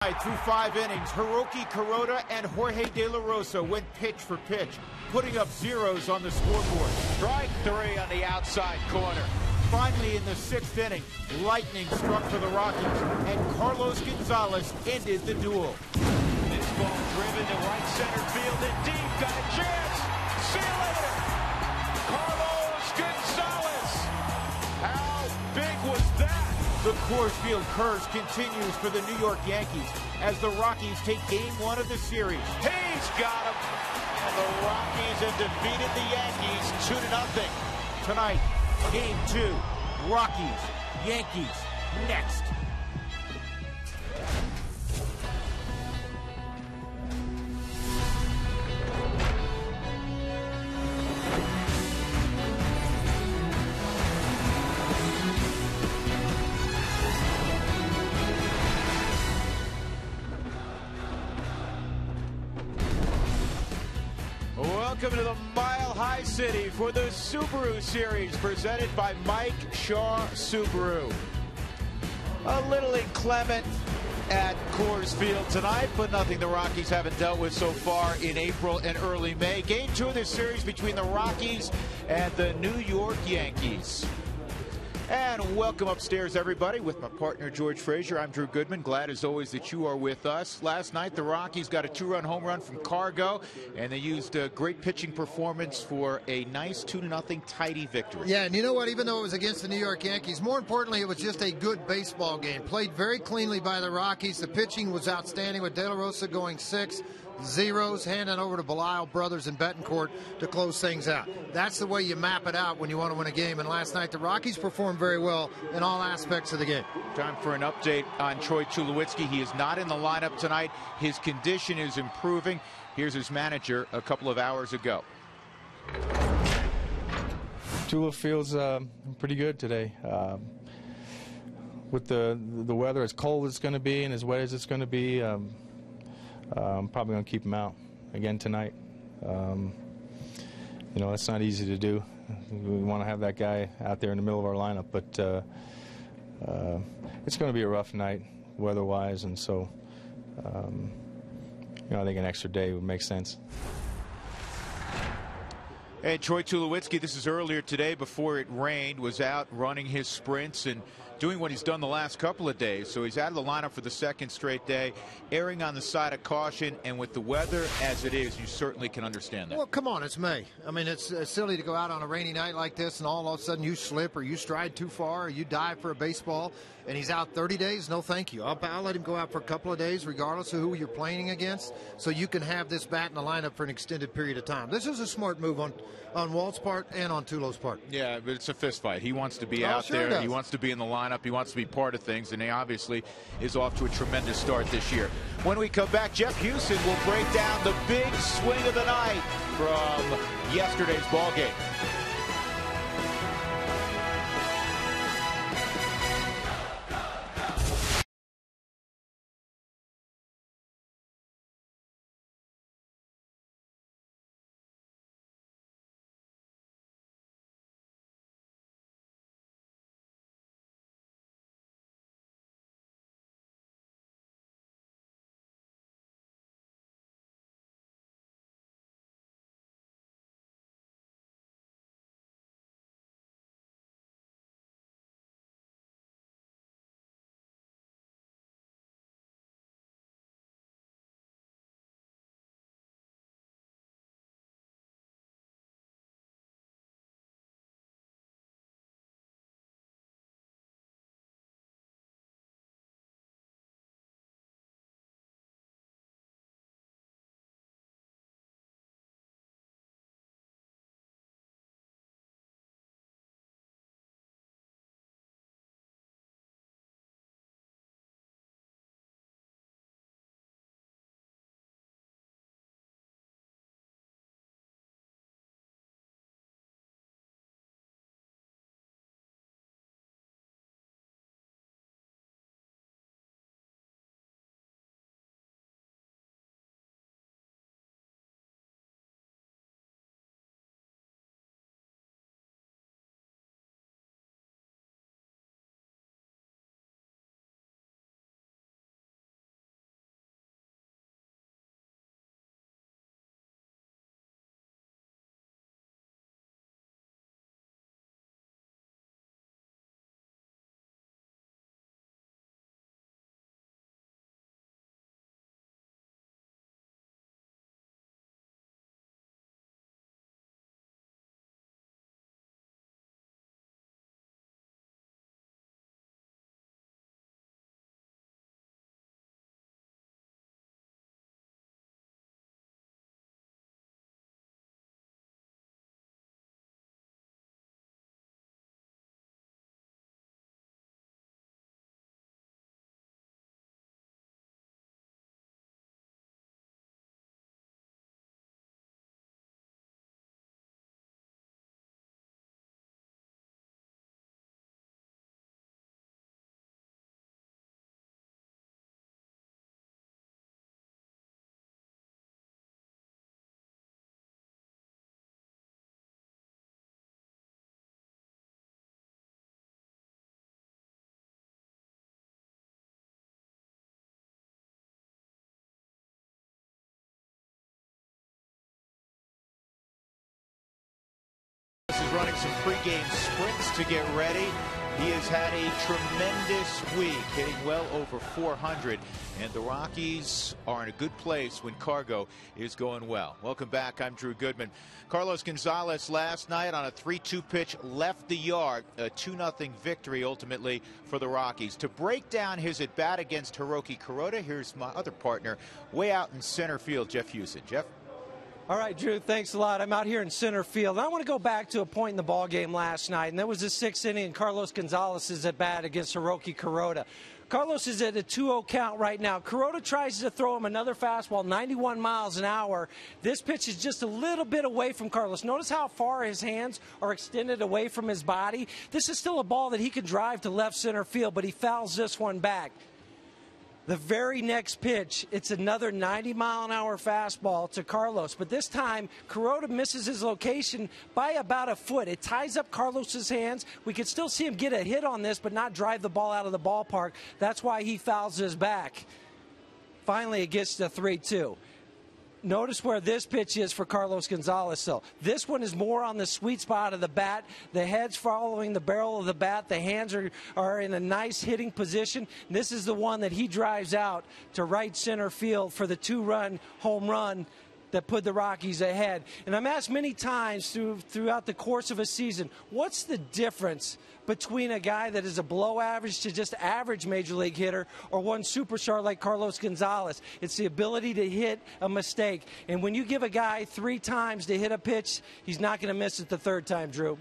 Through 5 innings, Hiroki Kuroda and Jorge De La Rosa went pitch for pitch, putting up zeros on the scoreboard. Strike 3 on the outside corner. Finally, in the 6th inning, lightning struck for the Rockies, and Carlos Gonzalez ended the duel. This ball driven to right center field and deep. Got a chance. See you later. Carlos Gonzalez. How big was that? The Coors Field curse continues for the New York Yankees as the Rockies take Game 1 of the series. He's got him. And the Rockies have defeated the Yankees 2-0. Tonight, Game 2, Rockies, Yankees, next. Welcome to the Mile High City for the Subaru Series presented by Mike Shaw Subaru. A little inclement at Coors Field tonight, but nothing the Rockies haven't dealt with so far in April and early May. Game 2 of this series between the Rockies and the New York Yankees. And welcome upstairs, everybody, with my partner, George Frazier. I'm Drew Goodman. Glad, as always, that you are with us. Last night, the Rockies got a 2-run home run from Cargo, and they used a great pitching performance for a nice 2-0 tidy victory. Yeah, and you know what? Even though it was against the New York Yankees, more importantly, it was just a good baseball game. Played very cleanly by the Rockies. The pitching was outstanding with De La Rosa going 6 zeros, handing over to Belial Brothers and Betancourt to close things out. That's the way you map it out when you want to win a game. And last night, the Rockies performed very well in all aspects of the game. Time for an update on Troy Tulowitzki. He is not in the lineup tonight. His condition is improving. Here's his manager a couple of hours ago. Tula feels pretty good today. With the weather as cold as it's going to be and as wet as it's going to be, I'm probably going to keep him out again tonight. You know, it's not easy to do. We want to have that guy out there in the middle of our lineup, but it's going to be a rough night weather-wise, and so you know, I think an extra day would make sense. And Troy Tulowitzki, this is earlier today before it rained, was out running his sprints and doing what he's done the last couple of days. So he's out of the lineup for the second straight day, erring on the side of caution. And with the weather as it is, you certainly can understand that. Well, come on, it's May. I mean, it's silly to go out on a rainy night like this and all of a sudden you slip or you stride too far or you dive for a baseball and he's out 30 days. No, thank you. I'll let him go out for a couple of days regardless of who you're playing against, so you can have this bat in the lineup for an extended period of time. This is a smart move on Walt's part and on Tulo's part. Yeah, but it's a fist fight. He wants to be out sure there. He wants to be in the lineup. He wants to be part of things, and he obviously is off to a tremendous start this year. When we come back, Jeff Hewson will break down the big swing of the night from yesterday's ball game. running some pregame sprints to get ready. He has had a tremendous week, hitting well over 400, and the Rockies are in a good place when Cargo is going well. Welcome back. I'm Drew Goodman. Carlos Gonzalez last night on a 3-2 pitch left the yard. A 2-0 victory ultimately for the Rockies. To break down his at-bat against Hiroki Kuroda, here's my other partner way out in center field, Jeff Houston. Jeff? All right, Drew, thanks a lot. I'm out here in center field. And I want to go back to a point in the ball game last night, and that was the 6th inning and Carlos Gonzalez's at bat against Hiroki Kuroda. Carlos is at a 2-0 count right now. Kuroda tries to throw him another fastball, 91 miles an hour. This pitch is just a little bit away from Carlos. Notice how far his hands are extended away from his body. This is still a ball that he could drive to left center field, but he fouls this one back. The very next pitch, it's another 90-mile-an-hour fastball to Carlos. But this time, Kuroda misses his location by about a foot. It ties up Carlos's hands. We could still see him get a hit on this, but not drive the ball out of the ballpark. That's why he fouls his back. Finally, it gets to 3-2. Notice where this pitch is for Carlos Gonzalez, though. This one is more on the sweet spot of the bat. The head's following the barrel of the bat. The hands are in a nice hitting position. This is the one that he drives out to right center field for the 2-run home run that put the Rockies ahead. And I'm asked many times throughout the course of a season, what's the difference between a guy that is a below average to just average major league hitter or one superstar like Carlos Gonzalez? It's the ability to hit a mistake. And when you give a guy 3 times to hit a pitch, he's not going to miss it the 3rd time, Drew.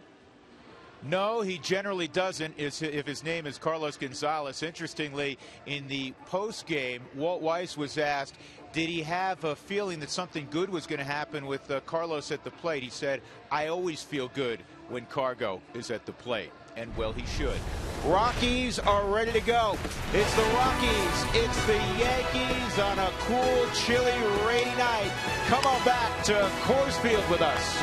No, he generally doesn't if his name is Carlos Gonzalez. Interestingly, in the post game, Walt Weiss was asked, did he have a feeling that something good was going to happen with Carlos at the plate? He said, I always feel good when Cargo is at the plate. And well, he should. Rockies are ready to go. It's the Rockies. It's the Yankees on a cool, chilly, rainy night. Come on back to Coors Field with us.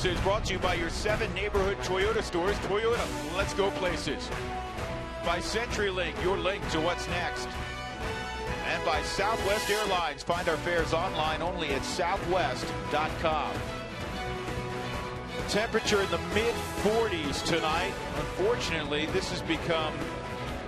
Is brought to you by your 7 neighborhood Toyota stores. Toyota, let's go places. By CenturyLink, your link to what's next. And by Southwest Airlines. Find our fares online only at southwest.com. Temperature in the mid-40s tonight. Unfortunately, this has become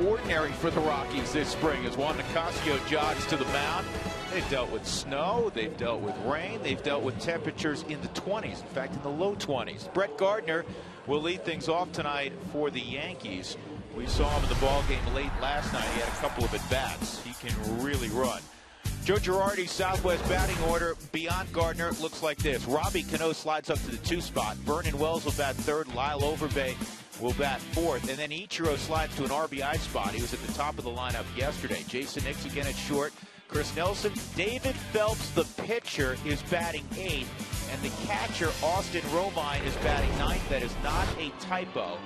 ordinary for the Rockies this spring as Juan Nicasio jogs to the mound. They've dealt with snow, they've dealt with rain, they've dealt with temperatures in the 20s, in fact in the low 20s. Brett Gardner will lead things off tonight for the Yankees. We saw him in the ball game late last night. He had a couple of at-bats. He can really run. Joe Girardi's Southwest batting order beyond Gardner looks like this. Robbie Cano slides up to the 2 spot. Vernon Wells will bat 3rd. Lyle Overbay will bat 4th. And then Ichiro slides to an RBI spot. He was at the top of the lineup yesterday. Jason Nix again at short. Chris Nelson. David Phelps, the pitcher, is batting 8th. And the catcher, Austin Romine, is batting 9th. That is not a typo.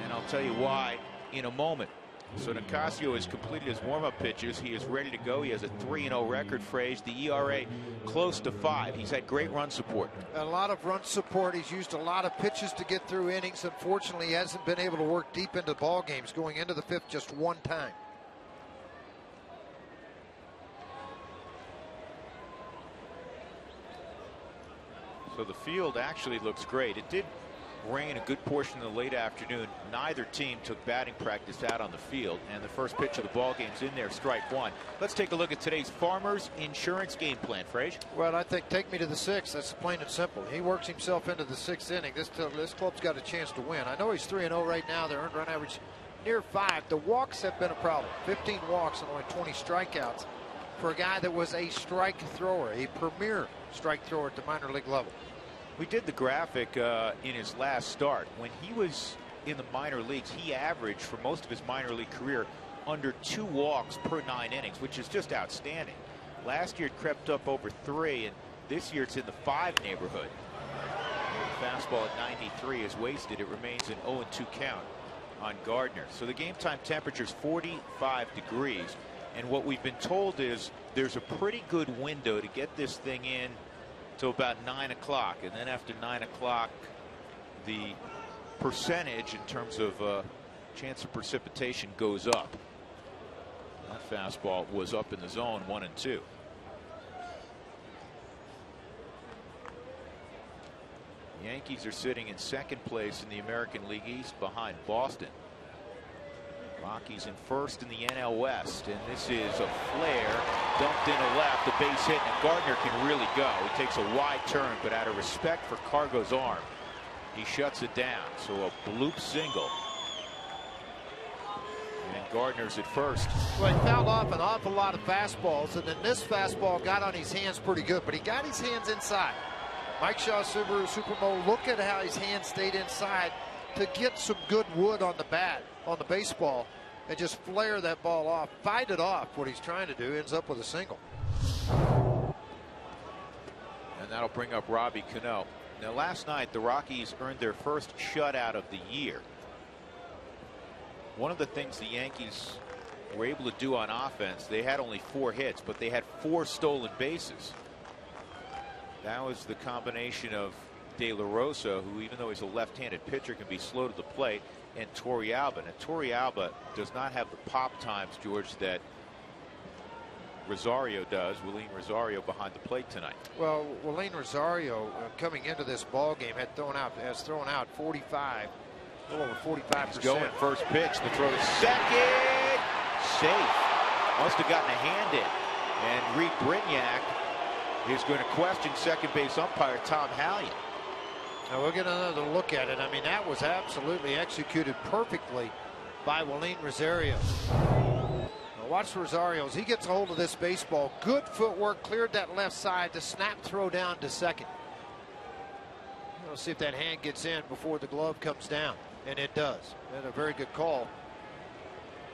And I'll tell you why in a moment. So Nicasio has completed his warm-up pitches. He is ready to go. He has a 3-0 record for Age. The ERA close to 5. He's had great run support. A lot of run support. He's used a lot of pitches to get through innings. Unfortunately, he hasn't been able to work deep into ball games, going into the 5th just 1 time. So the field actually looks great. It did rain a good portion of the late afternoon. Neither team took batting practice out on the field, and the first pitch of the ball game's in there, strike 1. Let's take a look at today's Farmers Insurance game plan. Frage? Well, I think take me to the 6th. That's plain and simple. He works himself into the 6th inning. This club's got a chance to win. I know he's 3-0 right now. Their earned run average near 5. The walks have been a problem. 15 walks and only 20 strikeouts for a guy that was a strike thrower, a premier strike thrower at the minor league level. We did the graphic in his last start. When he was in the minor leagues, he averaged for most of his minor league career under 2 walks per 9 innings, which is just outstanding. Last year it crept up over 3, and this year it's in the 5 neighborhood. The fastball at 93 is wasted. It remains an 0-2 count on Gardner. So the game time temperature is 45 degrees, and what we've been told is there's a pretty good window to get this thing in till about 9 o'clock, and then after 9 o'clock the percentage in terms of chance of precipitation goes up. That fastball was up in the zone, 1-2. Yankees are sitting in 2nd place in the American League East behind Boston. Rockies in 1st in the NL West, and this is a flare dumped into left, a base hit, and Gardner can really go. He takes a wide turn, but out of respect for Cargo's arm, he shuts it down. So a bloop single, and Gardner's at 1st. Well, he fouled off an awful lot of fastballs, and then this fastball got on his hands pretty good, but he got his hands inside. Mike Shaw, Subaru Supermo, look at how his hands stayed inside to get some good wood on the bat, on the baseball, and just flare that ball off, fight it off. What he's trying to do ends up with a single. And that'll bring up Robbie Cano. Now, last night the Rockies earned their first shutout of the year. One of the things the Yankees were able to do on offense, they had only 4 hits, but they had 4 stolen bases. That was the combination of De La Rosa, who, even though he's a left-handed pitcher, can be slow to the plate, and Torrealba. And Torrealba does not have the pop times, George, that Rosario does. Willeen Rosario behind the plate tonight. Well, Willeen Rosario coming into this ball game has thrown out 45, a little over 45%. He's going first pitch. The throw to second. Safe. Must have gotten a hand in. And Reed Brignac is going to question second base umpire Tom Hallion. Now we'll get another look at it. I mean, that was absolutely executed perfectly by Willeen Rosario. Now watch Rosario as he gets a hold of this baseball. Good footwork, cleared that left side. The snap throw down to second. We'll see if that hand gets in before the glove comes down, and it does. And a very good call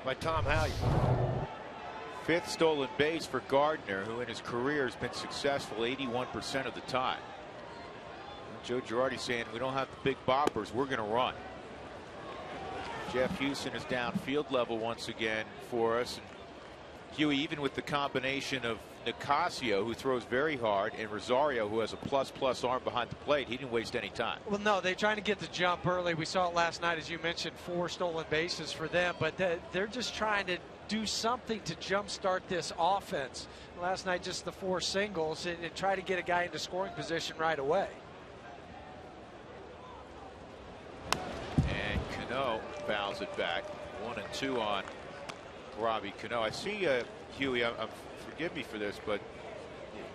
by Tom Hallion. 5th stolen base for Gardner, who in his career has been successful 81% of the time. Joe Girardi saying we don't have the big boppers, we're going to run. Jeff Houston is down field level once again for us. And Huey, even with the combination of Nicasio, who throws very hard, and Rosario, who has a plus arm behind the plate, he didn't waste any time. Well, no, they're trying to get the jump early. We saw it last night, as you mentioned, 4 stolen bases for them, but they're just trying to do something to jumpstart this offense. Last night, just the 4 singles and try to get a guy into scoring position right away. And Cano fouls it back. 1-2 on Robbie Cano. I see Huey, forgive me for this, but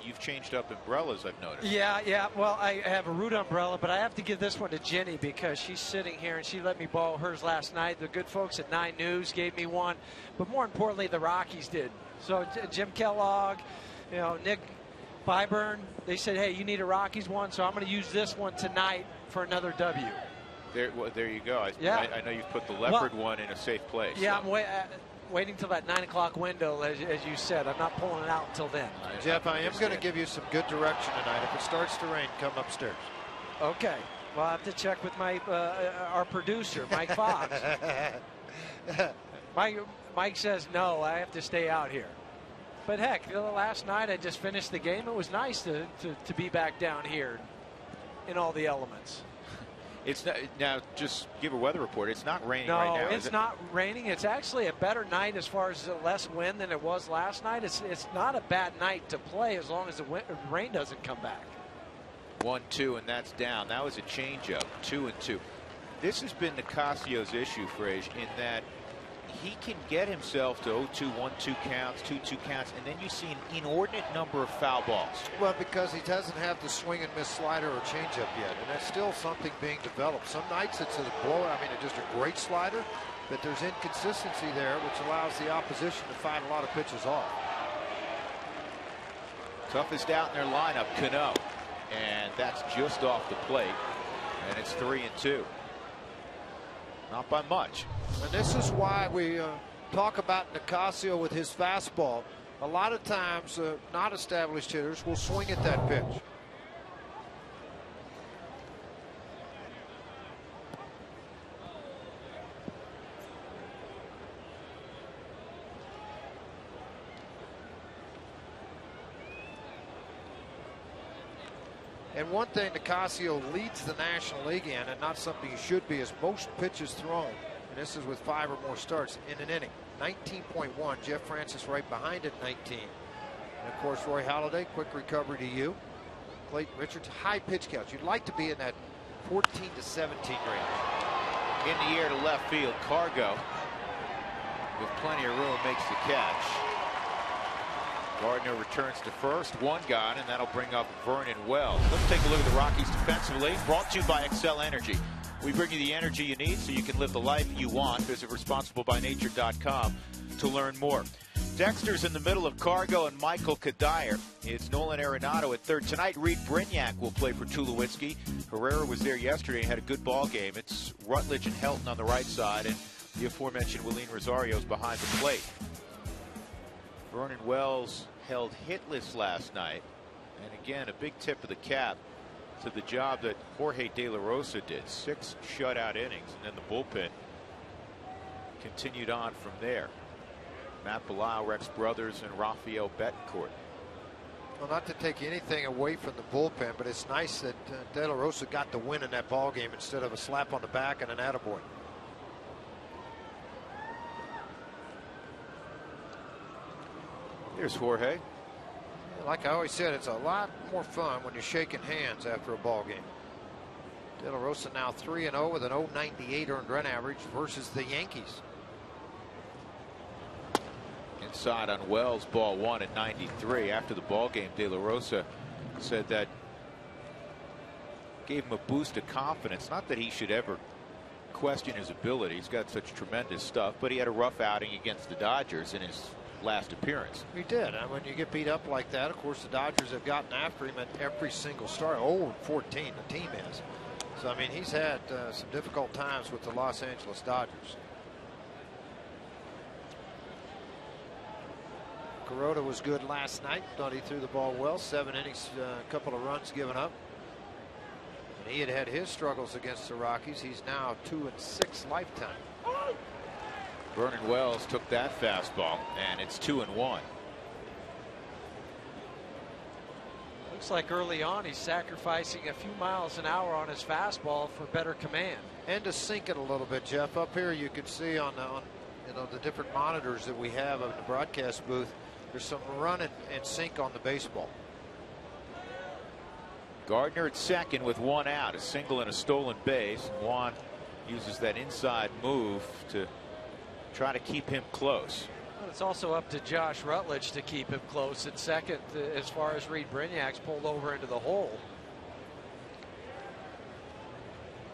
you've changed up umbrellas, I've noticed. Yeah. Well, I have a root umbrella, but I have to give this one to Jenny because she's sitting here and she let me borrow hers last night. The good folks at 9 News gave me one, but more importantly, the Rockies did. So Jim Kellogg, Nick Byburn, they said, hey, you need a Rockies one, so I'm going to use this one tonight for another W. There you go. I know you've put the leopard one in a safe place. Yeah, so. I'm waiting till that 9 o'clock window, as you said. I'm not pulling it out until then. Jeff, I am going to give you some good direction tonight. If it starts to rain, come upstairs. Okay. Well, I have to check with our producer, Mike Fox. Mike says no, I have to stay out here. But heck, last night I just finished the game. It was nice to be back down here in all the elements. It's not, now just give a weather report. It's not raining right now. No, it's not raining. It's actually a better night as far as less wind than it was last night. It's not a bad night to play as long as the rain doesn't come back. 1-2, and that's down. That was a changeup. 2-2. This has been Nicasio's issue, Frage, in that he can get himself to 0-2, 1-2 counts, 2-2 counts, and then you see an inordinate number of foul balls. Well, because he doesn't have the swing and miss slider or changeup yet, and that's still something being developed. Some nights it's a blowout, just a great slider, but there's inconsistency there, which allows the opposition to find a lot of pitches off. Toughest out in their lineup, Cano, and that's just off the plate, and it's 3-2. Not by much. And this is why we talk about Nicasio with his fastball. A lot of times, not established hitters will swing at that pitch. And one thing Nicasio leads the National League in, and not something he should be, is most pitches thrown. And this is with 5 or more starts in an inning. 19.1. Jeff Francis right behind at 19. And of course, Roy Halladay, quick recovery to you. Clayton Richards, high pitch counts. You'd like to be in that 14 to 17 range. In the air to left field, Cargo, with plenty of room, makes the catch. Gardner returns to first, one gone, and that'll bring up Vernon Wells. Let's take a look at the Rockies defensively. Brought to you by Excel Energy. We bring you the energy you need so you can live the life you want. Visit responsiblebynature.com to learn more. Dexter's in the middle of Cargo and Michael Kadire. It's Nolan Arenado at third. Tonight, Reed Brignac will play for Tulowitzki. Herrera was there yesterday and had a good ball game. It's Rutledge and Helton on the right side, and the aforementioned Willeen Rosario's behind the plate. Vernon Wells held hitless last night, and again a big tip of the cap to the job that Jorge De La Rosa did. 6 shutout innings, and then the bullpen continued on from there. Matt Belisle, Rex Brothers, and Rafael Betancourt. Well, not to take anything away from the bullpen, but it's nice that De La Rosa got the win in that ball game instead of a slap on the back and an attaboy. Here's Jorge. Like I always said, it's a lot more fun when you're shaking hands after a ball game. De La Rosa now 3-0 with an 0.98 earned run average versus the Yankees. Inside on Wells, ball 1 at 93. After the ball game, De La Rosa said that gave him a boost of confidence. Not that he should ever question his ability. He's got such tremendous stuff, but he had a rough outing against the Dodgers in his last appearance. He did. And when you get beat up like that, of course, the Dodgers have gotten after him at every single start. 0-14, the team is. So, he's had some difficult times with the Los Angeles Dodgers. Kuroda was good last night. Thought he threw the ball well. 7 innings, a couple of runs given up. And he had his struggles against the Rockies. He's now 2-6 lifetime. Vernon Wells took that fastball, and it's 2-1. Looks like early on he's sacrificing a few miles an hour on his fastball for better command. And to sink it a little bit, Jeff. Up here you can see on the different monitors that we have in the broadcast booth, there's some run and sink on the baseball. Gardner at second with 1 out, a single and a stolen base. Juan uses that inside move to try to keep him close. Well, it's also up to Josh Rutledge to keep him close at second as far as Reed Brignac's pulled over into the hole.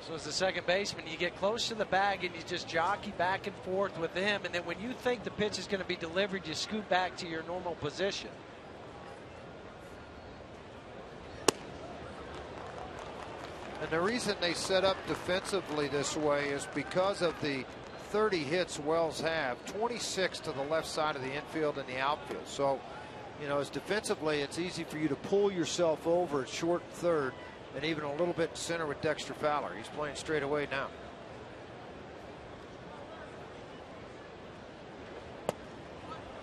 So as the second baseman, you get close to the bag and you just jockey back and forth with him. And then when you think the pitch is going to be delivered, you scoot back to your normal position. And the reason they set up defensively this way is because of the 30 hits Wells have, 26 to the left side of the infield and the outfield. So, you know, as defensively, it's easy for you to pull yourself over at short third and even a little bit center with Dexter Fowler. He's playing straight away now.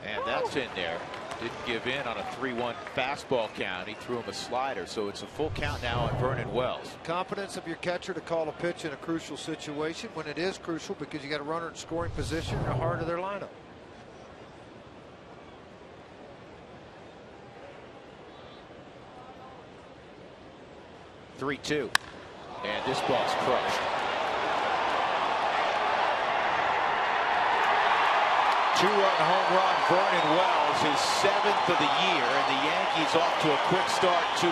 And that's in there. Didn't give in on a 3-1 fastball count. He threw him a slider, so it's a full count now on Vernon Wells. Confidence of your catcher to call a pitch in a crucial situation when it is crucial, because you got a runner in scoring position in the heart of their lineup. Three-two, and this ball's crushed. Two-run home run, Vernon Wells, his 7th of the year, and the Yankees off to a quick start, 2-0.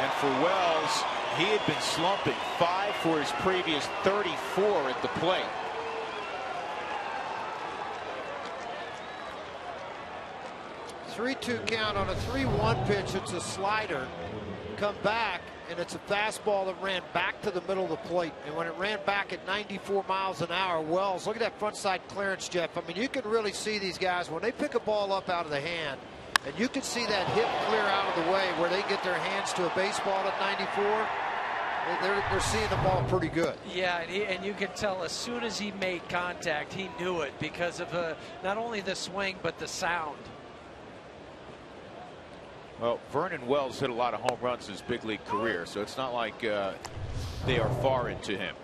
And for Wells, he had been slumping, 5 for his previous 34 at the plate. 3-2 count on a 3-1 pitch. It's a slider. Come back, and it's a fastball that ran back to the middle of the plate. And when it ran back at 94 miles an hour, Wells, look at that front side clearance, Jeff. I mean, you can really see these guys when they pick a ball up out of the hand, and you can see that hip clear out of the way where they get their hands to a baseball at 94. They're seeing the ball pretty good. Yeah, and you can tell as soon as he made contact, he knew it because of not only the swing, but the sound. Well, Vernon Wells hit a lot of home runs in his big league career, so it's not like they are far into him.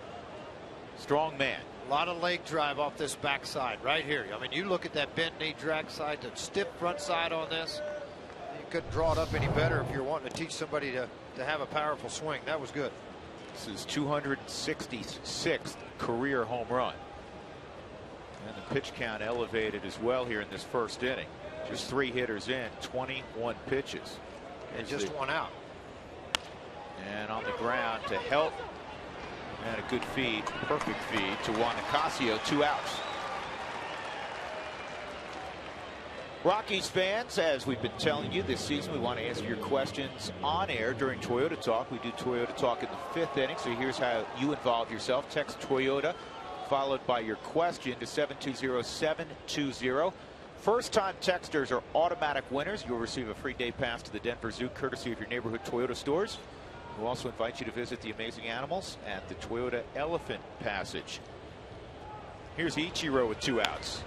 Strong man. A lot of leg drive off this backside right here. I mean, you look at that bent knee drag side, the stiff front side on this. You couldn't draw it up any better if you're wanting to teach somebody to have a powerful swing. That was good. This is 266th career home run. And the pitch count elevated as well here in this first inning. Just 3 hitters in, 21 pitches. And just one out. And on the ground to help. And a good feed, perfect feed to Juan Nicasio, 2 outs. Rockies fans, as we've been telling you this season, we want to answer your questions on air during Toyota Talk. We do Toyota Talk in the 5th inning, so here's how you involve yourself. Text Toyota, followed by your question to 720-720. First-time texters are automatic winners. You'll receive a free day pass to the Denver Zoo, courtesy of your neighborhood Toyota stores. We'll also invite you to visit the amazing animals at the Toyota Elephant Passage. Here's Ichiro with 2 outs.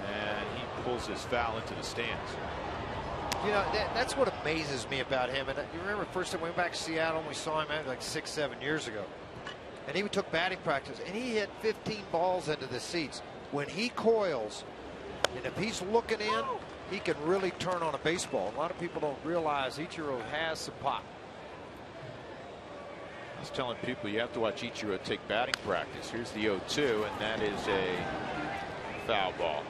And he pulls his foul into the stands. You know, that's what amazes me about him. And you remember the first time we went back to Seattle and we saw him like 6-7 years ago. And he took batting practice and he hit 15 balls into the seats. When he coils, and if he's looking in, he can really turn on a baseball. A lot of people don't realize Ichiro has some pop. I was telling people you have to watch Ichiro take batting practice. Here's the 0-2, and that is a foul ball.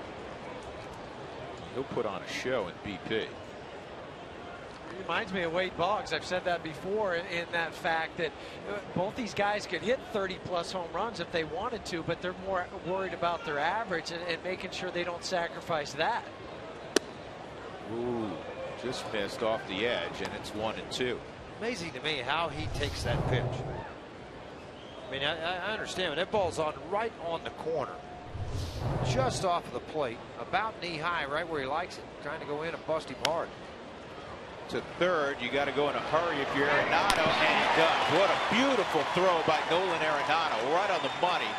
He'll put on a show in BP. Reminds me of Wade Boggs. I've said that before in that fact that both these guys could hit 30-plus home runs if they wanted to, but they're more worried about their average and making sure they don't sacrifice that. Ooh, just missed off the edge, and it's 1-2. Amazing to me how he takes that pitch. I mean, I understand, but that ball's right on the corner, just off of the plate, about knee high, right where he likes it, trying to go in and bust him hard. To third, you got to go in a hurry if you're Arenado, and he does. What a beautiful throw by Nolan Arenado, right on the money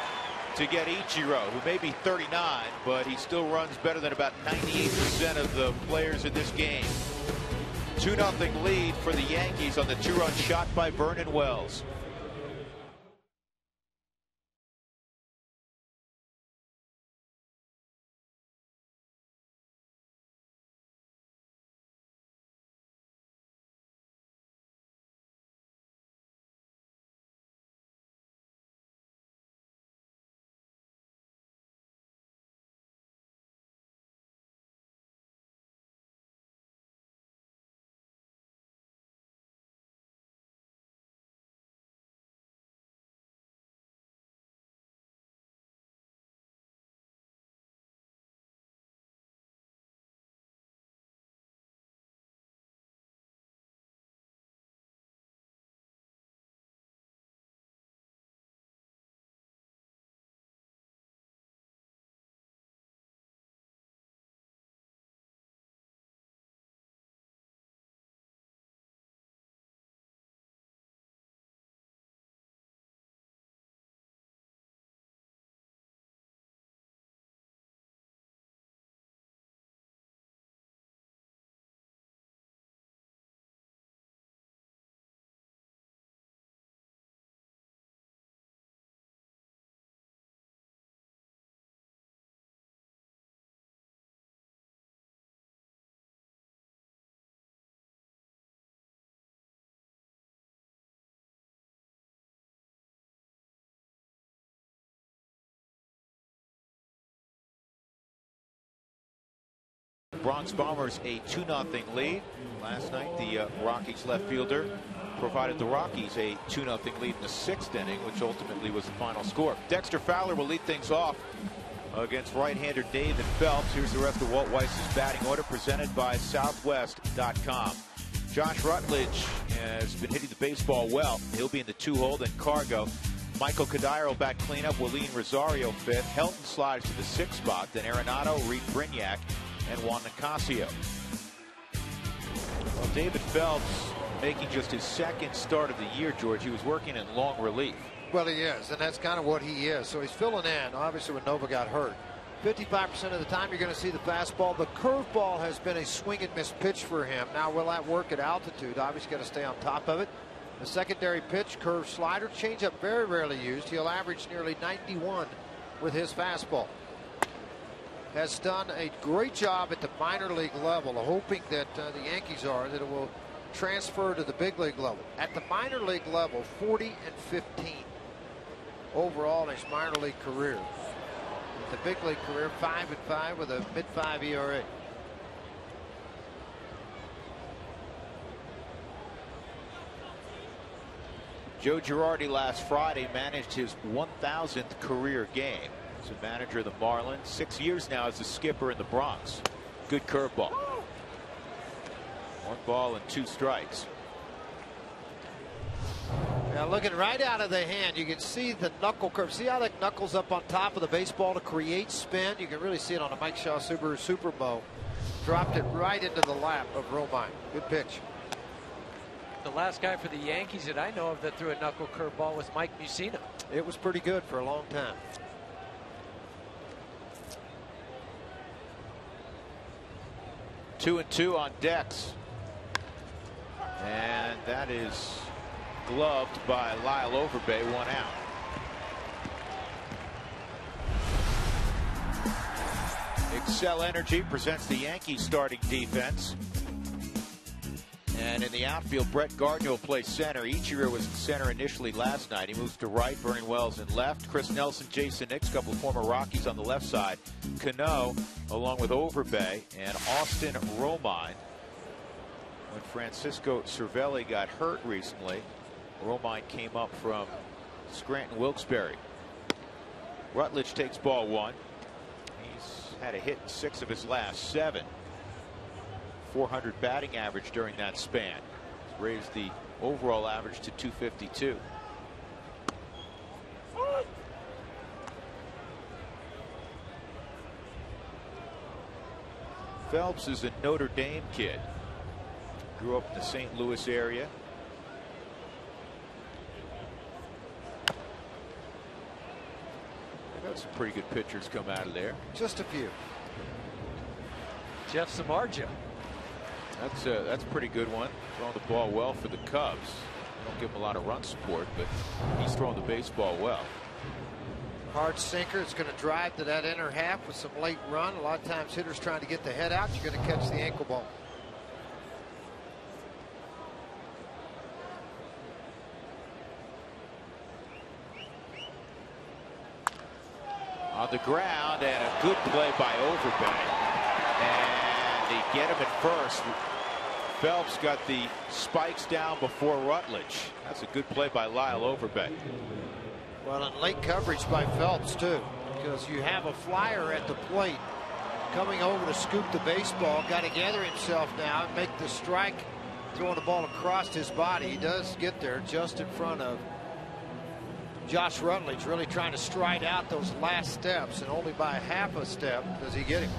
to get Ichiro, who may be 39, but he still runs better than about 98% of the players in this game. 2-0 lead for the Yankees on the 2-run shot by Vernon Wells. Bronx Bombers a 2-0 lead. Last night, the Rockies left fielder provided the Rockies a 2-0 lead in the 6th inning, which ultimately was the final score. Dexter Fowler will lead things off against right-hander David Phelps. Here's the rest of Walt Weiss's batting order presented by Southwest.com. Josh Rutledge has been hitting the baseball well. He'll be in the 2-hole. Then Cargo. Michael Kadire will bat cleanup. Willeen Rosario 5th. Helton slides to the 6th spot. Then Arenado, Reed Brignac, and Juan Nicasio. Well, David Phelps making just his 2nd start of the year, George. He was working in long relief. Well, he is, and that's kind of what he is. So he's filling in, obviously, when Nova got hurt. 55% of the time, you're going to see the fastball. The curveball has been a swing and miss pitch for him. Now, will that work at altitude? Obviously, got to stay on top of it. The secondary pitch, curve slider, changeup very rarely used. He'll average nearly 91 with his fastball. Has done a great job at the minor league level, hoping that the Yankees are, that it will transfer to the big league level. At the minor league level, 40-15 overall in his minor league career. The big league career, 5-5 with a mid-5 ERA. Joe Girardi last Friday managed his 1,000th career game as a manager of the Marlins. 6 years now as a skipper in the Bronx. Good curveball. 1 ball and 2 strikes. Now looking right out of the hand, you can see the knuckle curve. See how that knuckles up on top of the baseball to create spin? You can really see it on a Mike Shaw Subaru Super Bowl. Dropped it right into the lap of Romine. Good pitch. The last guy for the Yankees that I know of that threw a knuckle curveball was Mike Mussina. It was pretty good for a long time. Two and two on Dex. And that is gloved by Lyle Overbay, 1 out. Excel Energy presents the Yankees starting defense. And in the outfield, Brett Gardner will play center. Ichiro was in center initially last night. He moves to right. Vernon Wells in left. Chris Nelson, Jason Nix, a couple of former Rockies on the left side. Cano, along with Overbay and Austin Romine. When Francisco Cervelli got hurt recently, Romine came up from Scranton Wilkes-Barre. Rutledge takes ball 1. He's had a hit in 6 of his last 7. 400 batting average during that span. He's raised the overall average to 252. Phelps is a Notre Dame kid. Grew up in the St. Louis area. They've had some pretty good pitchers come out of there. Just a few. Jeff Samardzija. That's a pretty good one. Throwing the ball well for the Cubs. They don't give him a lot of run support, but he's throwing the baseball well. Hard sinker. It's going to drive to that inner half with some late run. A lot of times hitters trying to get the head out. You're going to catch the ankle ball. On the ground, and a good play by Overbay. And they get him at first. Phelps got the spikes down before Rutledge. That's a good play by Lyle Overbay. Well, and late coverage by Phelps, too, because you have a flyer at the plate coming over to scoop the baseball. Got to gather himself now and make the strike, throwing the ball across his body. He does get there just in front of Josh Rutledge, really trying to stride out those last steps, and only by half a step does he get him.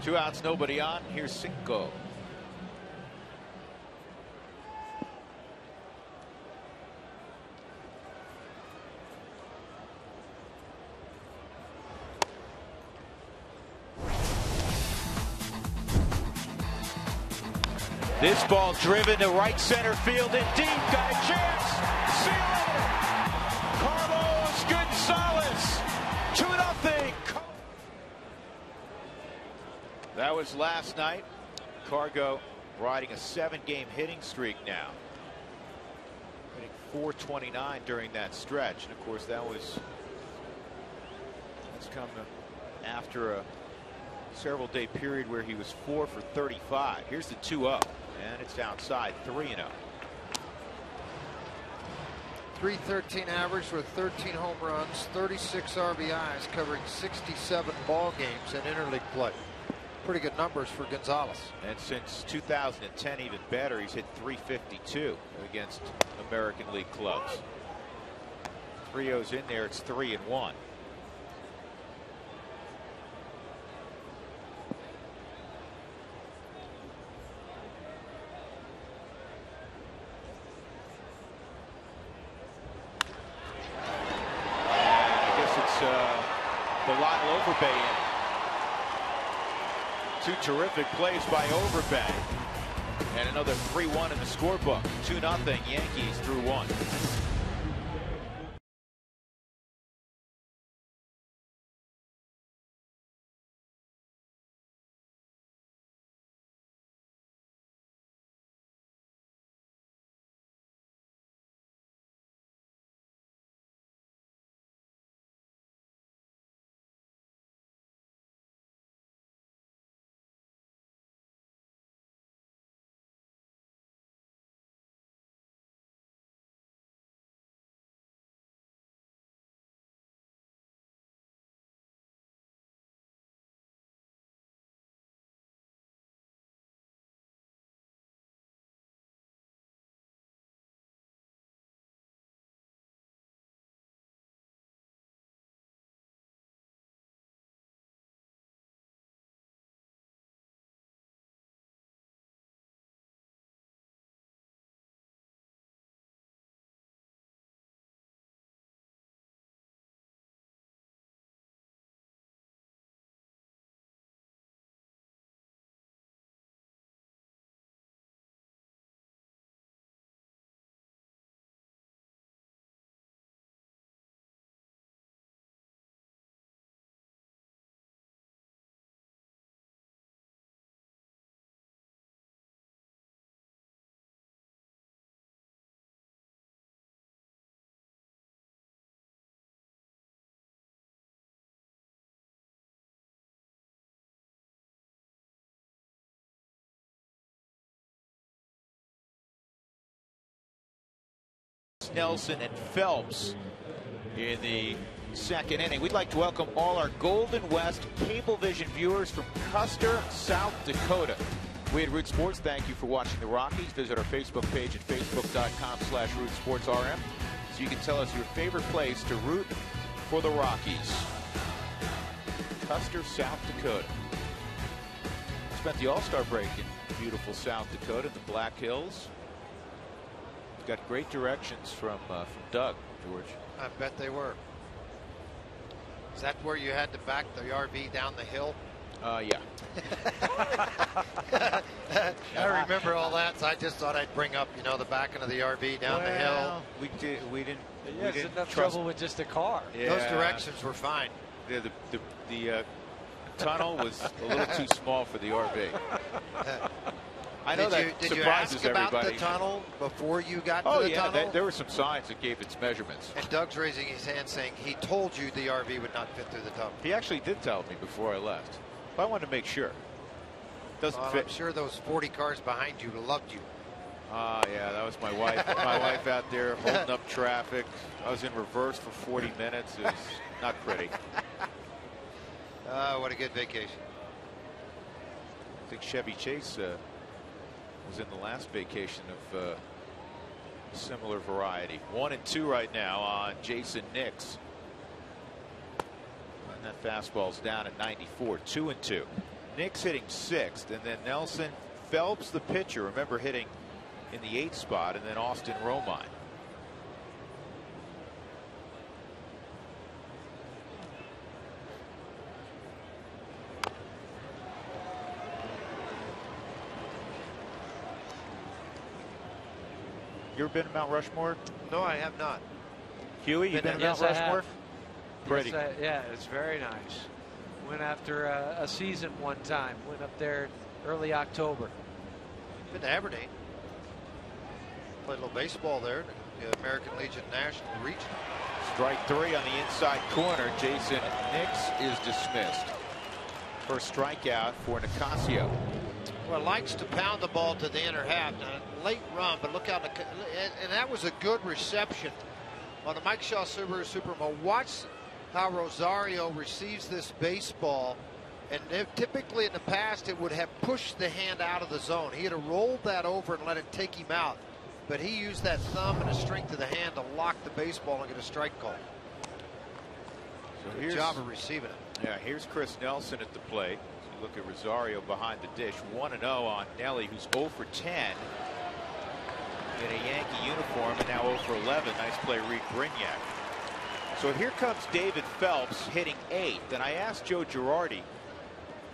2 outs, nobody on. Here's Cinco. This ball driven to right center field and deep. Got a chance. See you later. Carlos Gonzalez. 2-0. That was last night. Cargo riding a 7-game hitting streak now. Hitting .429 during that stretch. And of course, that's come after a several-day period where he was 4 for 35. Here's the 2-0, and it's outside, 3-0. .313 average with 13 home runs, 36 RBIs, covering 67 ball games in interleague play. Pretty good numbers for Gonzalez. And since 2010, even better, he's hit .352 against American League clubs. 3-0's in there, it's 3-1. Lyle Overbay in. Two terrific plays by Overbay. And another 3-1 in the scorebook. 2-0 Yankees through 1. Nelson and Phelps in the second inning. We'd like to welcome all our Golden West Cablevision viewers from Custer, South Dakota. We at Root Sports thank you for watching the Rockies. Visit our Facebook page at facebook.com/RootSportsRM so you can tell us your favorite place to root for the Rockies. Custer, South Dakota. Spent the All-Star break in beautiful South Dakota, the Black Hills. Got great directions from Doug, George. I bet they were. Is that where you had to back the RV down the hill? Yeah. I remember all that, so I just thought I'd bring up, the backing of the RV down the hill. We didn't. Yeah, it's enough trouble with just a car. Yeah. Those directions were fine. Yeah, the tunnel was a little too small for the RV. I know Did you ask about the tunnel before you got to the tunnel? There were some signs that gave its measurements. And Doug's raising his hand saying he told you the RV would not fit through the tunnel. He actually did tell me before I left. But I wanted to make sure. Doesn't fit. I'm sure those 40 cars behind you loved you. Yeah, that was my wife. My wife out there holding up traffic. I was in reverse for 40 minutes. It was not pretty. What a good vacation. I think Chevy Chase was in the last vacation of similar variety. 1-2 right now on Jason Nix. And that fastball's down at 94. 2-2. Nix hitting 6th, and then Nelson Phelps, the pitcher, remember hitting in the 8th spot, and then Austin Romine. You ever been to Mount Rushmore? No, I have not. Huey, you been to Mount Rushmore? Pretty. Yes, yeah, it's very nice. Went after a season one time. Went up there early October. Been to Aberdeen. Played a little baseball there. The American Legion National Regional. Strike 3 on the inside corner. Jason Nix is dismissed. First strikeout for Nicasio. Well, likes to pound the ball to the inner half. Now, late run, but look out. And that was a good reception on the Mike Shaw Subaru Supermo. Watch how Rosario receives this baseball. And typically in the past, it would have pushed the hand out of the zone. He had rolled that over and let it take him out. But he used that thumb and the strength of the hand to lock the baseball and get a strike call. So good job of receiving it. Yeah, here's Chris Nelson at the plate. Look at Rosario behind the dish. 1-0 on Nelly, who's 0 for 10 in a Yankee uniform, and now 0 for 11. Nice play, Reed Brignac. So here comes David Phelps hitting 8th. And I asked Joe Girardi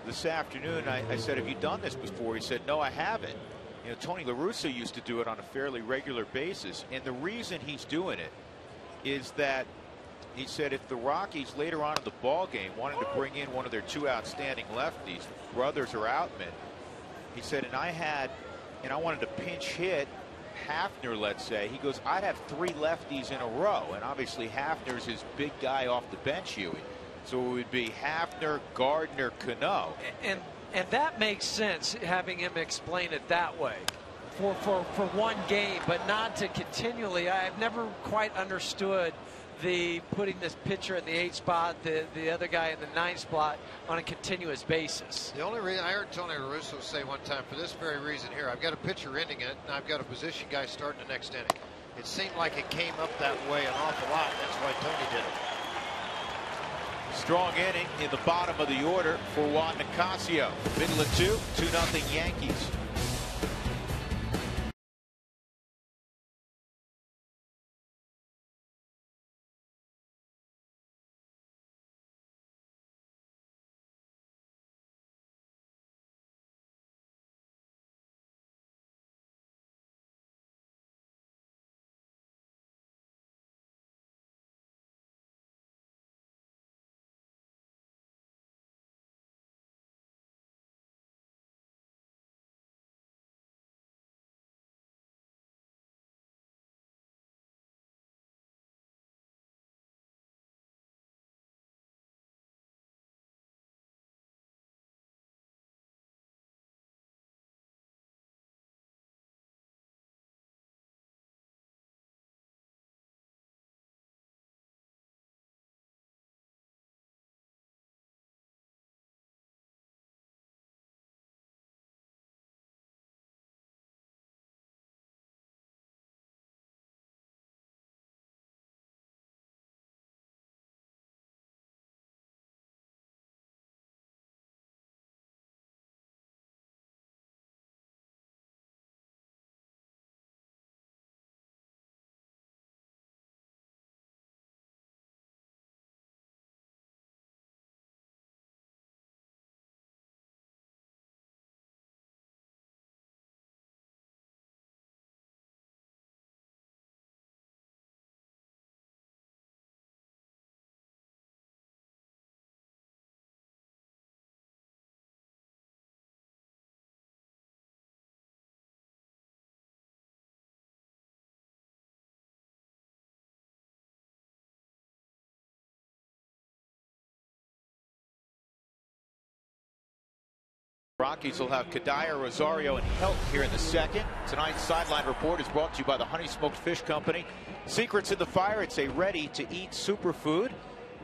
this afternoon, I said, have you done this before? He said, no, I haven't. You know, Tony La Russa used to do it on a fairly regular basis. And the reason he's doing it is that he said if the Rockies later on in the ball game wanted to bring in one of their 2 outstanding lefties, Brothers or Outman, he said, and I wanted to pinch hit Hafner, let's say, he goes, I'd have 3 lefties in a row. And obviously Hafner's his big guy off the bench, Huey. So it would be Hafner, Gardner, Cano. And that makes sense, having him explain it that way. For one game, but not to continually. I've never quite understood the putting this pitcher in the 8th spot, the other guy in the 9th spot on a continuous basis. The only reason I heard Tony La Russa say one time, for this very reason here, I've got a pitcher ending it, and I've got a position guy starting the next inning. It seemed like it came up that way an awful lot. That's why Tony did it. Strong inning in the bottom of the order for Juan Nicasio. Middle of 2-0 Yankees. Rockies will have Kadire, Rosario, and Helt here in the second. Tonight's sideline report is brought to you by the Honey Smoked Fish Company. Secrets in the fire. It's a ready-to-eat superfood.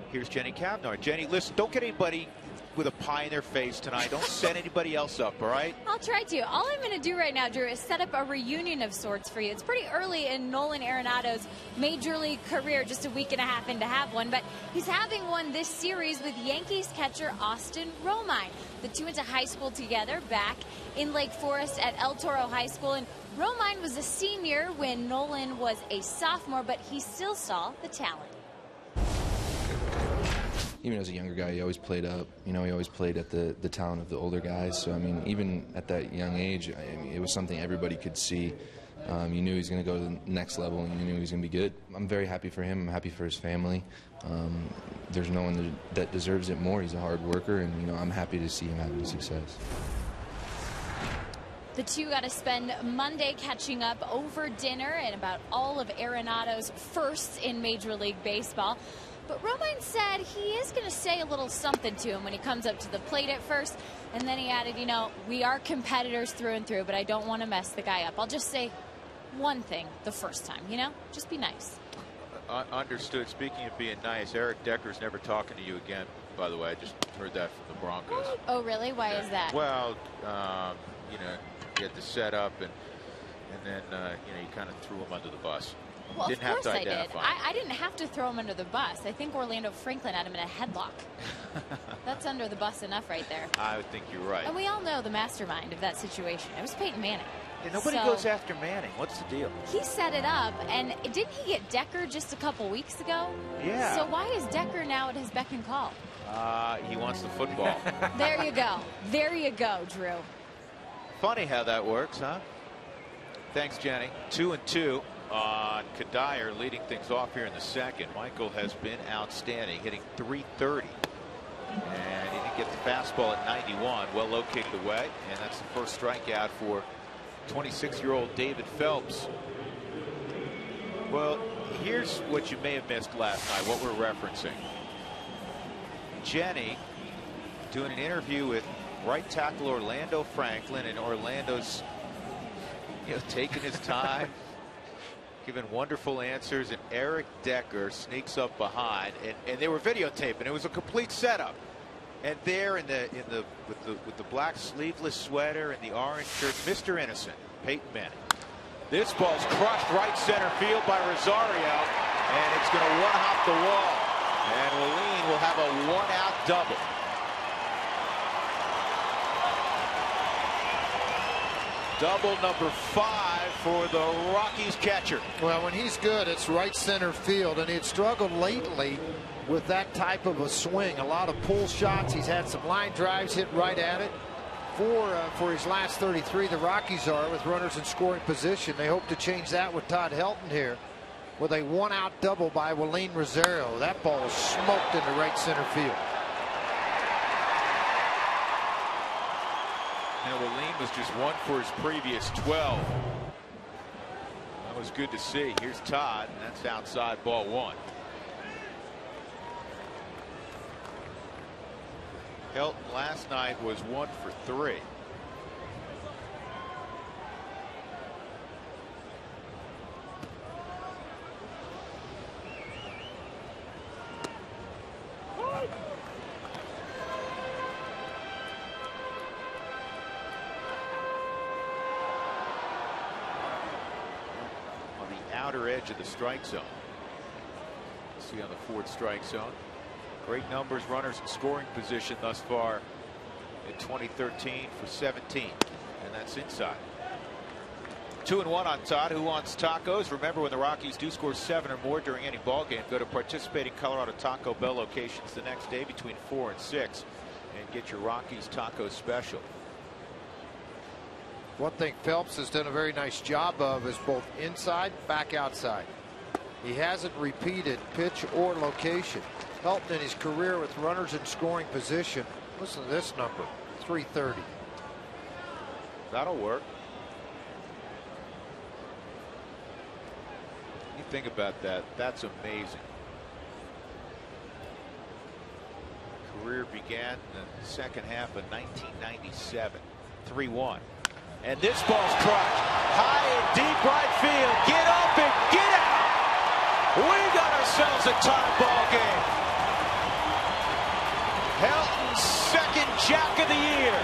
Here's Jenny Cavnar. Jenny, listen, don't get anybody with a pie in their face tonight. Don't set anybody else up, all right? I'll try to. All I'm going to do right now, Drew, is set up a reunion of sorts for you. It's pretty early in Nolan Arenado's Major League career, just a week and a half in to have one, but he's having one this series with Yankees catcher Austin Romine. The two went to high school together back in Lake Forest at El Toro High School, and Romine was a senior when Nolan was a sophomore, but he still saw the talent. Even as a younger guy, he always played up. You know, he always played at the talent of the older guys. So, I mean, even at that young age, it was something everybody could see. You knew he was going to go to the next level, and you knew he was going to be good. I'm very happy for him. I'm happy for his family. There's no one that deserves it more. He's a hard worker, and, you know, I'm happy to see him having success. The two got to spend Monday catching up over dinner and about all of Arenado's firsts in Major League Baseball. But Romine said he is going to say a little something to him when he comes up to the plate at first. And then he added, you know, we are competitors through and through, but I don't want to mess the guy up. I'll just say one thing the first time, you know, just be nice. Understood. Speaking of being nice, Eric Decker's never talking to you again, by the way. I just heard that from the Broncos. Oh, really? Why is that? Well, you know, you had to set up, and then, you know, you kind of threw him under the bus. Well, didn't of course have to I did. identify. I didn't have to throw him under the bus. I think Orlando Franklin had him in a headlock. That's under the bus enough right there. I would think you're right. And we all know the mastermind of that situation. It was Peyton Manning. Yeah, nobody goes after Manning. What's the deal? He set it up, and didn't he get Decker just a couple weeks ago? Yeah. So why is Decker now at his beck and call? He wants the football. There you go. There you go, Drew. Funny how that works, huh? Thanks, Jenny. 2-2 on Kadire, leading things off here in the second. Michael has been outstanding, hitting .330. And he didn't get the fastball at 91. Well located away. And that's the first strikeout for 26-year-old David Phelps. Well, here's what you may have missed last night, what we're referencing. Jenny doing an interview with right tackle Orlando Franklin, and Orlando's, you know, taking his time, giving wonderful answers, and Eric Decker sneaks up behind, and they were videotaping. It was a complete setup. And there with the black sleeveless sweater and the orange shirt, Mr. Innocent, Peyton Manning. This ball's crushed right center field by Rosario, and it's going to one-hop the wall. And Willeen will have a one-out double. Double number 5 for the Rockies catcher. Well, when he's good, it's right center field, and he had struggled lately with that type of a swing. A lot of pull shots. He's had some line drives hit right at it. For his last 33, the Rockies are with runners in scoring position. They hope to change that with Todd Helton here with a one-out double by Willeen Rosario. That ball was smoked into right center field. Now, Willeen was just 1 for his previous 12. That was good to see. Here's Todd, and that's outside, ball 1. Helton last night was 1 for 3. On the outer edge of the strike zone. See on the 4th strike zone. Great numbers, runners in scoring position thus far in 2013 for 17, and that's inside. 2-1 on Todd. Who wants tacos? Remember, when the Rockies do score 7 or more during any ball game, go to participating Colorado Taco Bell locations the next day between 4 and 6 and get your Rockies taco special. One thing Phelps has done a very nice job of is both inside, back outside. He hasn't repeated pitch or location. Helton in his career with runners in scoring position. Listen to this number, 330. That'll work. You think about that, that's amazing. Career began in the second half of 1997. 3-1. And this ball's crushed. High and deep right field. Get up and get out. We got ourselves a tie ball game. Helton's second jack of the year.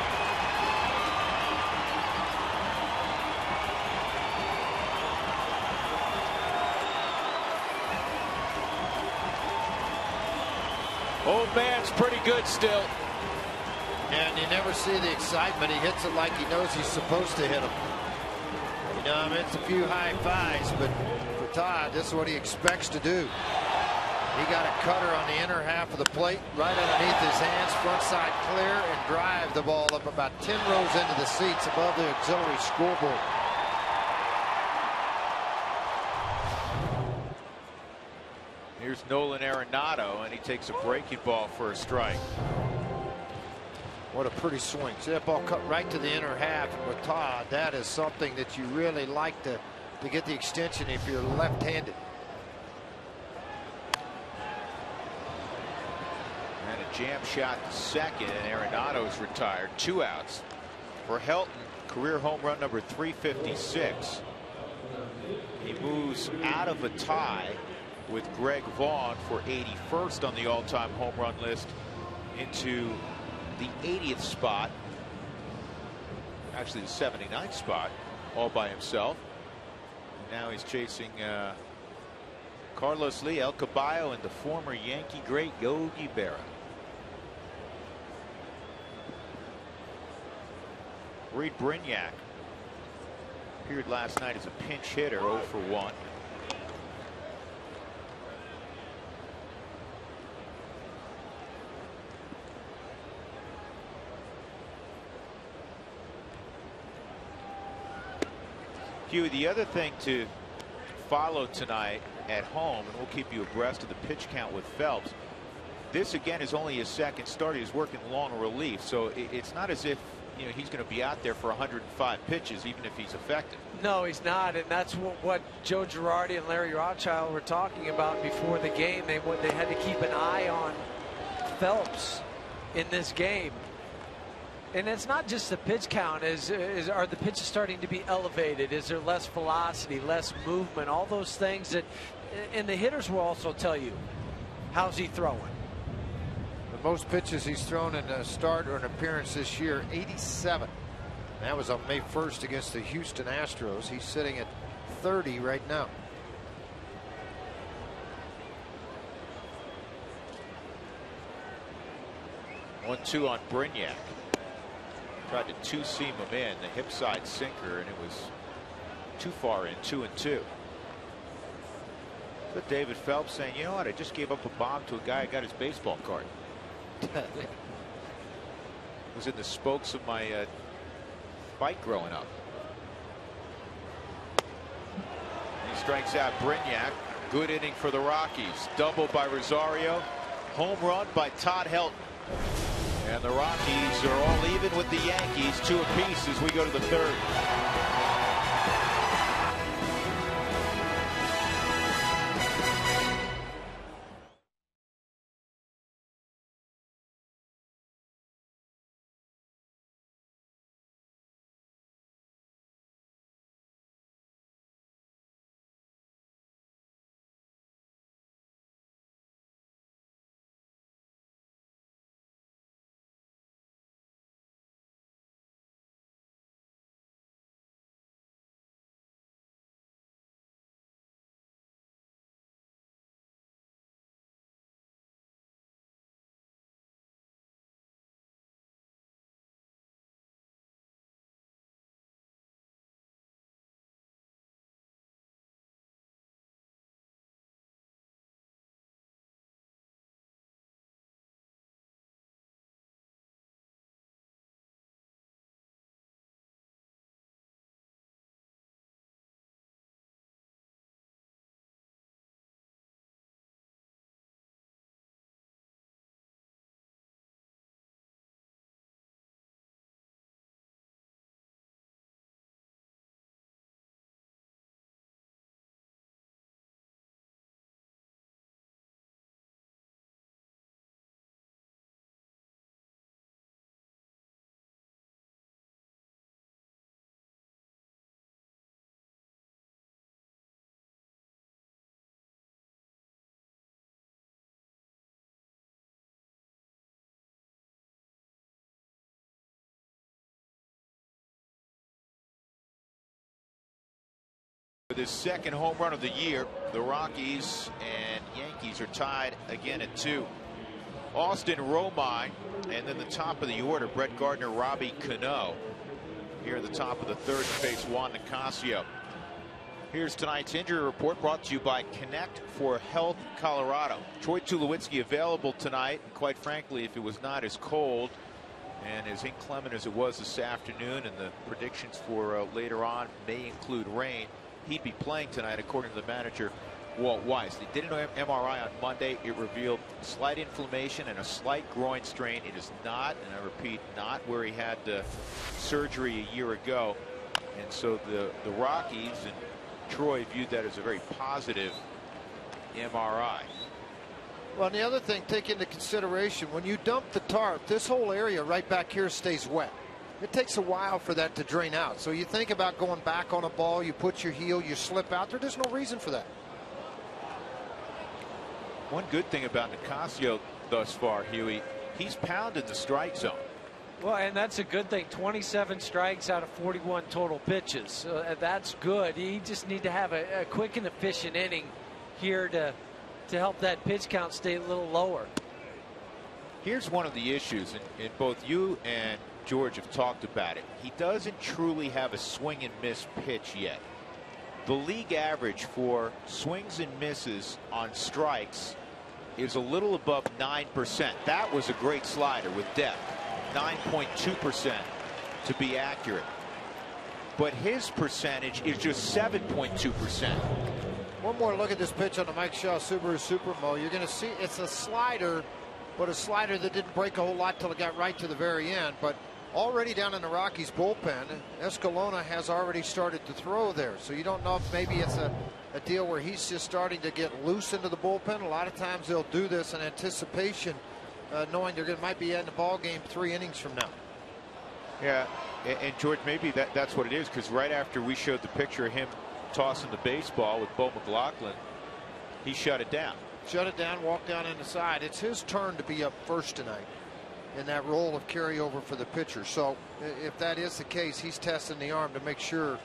Old man's pretty good still. And you never see the excitement. He hits it like he knows he's supposed to hit him. You know, I mean, it's a few high fives, but for Todd, this is what he expects to do. He got a cutter on the inner half of the plate, right underneath his hands, front side clear, and drive the ball up about 10 rows into the seats above the auxiliary scoreboard. Here's Nolan Arenado, and he takes a breaking ball for a strike. What a pretty swing. See that ball cut right to the inner half. And with Todd, that is something that you really like to get the extension if you're left-handed. And a jam shot to second, and Arenado's retired. 2 outs. For Helton, career home run number 356. He moves out of a tie with Greg Vaughn for 81st on the all-time home run list into the 80th spot, actually the 79th spot, all by himself. Now he's chasing Carlos Lee, El Caballo, and the former Yankee great Yogi Berra. Reed Brignac appeared last night as a pinch hitter, 0 for 1. Hugh, the other thing to follow tonight at home, and we'll keep you abreast of the pitch count with Phelps. This again is only his second start. He's working long relief, so it's not as if he's going to be out there for 105 pitches, even if he's effective. No, he's not, and that's what Joe Girardi and Larry Rothschild were talking about before the game. They had to keep an eye on Phelps in this game. And it's not just the pitch count. Are the pitches starting to be elevated? Is there less velocity, less movement? All those things that, and the hitters will also tell you, how's he throwing? The most pitches he's thrown in a start or an appearance this year, 87. That was on May 1st against the Houston Astros. He's sitting at 30 right now. One-two on Brignac. Tried to two-seam him in, the hip side sinker, and it was too far in, 2-2. But David Phelps saying, you know what, I just gave up a bomb to a guy who got his baseball card. It was in the spokes of my bike growing up. He strikes out Brignac. Good inning for the Rockies. Double by Rosario. Home run by Todd Helton. And the Rockies are all even with the Yankees, 2 apiece as we go to the 3rd. With his second home run of the year, the Rockies and Yankees are tied again at 2. Austin Romine, and then the top of the order, Brett Gardner, Robbie Cano. Here at the top of the 3rd to face Juan Nicasio. Here's tonight's injury report brought to you by Connect for Health Colorado. Troy Tulowitzki available tonight, and quite frankly, if it was not as cold and as inclement as it was this afternoon, and the predictions for later on may include rain, he'd be playing tonight, according to the manager, Walt Weiss. They did an MRI on Monday. It revealed slight inflammation and a slight groin strain. It is not, and I repeat, not where he had the surgery a year ago. And so the Rockies and Troy viewed that as a very positive MRI. Well, and the other thing, take into consideration, when you dump the tarp, this whole area right back here stays wet. It takes a while for that to drain out. So you think about going back on a ball, you put your heel, you slip out there. There's no reason for that. One good thing about Nicasio thus far, Huey, he's pounded the strike zone. Well, and that's a good thing. 27 strikes out of 41 total pitches. So that's good. He just need to have a quick and efficient inning here to help that pitch count stay a little lower. Here's one of the issues, and both you and George have talked about it. He doesn't truly have a swing and miss pitch yet. The league average for swings and misses on strikes is a little above 9%. That was a great slider with depth. 9.2% to be accurate. But his percentage is just 7.2%. One more look at this pitch on the Mike Shaw Subaru Supermo. You're going to see it's a slider, but a slider that didn't break a whole lot till it got right to the very end. But already down in the Rockies bullpen, Escalona has already started to throw there. So you don't know if maybe it's a deal where he's just starting to get loose into the bullpen. A lot of times they'll do this in anticipation, knowing they're going to might be in the ball game 3 innings from now. Yeah, and George, maybe that's what it is, because right after we showed the picture of him tossing the baseball with Bo McLaughlin, he shut it down. Shut it down, walk down in the side. It's his turn to be up first tonight in that role of carryover for the pitcher. So if that is the case, he's testing the arm to make sure.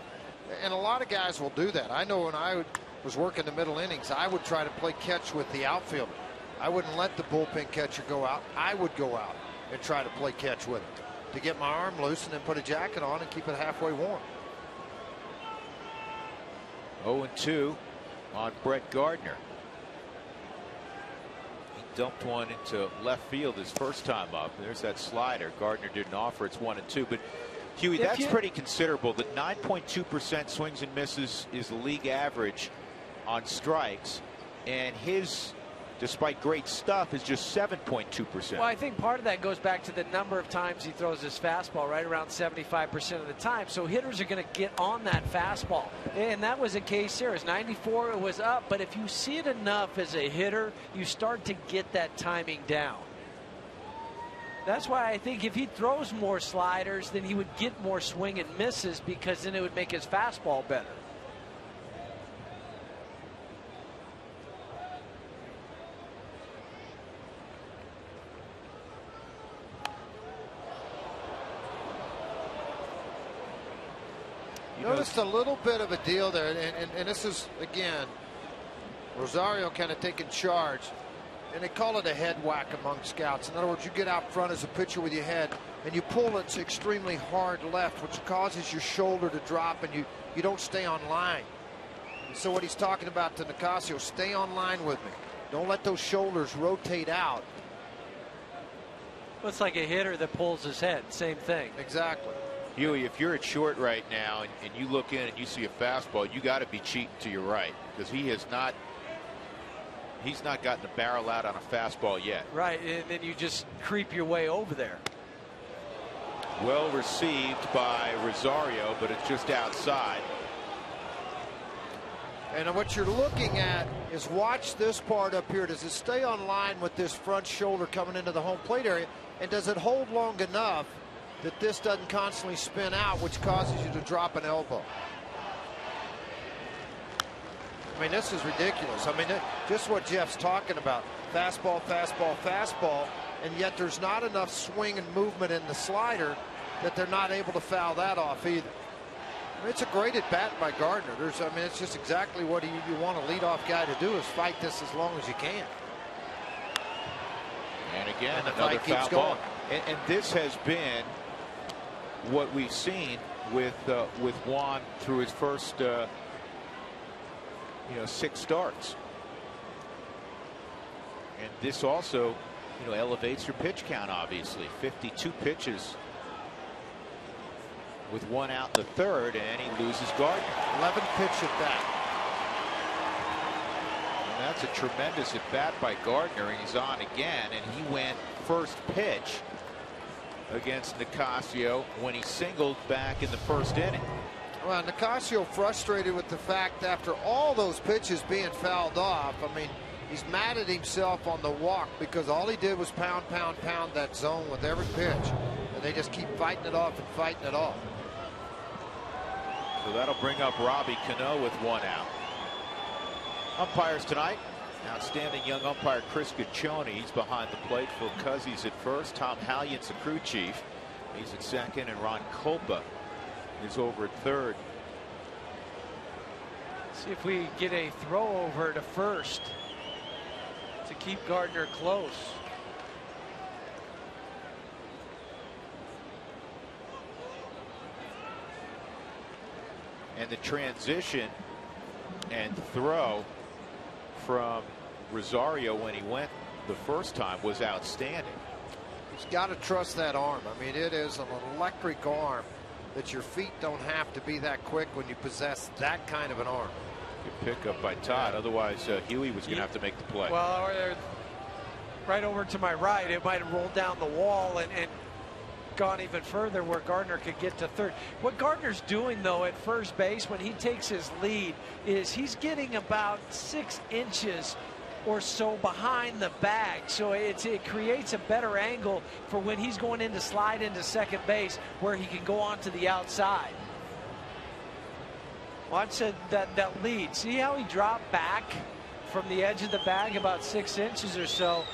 And a lot of guys will do that. I know when I was working the middle innings, I would try to play catch with the outfielder. I wouldn't let the bullpen catcher go out. I would go out and try to play catch with him to get my arm loose and then put a jacket on and keep it halfway warm. 0-2 on Brett Gardner. He dumped one into left field his first time up. There's that slider. Gardner didn't offer. It's 1-2. But Huey, that's pretty considerable. That 9.2% swings and misses is the league average on strikes, and his, despite great stuff, is just 7.2%. Well, I think part of that goes back to the number of times he throws his fastball, right around 75% of the time. So hitters are going to get on that fastball. And that was a case here. As 94, it was up. But if you see it enough as a hitter, you start to get that timing down. That's why I think if he throws more sliders, then he would get more swing and misses, because then it would make his fastball better. Noticed a little bit of a deal there, and this is, again, Rosario kind of taking charge, and they call it a head whack among scouts. In other words, you get out front as a pitcher with your head, and you pull it extremely hard left, which causes your shoulder to drop, and you don't stay on line. And so what he's talking about to Nicasio, stay on line with me. Don't let those shoulders rotate out. Well, it's like a hitter that pulls his head. Same thing. Exactly. Huey, if you're at short right now and you look in and you see a fastball, you got to be cheating to your right, because he's not gotten the barrel out on a fastball yet. Right, and then you just creep your way over there. Well received by Rosario, but it's just outside. And what you're looking at is, watch this part up here. Does it stay on line with this front shoulder coming into the home plate area? And does it hold long enough that this doesn't constantly spin out, which causes you to drop an elbow? I mean, this is ridiculous. I mean, just what Jeff's talking about. Fastball, fastball, fastball, and yet there's not enough swing and movement in the slider that they're not able to foul that off either. I mean, it's a great at bat by Gardner. I mean, it's just exactly what you want a leadoff guy to do, is fight this as long as you can. And again, another foul ball. And this has been what we've seen with Juan through his first 6 starts. And this also elevates your pitch count, obviously. 52 pitches with 1 out in the third, and he loses Gardner. 11 pitch at bat. That's a tremendous at bat by Gardner, and he's on again, and he went first pitch against Nicasio when he singled back in the first inning. Well, Nicasio frustrated with the fact after all those pitches being fouled off. I mean, he's mad at himself on the walk because all he did was pound that zone with every pitch, and they just keep fighting it off and fighting it off. So that'll bring up Robbie Cano with one out. Umpires tonight, outstanding young umpire Chris Gaccione. He's behind the plate. Phil Cuzzi's at first. Tom Halyant's the crew chief. He's at second, and Ron Kolpa is over at third. See if we get a throw over to first to keep Gardner close. And the transition and throw from Rosario when he went the first time was outstanding. He's got to trust that arm. I mean, it is an electric arm that your feet don't have to be that quick when you possess that kind of an arm. Good pickup by Todd. Otherwise, Huey was going to have to make the play. Well, right over to my right, it might have rolled down the wall and gone even further where Gardner could get to third. What Gardner's doing, though, at first base when he takes his lead is he's getting about 6 inches or so behind the bag, so it creates a better angle for when he's going in to slide into second base where he can go on to the outside. Watch that lead. See how he dropped back from the edge of the bag about 6 inches or so,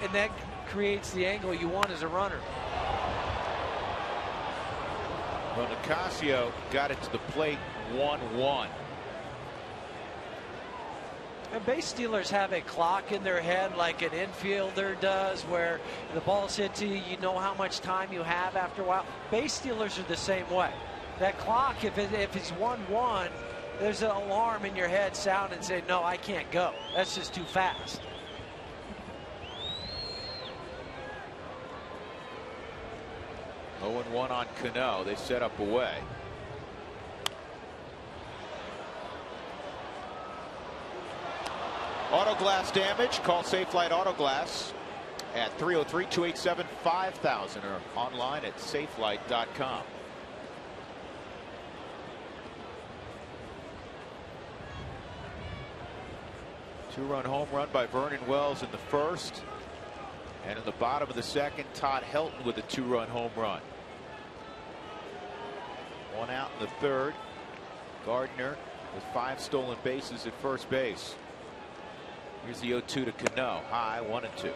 and that creates the angle you want as a runner. Well, Nicasio got it to the plate 1-1. And base stealers have a clock in their head like an infielder does, where the ball's hit to you, you know how much time you have after a while. Base stealers are the same way. That clock, if it's 1-1, there's an alarm in your head sounding and say, no, I can't go. That's just too fast. Oh, 0-1 on Cano. They set up away. Auto glass damage. Call Safelite Auto Glass at 303-287-5000 or online at safelite.com. Two-run home run by Vernon Wells in the first. And in the bottom of the second, Todd Helton with a two-run home run. One out in the third. Gardner with 5 stolen bases at first base. Here's the 0-2 to Cano. High, 1-2.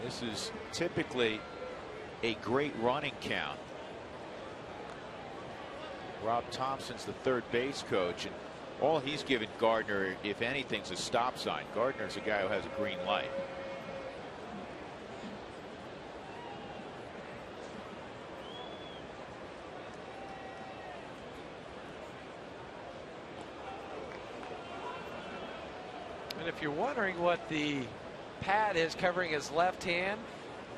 This is typically a great running count. Rob Thompson's the third base coach, and all he's given Gardner, if anything, is a stop sign. Gardner's a guy who has a green light. And if you're wondering what the pad is covering his left hand,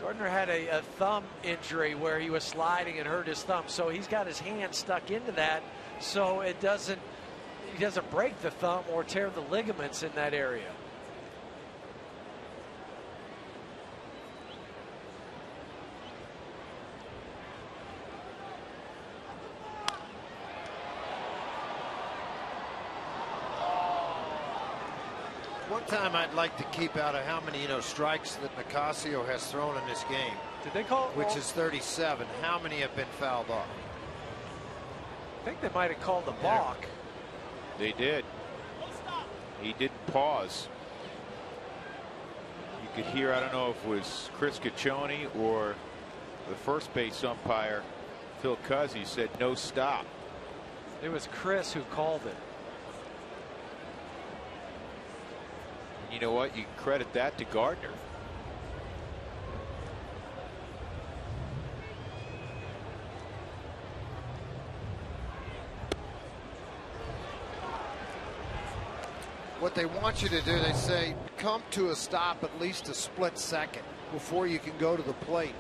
Gardner had a thumb injury where he was sliding and hurt his thumb. So he's got his hand stuck into that so he doesn't break the thumb or tear the ligaments in that area. One time I'd like to keep out of how many strikes that Nicasio has thrown in this game. Did they call it? Which is 37. How many have been fouled off? I think they might have called the balk. They did. He didn't pause. You could hear, I don't know if it was Chris Gaccione or the first base umpire, Phil Cuzzi, said no stop. It was Chris who called it. You know what? You can credit that to Gardner. What they want you to do, they say, come to a stop at least a split second before you can go to the plate.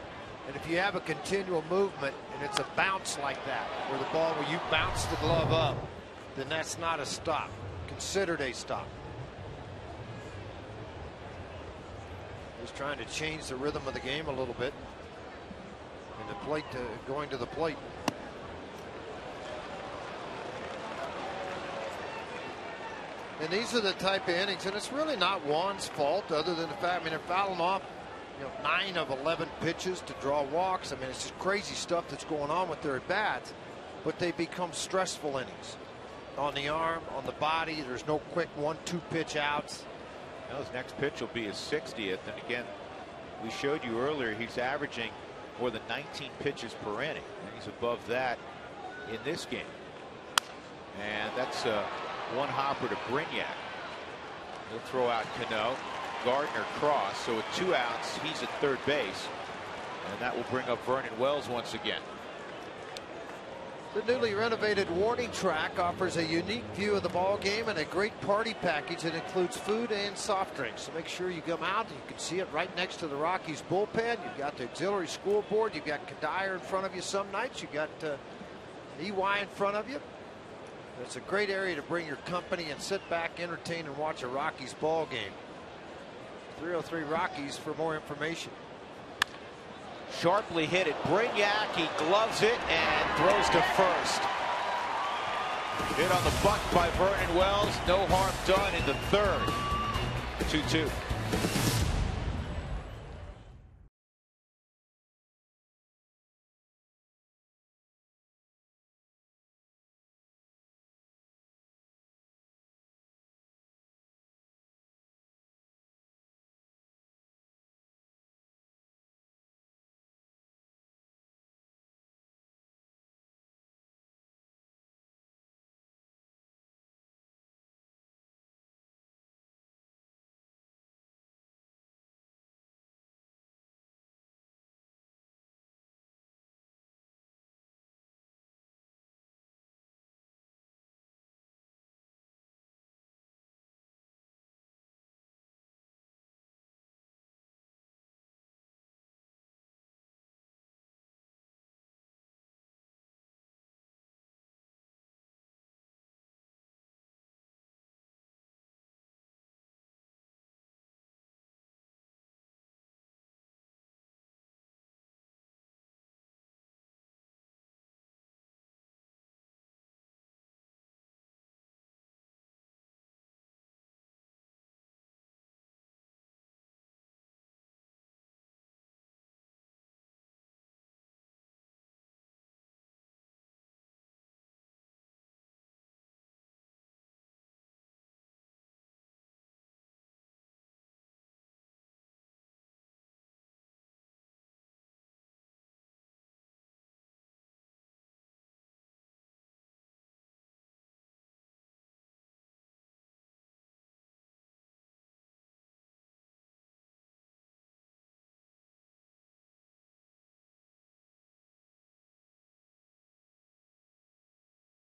And if you have a continual movement and it's a bounce like that, where you bounce the glove up, then that's not a stop. considered a stop. He's trying to change the rhythm of the game a little bit. And the plate going to the plate. And these are the type of innings, and it's really not Juan's fault, other than the fact, I mean, they're fouling off, 9 of 11 pitches to draw walks. I mean, it's just crazy stuff that's going on with their at bats, but they become stressful innings. On the arm, on the body, there's no quick 1-2 pitch outs. Well, his next pitch will be his 60th, and again, we showed you earlier he's averaging more than 19 pitches per inning, and he's above that in this game. And that's one hopper to Brignac. He'll throw out Cano, Gardner cross, so with 2 outs he's at third base, and that will bring up Vernon Wells once again. The newly renovated warning track offers a unique view of the ball game and a great party package that includes food and soft drinks. So make sure you come out. You can see it right next to the Rockies bullpen. You've got the auxiliary scoreboard. You've got Kadire in front of you some nights. You've got EY in front of you. It's a great area to bring your company and sit back, entertain, and watch a Rockies ball game. 303 Rockies for more information. Sharply hit it. Brignac, he gloves it and throws to first. Hit on the butt by Vernon Wells. No harm done in the third. 2-2.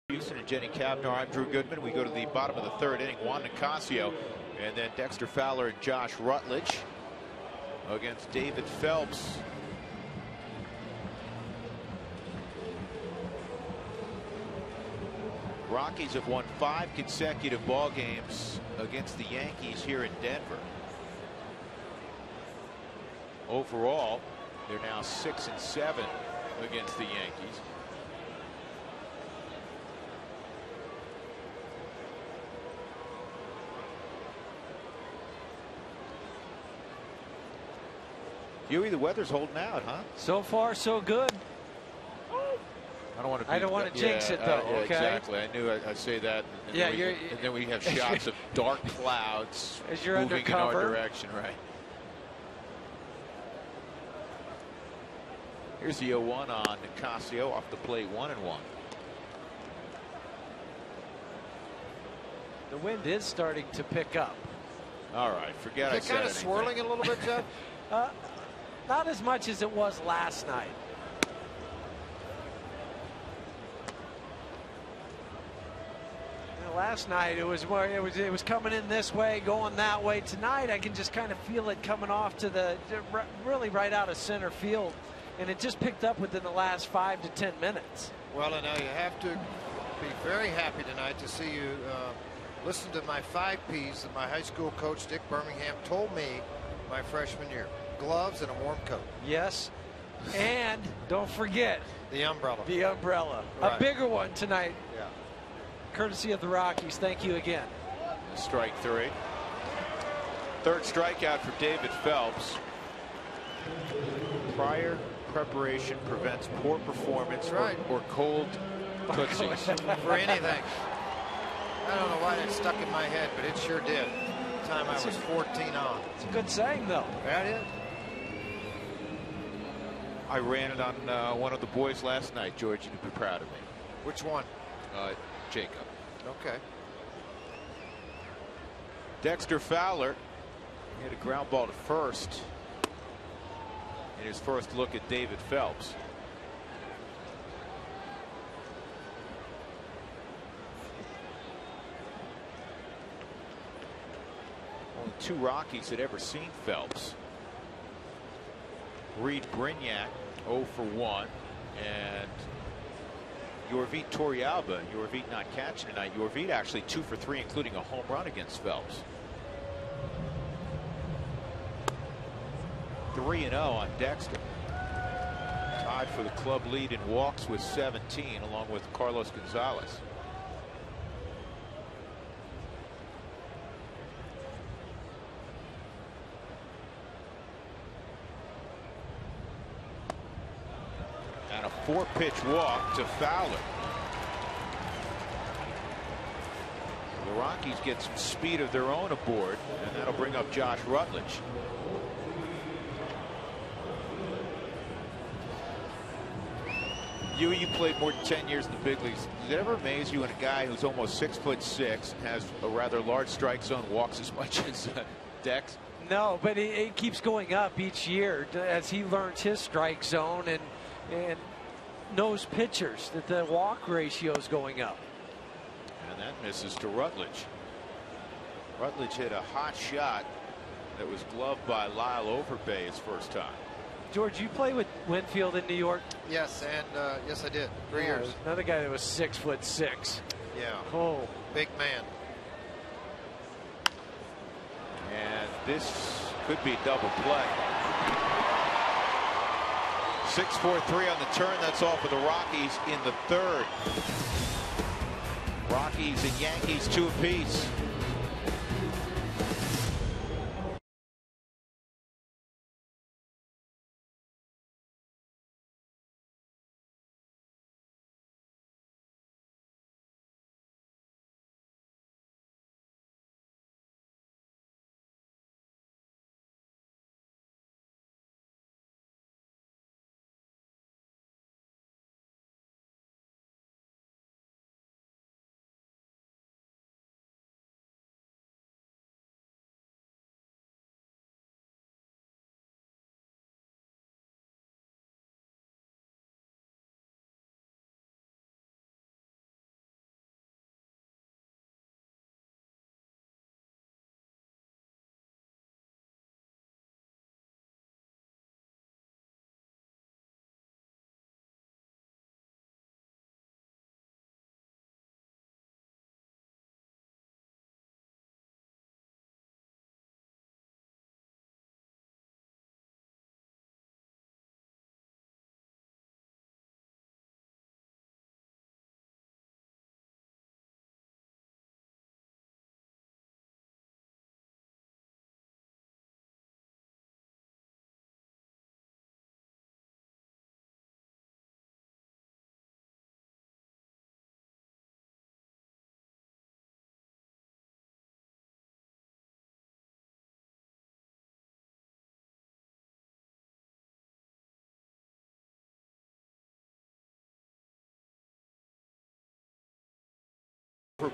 Houston and Jenny Kavner. I'm Drew Goodman. We go to the bottom of the third inning. Juan Nicasio and then Dexter Fowler and Josh Rutledge against David Phelps. Rockies have won 5 consecutive ball games against the Yankees here in Denver. Overall, they're now 6-7 against the Yankees. Huey, the weather's holding out, huh? So far, so good. I don't want to. I don't want to jinx it, though. Yeah, okay. Exactly. I knew I'd say that. And yeah, and then we have shots of dark clouds as you're moving undercover. in our direction, right? Here's the 0-1 on Nicasio off the plate, 1-1. The wind is starting to pick up. All right, forget I said kind of anything. swirling a little bit, Jeff. Not as much as it was last night. Last night it was more, it was coming in this way, going that way. Tonight I can just kind of feel it coming off to the really right out of center field, and it just picked up within the last 5 to 10 minutes. Well, and now you have to be very happy tonight to see you Listen to my 5 P's that my high school coach, Dick Birmingham, told me my freshman year. Gloves and a warm coat. Yes. And don't forget the umbrella. The umbrella. Right. A bigger one tonight. Yeah. Courtesy of the Rockies. Thank you again. Strike 3. Third strikeout for David Phelps. Prior preparation prevents poor performance or cold tootsies. For anything. I don't know why that stuck in my head, but it sure did. The time I was 14 on. It's a good saying, though. That is. I ran it on one of the boys last night. George, you'd be proud of me. Which one? Jacob. Okay. Dexter Fowler hit a ground ball to first in his first look at David Phelps. Only 2 Rockies had ever seen Phelps. Reed Brignac 0 for 1, and Yorvit Torrealba. Yorvit not catching tonight. Yorvit actually 2 for 3, including a home run against Phelps. 3-0 on Dexter. Tied for the club lead in walks with 17, along with Carlos Gonzalez. And a 4-pitch walk to Fowler. The Rockies get some speed of their own aboard, and that'll bring up Josh Rutledge. You played more than 10 years in the big leagues. Does it ever amaze you when a guy who's almost 6'6" and has a rather large strike zone walks as much as Dex? No, but it keeps going up each year as he learns his strike zone and knows pitchers, that the walk ratio is going up. And that misses to Rutledge. Rutledge hit a hot shot that was gloved by Lyle Overbay his first time. George, you play with Winfield in New York? Yes, and yes, I did. 3 years. Another guy that was 6'6". Yeah. Oh, big man. And this could be a double play. 6-4-3 on the turn. That's all for the Rockies in the third. Rockies and Yankees 2 apiece.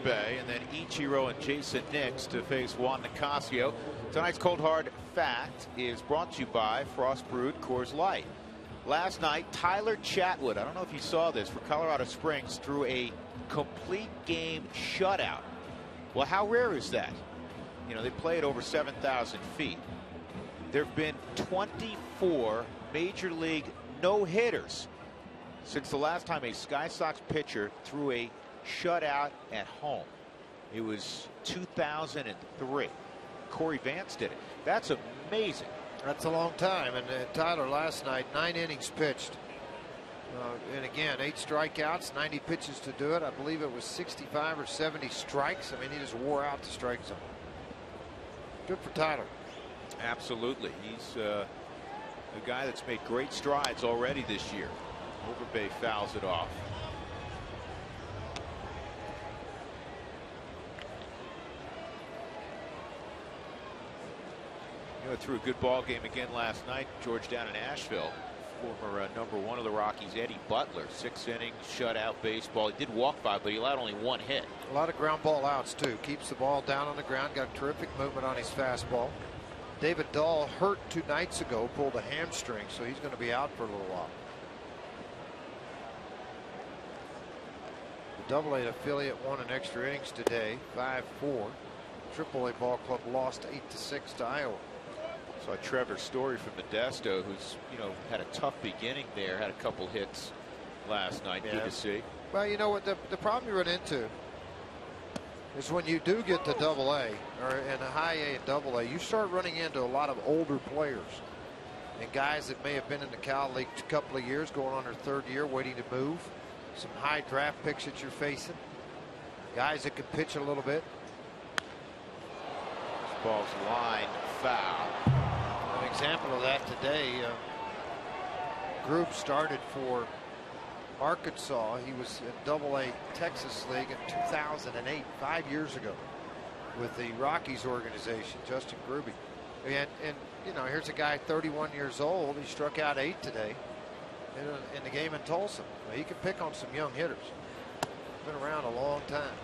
Bay, and then Ichiro and Jason Nix to face Juan Nicasio. Tonight's Cold Hard Fact is brought to you by Frost Brewed Coors Light. Last night, Tyler Chatwood, I don't know if you saw this, for Colorado Springs threw a complete game shutout. Well, how rare is that? You know, they play at over 7,000 feet. There have been 24 Major League no-hitters since the last time a Sky Sox pitcher threw a shutout at home. It was 2003. Corey Vance did it. That's amazing. That's a long time. And Tyler last night, 9 innings pitched. And again, 8 strikeouts, 90 pitches to do it. I believe it was 65 or 70 strikes. I mean, he just wore out the strike zone. Good for Tyler. Absolutely. He's a guy that's made great strides already this year. Overbay fouls it off. You know, threw a good ball game again last night. George down in Asheville. Former #1 of the Rockies, Eddie Butler, 6 innings, shutout baseball. He did walk 5, but he allowed only 1 hit. A lot of ground ball outs too. Keeps the ball down on the ground. Got terrific movement on his fastball. David Dahl hurt 2 nights ago, pulled a hamstring, so he's going to be out for a little while. The AA affiliate won in extra innings today, 5-4. AAA ball club lost 8-6 to Iowa. Saw Trevor Story from Modesto, who's, you know, had a tough beginning there, had a couple hits last night. Good to see. Well, you know what the problem you run into is when you do get to AA or in a high A and AA, you start running into a lot of older players and guys that may have been in the Cal League a couple of years, going on their 3rd year, waiting to move. Some high draft picks that you're facing, guys that can pitch a little bit. This ball's line foul. An example of that today. Group started for Arkansas. He was in AA Texas League in 2008, 5 years ago, with the Rockies organization, Justin Gruby. And you know, here's a guy 31 years old. He struck out 8 today in the game in Tulsa. Now, he can pick on some young hitters. Been around a long time.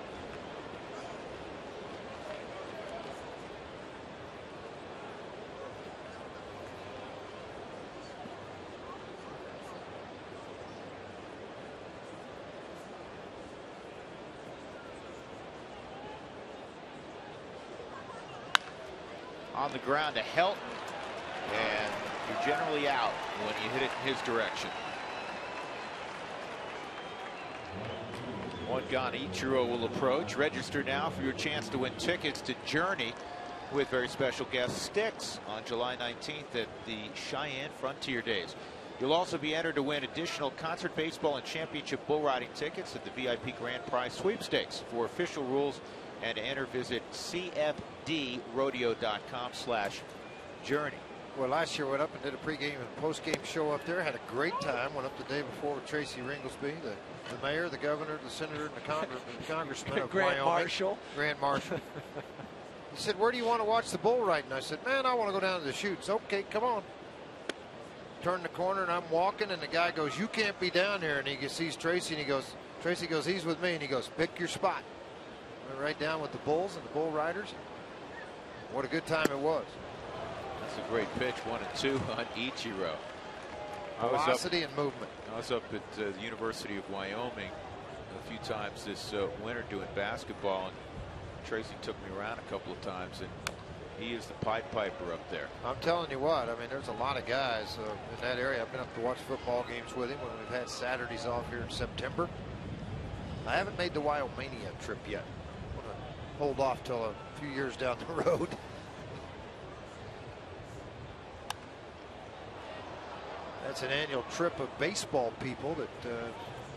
On the ground to Helton, and you're generally out when you hit it in his direction. 1 gone. Ichiro will approach. Register now for your chance to win tickets to Journey with very special guest Styx on July 19th at the Cheyenne Frontier Days. You'll also be entered to win additional concert baseball and championship bull riding tickets at the VIP Grand Prize Sweepstakes. For official rules and to enter, visit cfdrodeo.com/journey. Well, last year went up and did a pregame and postgame show up there. Had a great time. Went up the day before with Tracy Ringlesby, the mayor, the governor, the senator, and the congressman of Grand Wyoming. Marshal. Grand Marshal. He said, "Where do you want to watch the bull riding?" I said, "Man, I want to go down to the chutes." "Okay, come on." Turn the corner and I'm walking, and the guy goes, "You can't be down here." And he sees Tracy, and he goes, Tracy goes, "He's with me." And he goes, "Pick your spot." Went right down with the bulls and the bull riders. What a good time it was. That's a great pitch. 1 and 2 on Ichiro. Velocity and movement. I was up at the University of Wyoming a few times this winter doing basketball, and Tracy took me around a couple of times, and he is the Pied Piper up there. I'm telling you what, I mean, there's a lot of guys in that area. I've been up to watch football games with him when we've had Saturdays off here in September. I haven't made the Wyomania trip yet. I'm going to hold off till a few years down the road. That's an annual trip of baseball people that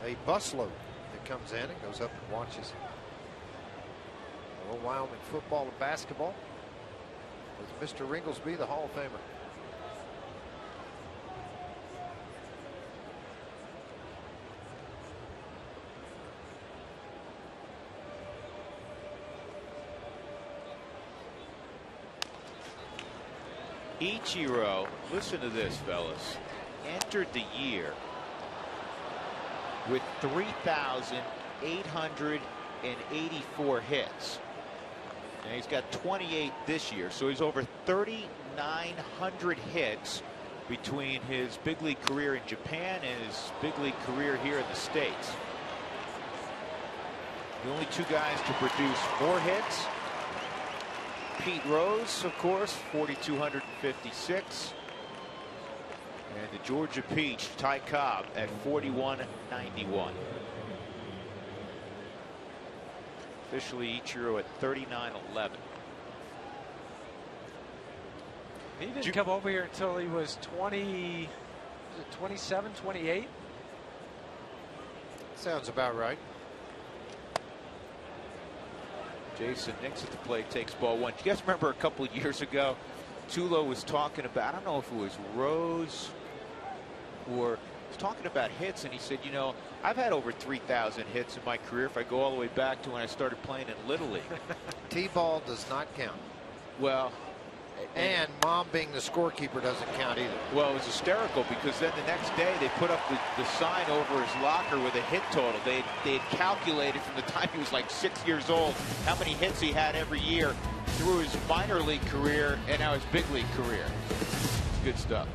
a busload that comes in and goes up and watches a little Wyoming football and basketball with Mr. Ringlesby, the Hall of Famer. Ichiro, listen to this, fellas, entered the year with 3,884 hits. And he's got 28 this year, so he's over 3,900 hits between his big league career in Japan and his big league career here in the States. The only 2 guys to produce more hits: Pete Rose, of course, 4,256. And the Georgia Peach, Ty Cobb, at 4,191. Officially Ichiro at 39-11. He didn't come over here until he was 20, 27, 28. Sounds about right. Jason Nix at the plate takes ball one. Do you guys remember a couple of years ago, Tulo was talking about, I don't know if it was Rose or was talking about hits, and he said, you know, I've had over 3,000 hits in my career if I go all the way back to when I started playing in Little League. T-ball does not count. Well, and Mom being the scorekeeper doesn't count either. Well, it was hysterical because then the next day they put up the sign over his locker with a hit total. They had calculated from the time he was like 6 years old how many hits he had every year through his minor league career and now his big league career. It's good stuff.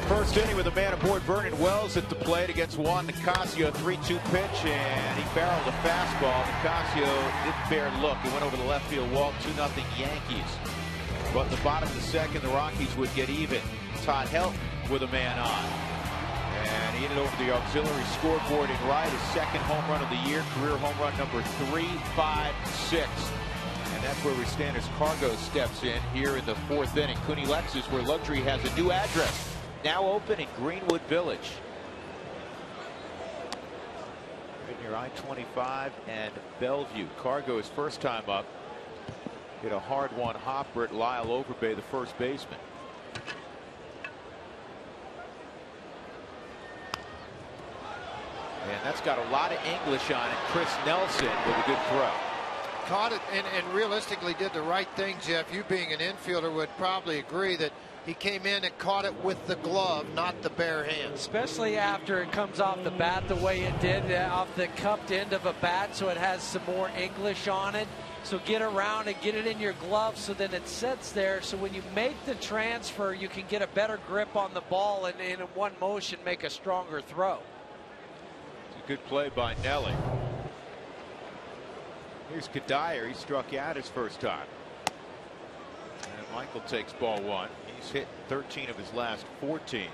First inning with a man aboard. Vernon Wells at the plate against Juan Nicasio. 3-2 pitch, and he barreled a fastball. Nicasio didn't bear look. He went over the left field wall. 2-0 Yankees. But in the bottom of the second, the Rockies would get even. Todd Helton with a man on. And he hit it over the auxiliary scoreboard in right. His second home run of the year. Career home run number 356. And that's where we stand as Cargo steps in here in the fourth inning. Cooney Lexus, where luxury has a new address. Now open in Greenwood Village. Right near I-25 and Bellevue. Cargo's first time up. Hit a hard-won hopper at Lyle Overbay, the first baseman. And that's got a lot of English on it. Chris Nelson with a good throw. Caught it and realistically did the right thing, Jeff. You being an infielder would probably agree that he came in and caught it with the glove, not the bare hand. Especially after it comes off the bat the way it did, off the cupped end of a bat, so it has some more English on it. So get around and get it in your glove so then it sits there. So when you make the transfer, you can get a better grip on the ball and in one motion make a stronger throw. It's a good play by Nelly. Here's Kadire. He struck out his first time. And Michael takes ball one. He's hit 13 of his last 14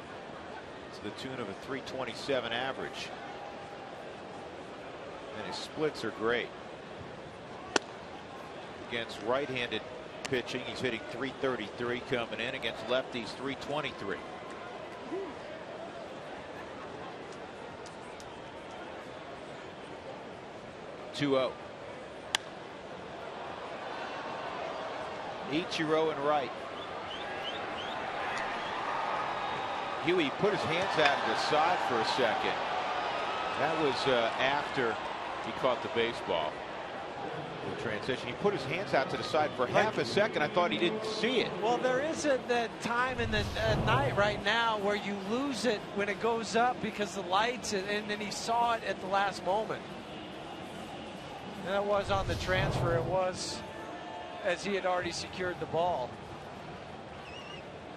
to the tune of a 327 average. And his splits are great. Against right-handed pitching, he's hitting 333 coming in. Against lefties, 323. (2-0). Ichiro and right. Huey put his hands out to the side for a second. That was after he caught the baseball. The transition. He put his hands out to the side for half a second. I thought he didn't see it. Well, there isn't that time in the night right now where you lose it when it goes up because the lights, and then he saw it at the last moment. And that was on the transfer. It was as he had already secured the ball.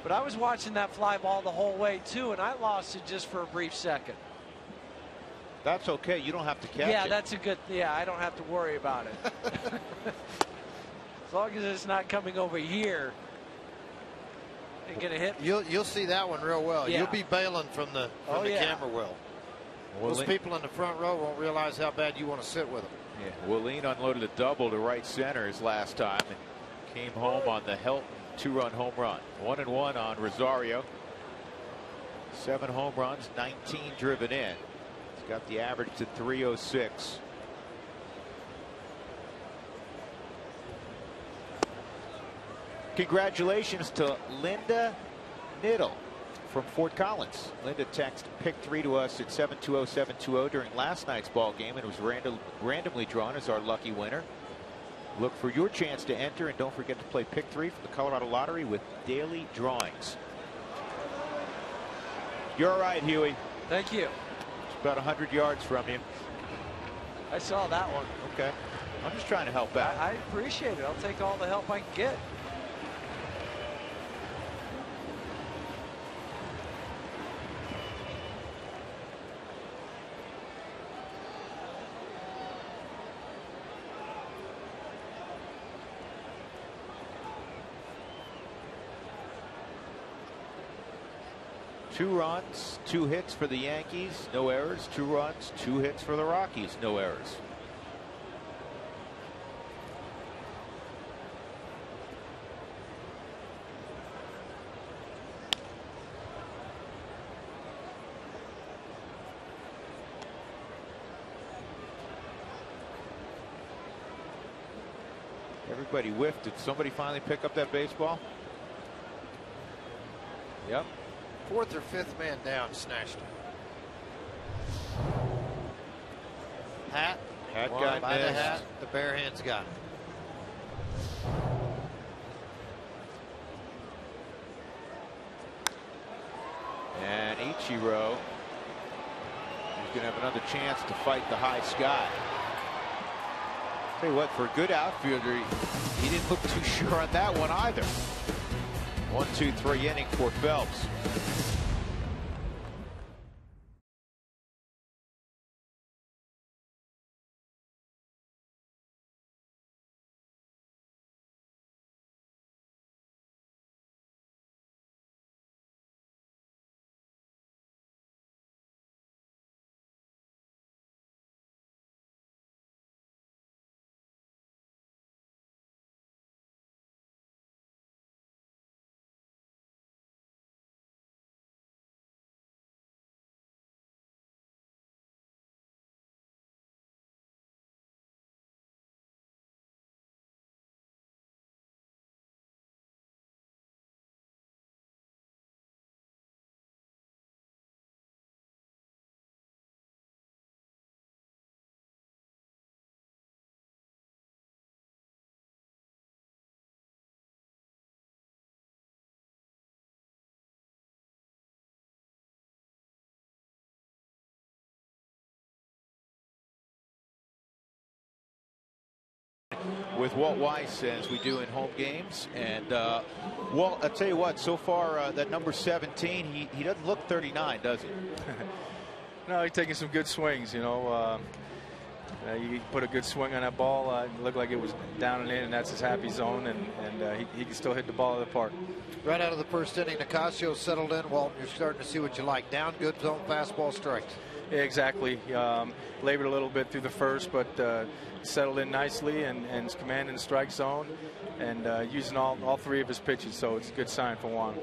But I was watching that fly ball the whole way too, and I lost it just for a brief second. That's okay. You don't have to catch it. Yeah, that's a good. Yeah, I don't have to worry about it. As long as it's not coming over here and gonna hit. You'll see that one real well. Yeah. You'll be bailing from the camera well. Most people in the front row won't realize how bad you want to sit with them. Yeah, Willeen unloaded a double to right center his last time and came home on the Helton 2-run home run. 1-1 on Rosario. 7 home runs, 19 driven in. He's got the average to 306. Congratulations to Linda Niddle from Fort Collins. Linda texted pick 3 to us at 720-720 during last night's ball game, and it was randomly drawn as our lucky winner. Look for your chance to enter, and don't forget to play pick 3 for the Colorado Lottery with daily drawings. You're all right, Huey. Thank you. It's about 100 yards from you. I saw that one. Okay. I'm just trying to help out. I appreciate it. I'll take all the help I can get. Two runs, 2 hits for the Yankees, no errors. 2 runs, 2 hits for the Rockies, no errors. Everybody whiffed. Did somebody finally pick up that baseball? Yep. 4th or 5th man down, snatched it. Hat got by missed. the hat. The bare hands got it. And Ichiro is going to have another chance to fight the high sky. Tell you what, for a good outfielder, he didn't look too sure on that one either. 1-2-3 inning for Phelps. With Walt Weiss, as we do in home games. And Walt, I'll tell you what, so far that number 17, he doesn't look 39, does he? No, he's taking some good swings. You know, you put a good swing on that ball. It looked like it was down and in, and that's his happy zone, and he can still hit the ball out of the park. Right out of the first inning, Nicasio settled in. Walton, you're starting to see what you like. Down, good zone, fastball, strikes. Yeah, exactly. Labored a little bit through the first, but settled in nicely and is commanding the strike zone and using all 3 of his pitches. So it's a good sign for Juan.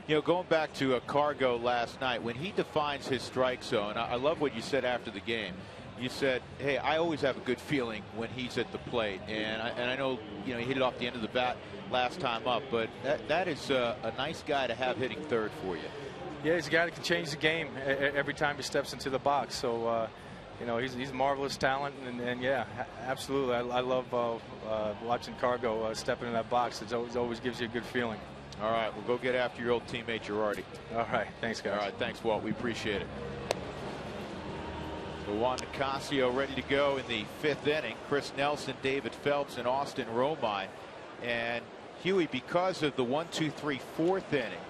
You know, going back to Cargo last night, when he defines his strike zone, I love what you said after the game. You said, hey, I always have a good feeling when he's at the plate. And I know, you know, he hit it off the end of the bat last time up, but that is a nice guy to have hitting third for you. Yeah, he's a guy that can change the game every time he steps into the box. So you know, he's marvelous talent, and yeah, absolutely. I love watching Cargo stepping in that box. It always gives you a good feeling. All right, we'll go get after your old teammate Girardi. All right, thanks, guys. All right, thanks, Walt. We appreciate it. So Juan Nicasio ready to go in the 5th inning. Chris Nelson, David Phelps, and Austin Romine. And Huey, because of the 1, 2, 3, 4th inning,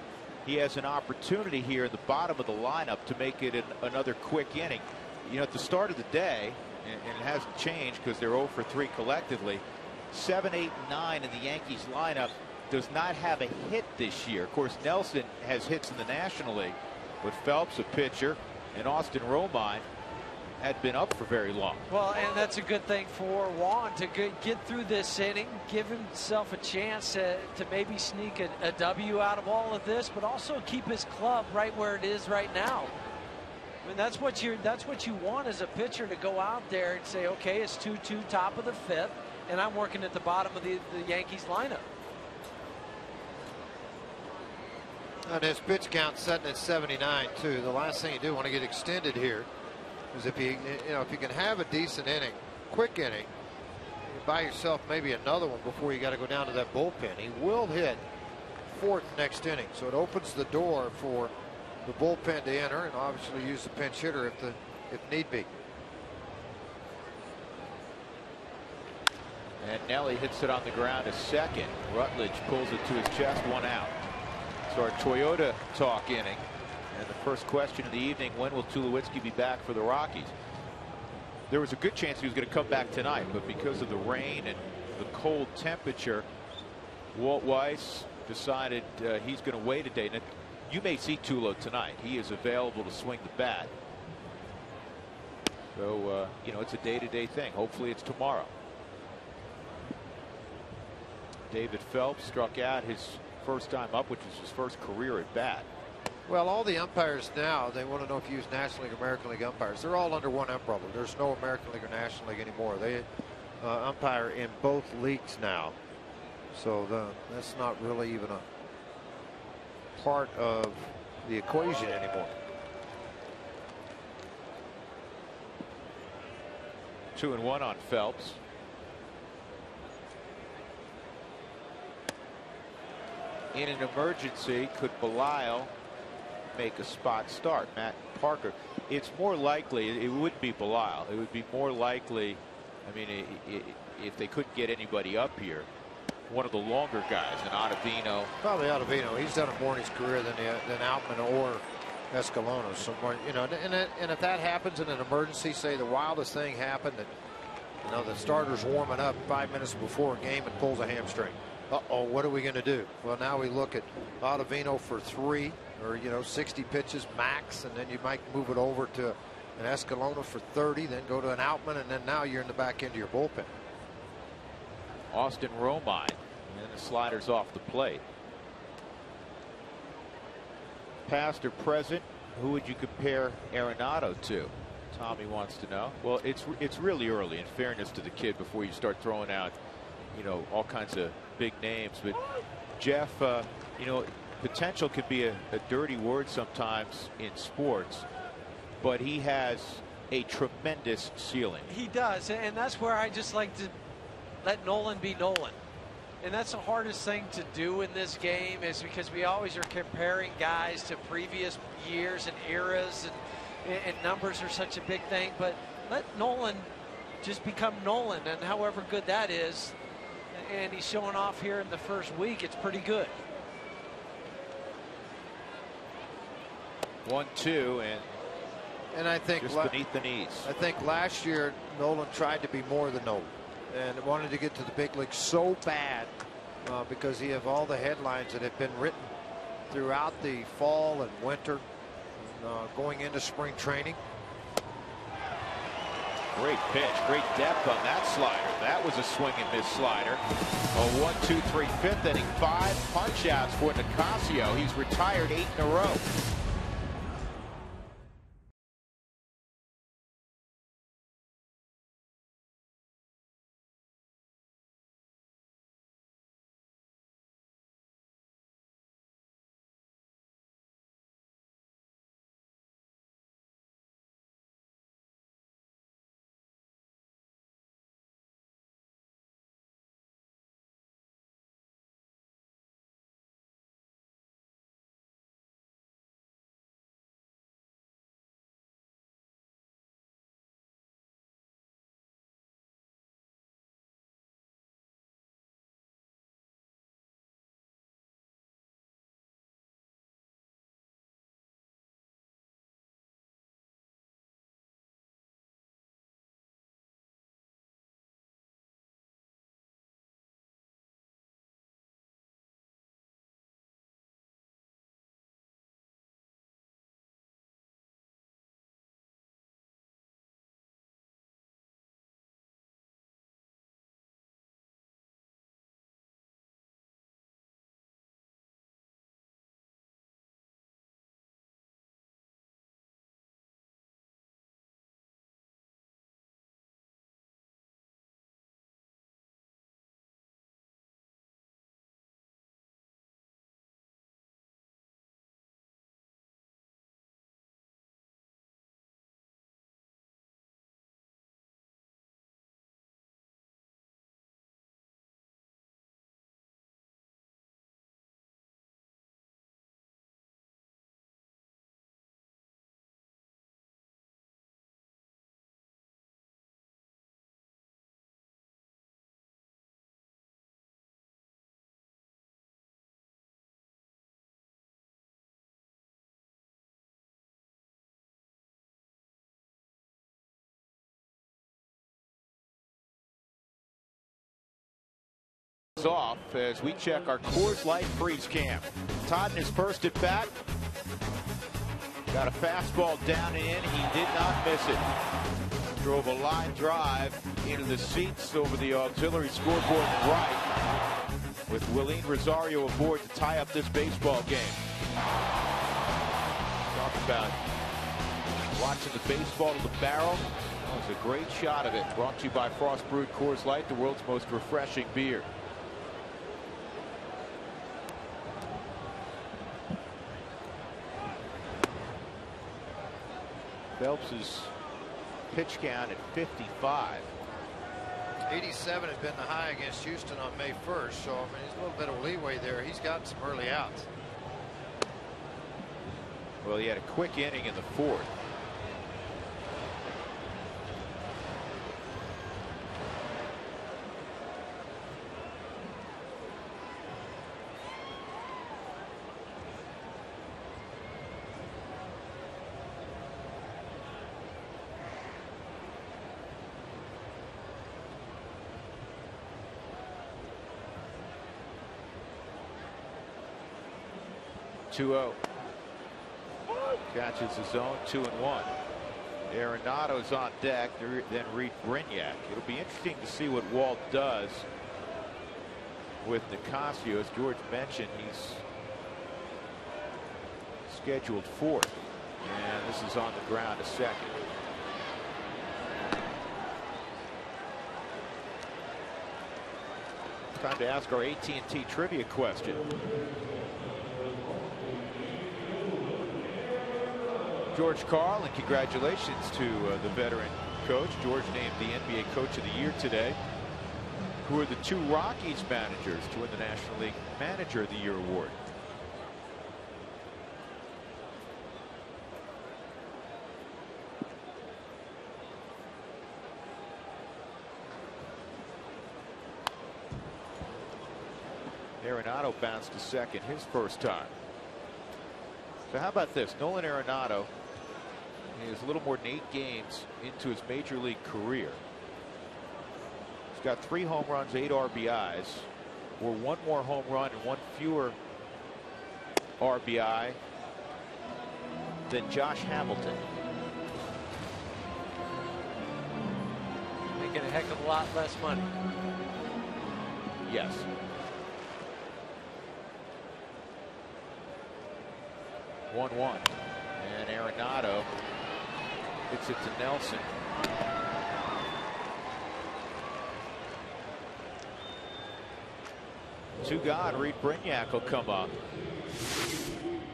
he has an opportunity here at the bottom of the lineup to make it another quick inning. You know, at the start of the day, and it hasn't changed because they're 0 for 3 collectively, 7, 8, 9 in the Yankees lineup does not have a hit this year. Of course, Nelson has hits in the National League, but Phelps, a pitcher, and Austin Romine had been up for very long. Well, and that's a good thing for Juan to get through this inning, give himself a chance to maybe sneak a W out of all of this, but also keep his club right where it is right now. I mean, that's what you want as a pitcher, to go out there and say, okay, it's 2-2, top of the 5th, and I'm working at the bottom of the Yankees lineup. And his pitch count setting at 79 too. The last thing you do want to get extended here is if you can have a decent inning, quick inning, you buy yourself maybe another one before you got to go down to that bullpen. He will hit 4th next inning, so it opens the door for the bullpen to enter and obviously use the pinch hitter if need be. And Nelly hits it on the ground to second. Rutledge pulls it to his chest, 1 out. So our Toyota talk inning. And the first question of the evening, when will Tulowitzki be back for the Rockies? There was a good chance he was going to come back tonight, but because of the rain and the cold temperature, Walt Weiss decided he's going to wait a day. Now, you may see Tulo tonight. He is available to swing the bat. So, you know, it's a day-to-day thing. Hopefully it's tomorrow. David Phelps struck out his first time up, which was his first career at bat. Well, all the umpires now, they want to know if you use National League, American League umpires. They're all under one umbrella. There's no American League or National League anymore. They umpire in both leagues now. So that's not really even a part of the equation anymore. 2-1 on Phelps. In an emergency, could Belisle make a spot start? Matt Parker. It's more likely it would be Belisle. It would be more likely. I mean, if they couldn't get anybody up here, one of the longer guys, an Ottavino. Probably Ottavino. He's done it more in his career than Outman or Escalona. So, you know, and if that happens in an emergency, say the wildest thing happened, and you know the starter's warming up 5 minutes before a game and pulls a hamstring. Uh-oh, what are we going to do? Well, now we look at Ottavino for 3 or, you know, 60 pitches max, and then you might move it over to an Escalona for 30, then go to an Outman, and then now you're in the back end of your bullpen. Austin Romine, and the sliders off the plate. Past or present, who would you compare Arenado to? Tommy wants to know. Well, it's really early, in fairness to the kid, before you start throwing out, you know, all kinds of big names. But Jeff, you know, potential could be a dirty word sometimes in sports, but he has a tremendous ceiling. He does, and that's where I just like to let Nolan be Nolan. And that's the hardest thing to do in this game, is because we always are comparing guys to previous years and eras, and numbers are such a big thing. But let Nolan just become Nolan, and however good that is, and he's showing off here in the first week, it's pretty good. 1-2, and I think just beneath the knees. I think last year Nolan tried to be more than Nolan and wanted to get to the big league so bad because he have all the headlines that have been written throughout the fall and winter, going into spring training. Great pitch, great depth on that slider. That was a swing and miss slider. A 1, 2, 3, 5th inning, 5 punch outs for Nicasio. He's retired 8 in a row. hands off as we check our Coors Light freeze cam. Todd in his first at bat. Got a fastball down and in. He did not miss it. Drove a line drive into the seats over the auxiliary scoreboard right, with Willeen Rosario aboard to tie up this baseball game. Talk about watching the baseball to the barrel. That was a great shot of it. Brought to you by Frost Brewed Coors Light, the world's most refreshing beer. Phelps' pitch count at 55. 87 had been the high against Houston on May 1st, so I mean, there's a little bit of leeway there. He's got some early outs. Well, he had a quick inning in the fourth. Two-0. Catches his own 2-1. Arenado's on deck, then Reed Brignac. It'll be interesting to see what Walt does with Nicasio. As George mentioned, he's scheduled fourth, and this is on the ground a second. Time to ask our AT&T trivia question. George Karl, and congratulations to the veteran coach. George named the NBA Coach of the Year today. Who are the two Rockies managers to win the National League Manager of the Year award? Arenado bounced to second his first time. So how about this? Nolan Arenado is a little more than 8 games into his major league career. He's got 3 home runs, 8 RBIs, or 1 more home run and 1 fewer RBI than Josh Hamilton. Making a heck of a lot less money. Yes. One-one, and Arenado hits it to Nelson. Two gone. Reed Brignac will come up.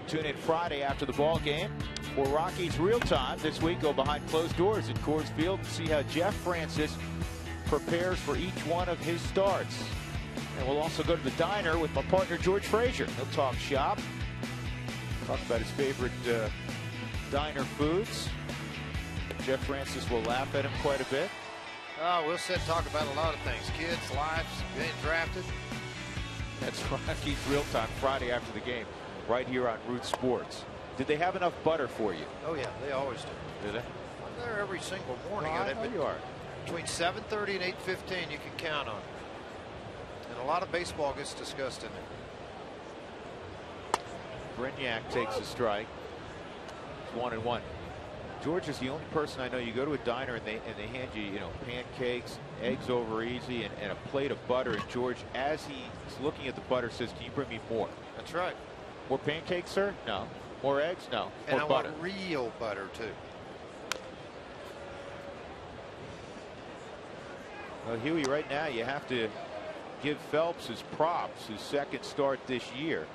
Tune in Friday after the ball game for Rockies Real Time. This week, go behind closed doors at Coors Field and see how Jeff Francis prepares for each one of his starts. And we'll also go to the diner with my partner George Frazier. He'll talk shop. Talk about his favorite diner foods. Jeff Francis will laugh at him quite a bit. We'll sit and talk about a lot of things. Kids, lives, getting drafted. That's Rockies Real Time Friday after the game, right here on Root Sports. Did they have enough butter for you? Oh, yeah, they always do. Did they? I'm there every single morning. I know you are. Between 7:30 and 8:15, you can count on it. And a lot of baseball gets discussed in there. Brignac takes a strike. It's 1-1. George is the only person I know. You go to a diner and they hand you, pancakes, eggs over easy, and a plate of butter. And George, as he's looking at the butter, says, "Can you bring me more?" That's right. More pancakes, sir? No. More eggs? No. And more I butter. want real butter too. Well, Huey, right now you have to give Phelps his props, his second start this year.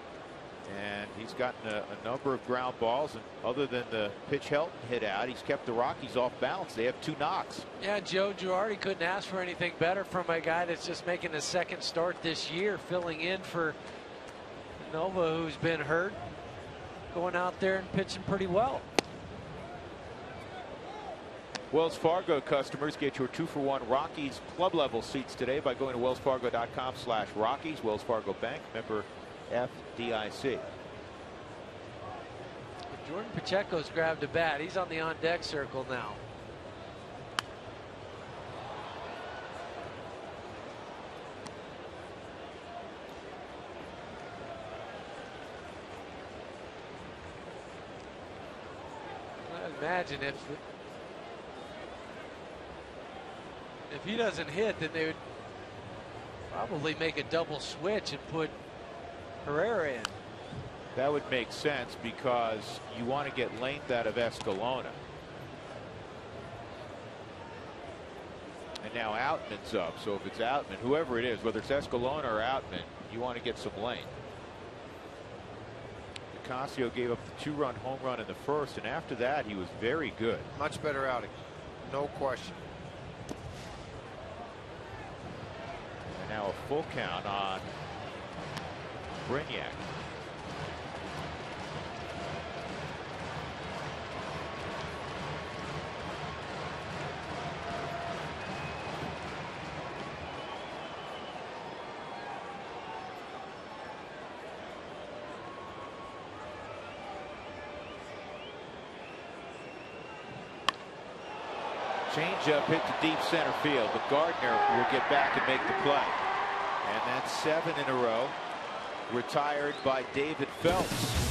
And he's gotten a number of ground balls, and other than the pitch Helton hit out, he's kept the Rockies off balance. They have 2 knocks. Yeah, Joe Girardi couldn't ask for anything better from a guy that's just making his second start this year, filling in for Nova, who's been hurt, going out there and pitching pretty well. Wells Fargo customers get your 2-for-1 Rockies club level seats today by going to wellsfargo.com/Rockies. Wells Fargo Bank, member FDIC. Jordan Pacheco's grabbed a bat. He's on the on-deck circle now. imagine if he doesn't hit, then they would probably make a double switch and put Herrera in. That would make sense because you want to get length out of Escalona. And now Outman's up, so if it's Outman, whoever it is, whether it's Escalona or Outman, you want to get some length. Nicasio gave up the 2-run home run in the first, and after that he was very good. Much better outing, no question. And now a full count on Brignac. Changeup hit to deep center field, but Gardner will get back and make the play. And that's 7 in a row. Retired by David Phelps.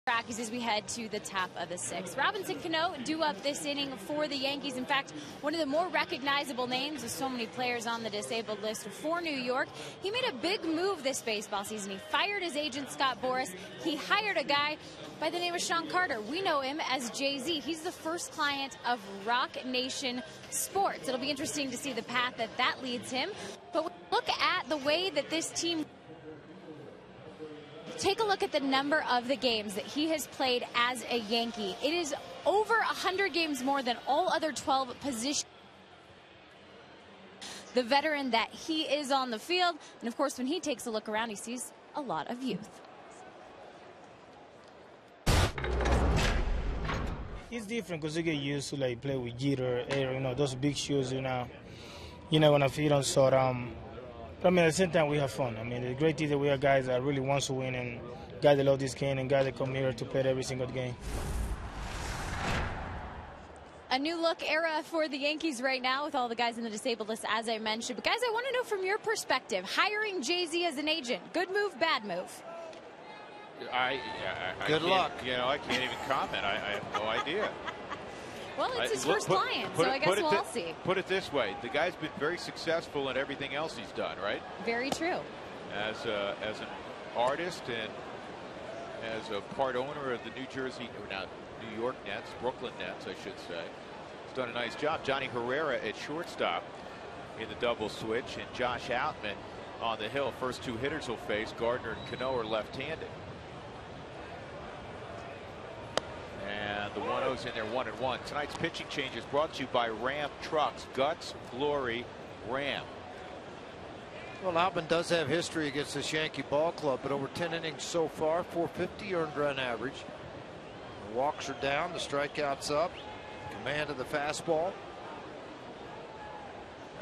Rockies as we head to the top of the 6th. Robinson Cano due up this inning for the Yankees. In fact, one of the more recognizable names with so many players on the disabled list for New York. He made a big move this baseball season. He fired his agent, Scott Boras. He hired a guy by the name of Sean Carter. We know him as Jay-Z. He's the first client of Rock Nation Sports. It'll be interesting to see the path that leads him. But look at the way that this team... Take a look at the number of the games that he has played as a Yankee. It is over 100 games more than all other 12 positions. The veteran that he is on the field. And, of course, when he takes a look around, he sees a lot of youth. It's different because you get used to like play with Jeter, Aaron, those big shoes, you're not gonna feed on. So, but I mean, at the same time, we have fun. I mean, the great thing that we are guys that really wants to win and guys that love this game and guys that come here to play every single game. A new look era for the Yankees right now with all the guys in the disabled list, as I mentioned. But, guys, I want to know from your perspective, hiring Jay-Z as an agent, good move, bad move? Good luck. I can't even comment. I have no idea. Well, it's his first client, so I guess we'll all see. Put it this way. The guy's been very successful in everything else he's done, right? Very true. As an artist and as a part owner of the New York Nets, Brooklyn Nets, I should say. He's done a nice job. Johnny Herrera at shortstop in the double switch, and Josh Outman on the hill. First two hitters will face. Gardner and Cano are left-handed. And the 1-0's in there, 1-1. Tonight's pitching change is brought to you by Ram Trucks. Guts, glory, Ram. Well, Outman does have history against this Yankee ball club, but over 10 innings so far, 450 earned run average, Walks are down, the strikeout's up. Command of the fastball.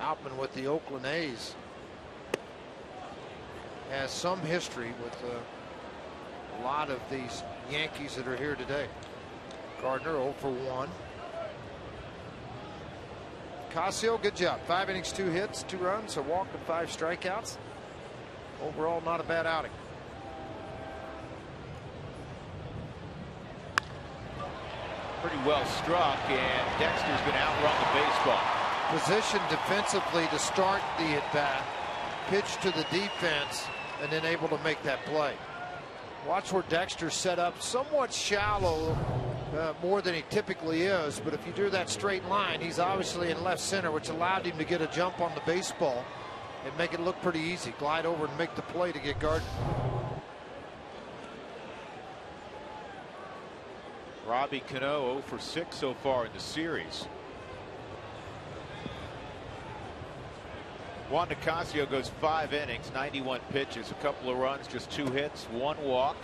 Outman with the Oakland A's has some history with a lot of these Yankees that are here today. Gardner 0 for 1. Casio, good job. 5 innings, 2 hits, 2 runs, a walk, and 5 strikeouts. Overall, not a bad outing. Pretty well struck, and Dexter's going to outrun the baseball. Positioned defensively to start the at-bat, pitch to the defense, and then able to make that play. Watch where Dexter set up, somewhat shallow, more than he typically is, but if you do that straight line, he's obviously in left center, which allowed him to get a jump on the baseball and make it look pretty easy. Glide over and make the play to get Gardner. Robbie Cano 0 for 6 so far in the series. Juan Nicasio goes 5 innings, 91 pitches, a couple of runs, just 2 hits, 1 walk,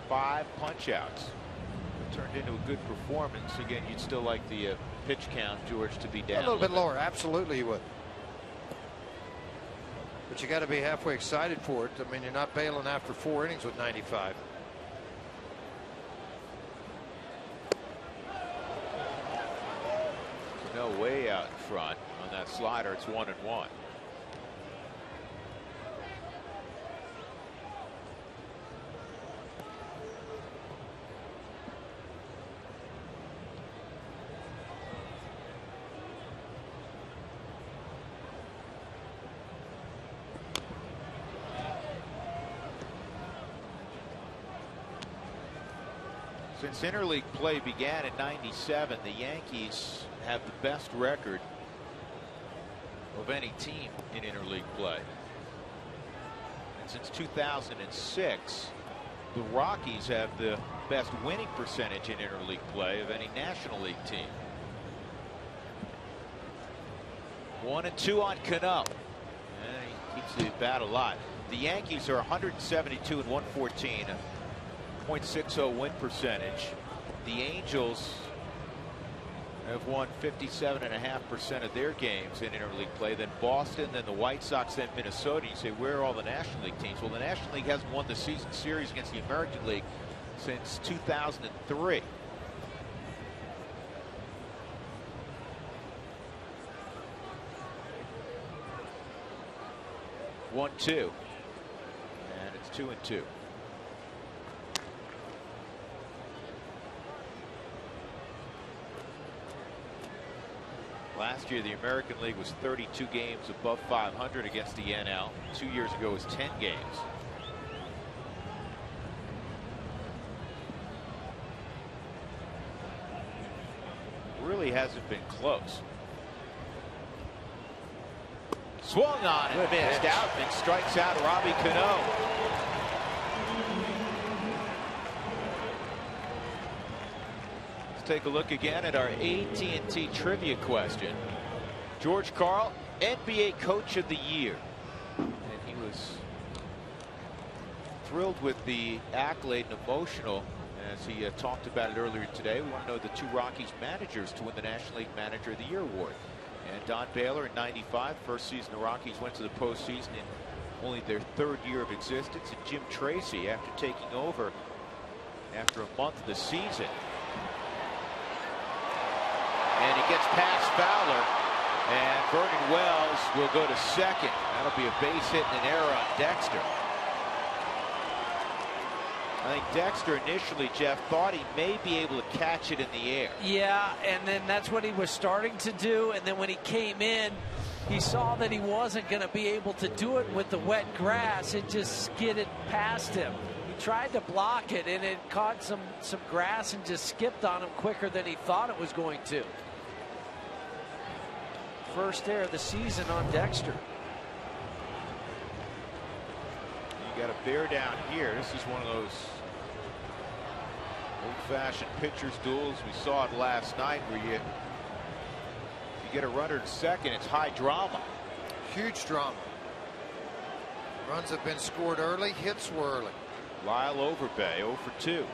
5 punch-outs. Turned into a good performance. Again, you'd still like the pitch count, George, to be down a little bit lower. Absolutely, you would. But you got to be halfway excited for it. I mean, you're not bailing after 4 innings with 95. No way out in front on that slider. It's 1-1. Since interleague play began in '97, the Yankees have the best record of any team in interleague play. And since 2006, the Rockies have the best winning percentage in interleague play of any National League team. 1-2 on Cano. He keeps the bat alive. The Yankees are 172 and 114. .60 win percentage. The Angels have won 57.5% of their games in interleague play. Then Boston, then the White Sox, then Minnesota. You say, where are all the National League teams? Well, the National League hasn't won the season series against the American League since 2003. One, two, and it's 2-2. Last year, the American League was 32 games above 500 against the NL. 2 years ago, it was 10 games. Really hasn't been close. Swung on and missed. Outman strikes out Robbie Cano. Take a look again at our AT&T trivia question. George Karl, NBA Coach of the Year. And he was thrilled with the accolade and emotional as he talked about it earlier today. We want to know the 2 Rockies managers to win the National League Manager of the Year award. And Don Baylor in '95, first season the Rockies went to the postseason in only their 3rd year of existence. And Jim Tracy, after taking over after a month of the season. And he gets past Fowler, and Vernon Wells will go to second. That'll be a base hit and an error on Dexter. I think Dexter initially, Jeff, thought he may be able to catch it in the air. Yeah, and then that's what he was starting to do. And then when he came in, he saw that he wasn't going to be able to do it with the wet grass. It just skidded past him. He tried to block it, and it caught some grass and just skipped on him quicker than he thought it was going to. First error of the season on Dexter. You got a bear down here. This is one of those old-fashioned pitcher's duels. We saw it last night where you get a runner to second. It's high drama. Huge drama. Runs have been scored early. Hits were early. Lyle Overbay 0 for 2.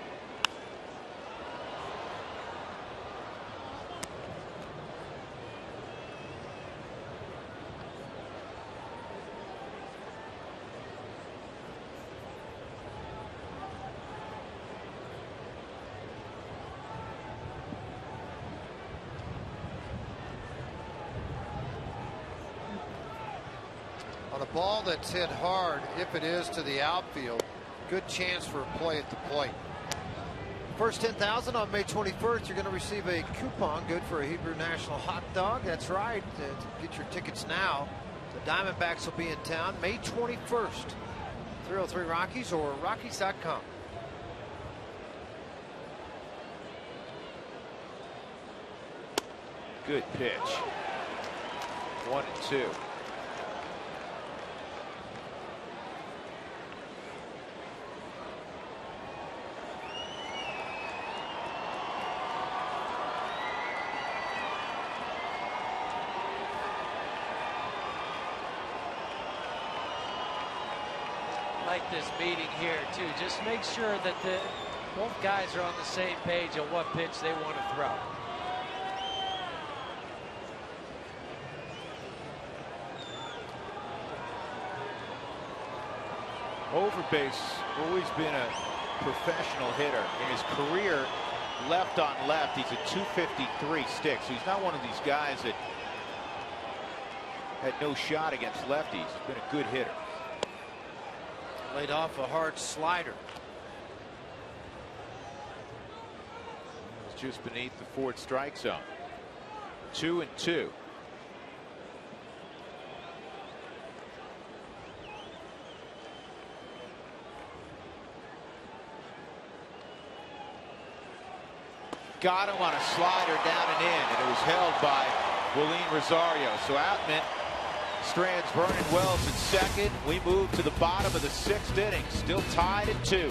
On a ball that's hit hard, if it is to the outfield, good chance for a play at the plate. First 10,000 on May 21st, you're going to receive a coupon good for a Hebrew National hot dog. That's right. Get your tickets now. The Diamondbacks will be in town May 21st. 303 Rockies or Rockies.com. Good pitch. 1-2. Like this meeting here too. Just make sure that both guys are on the same page on what pitch they want to throw. Overbase, always been a professional hitter. In his career, left on left, he's a .253 stick. So he's not one of these guys that had no shot against lefties. He's been a good hitter. Laid off a hard slider. It's just beneath the Ford strike zone. 2-2. Got him on a slider down and in, and it was held by Willeen Rosario. So Outman strands Vernon Wells at second. We move to the bottom of the 6th inning, still tied at 2.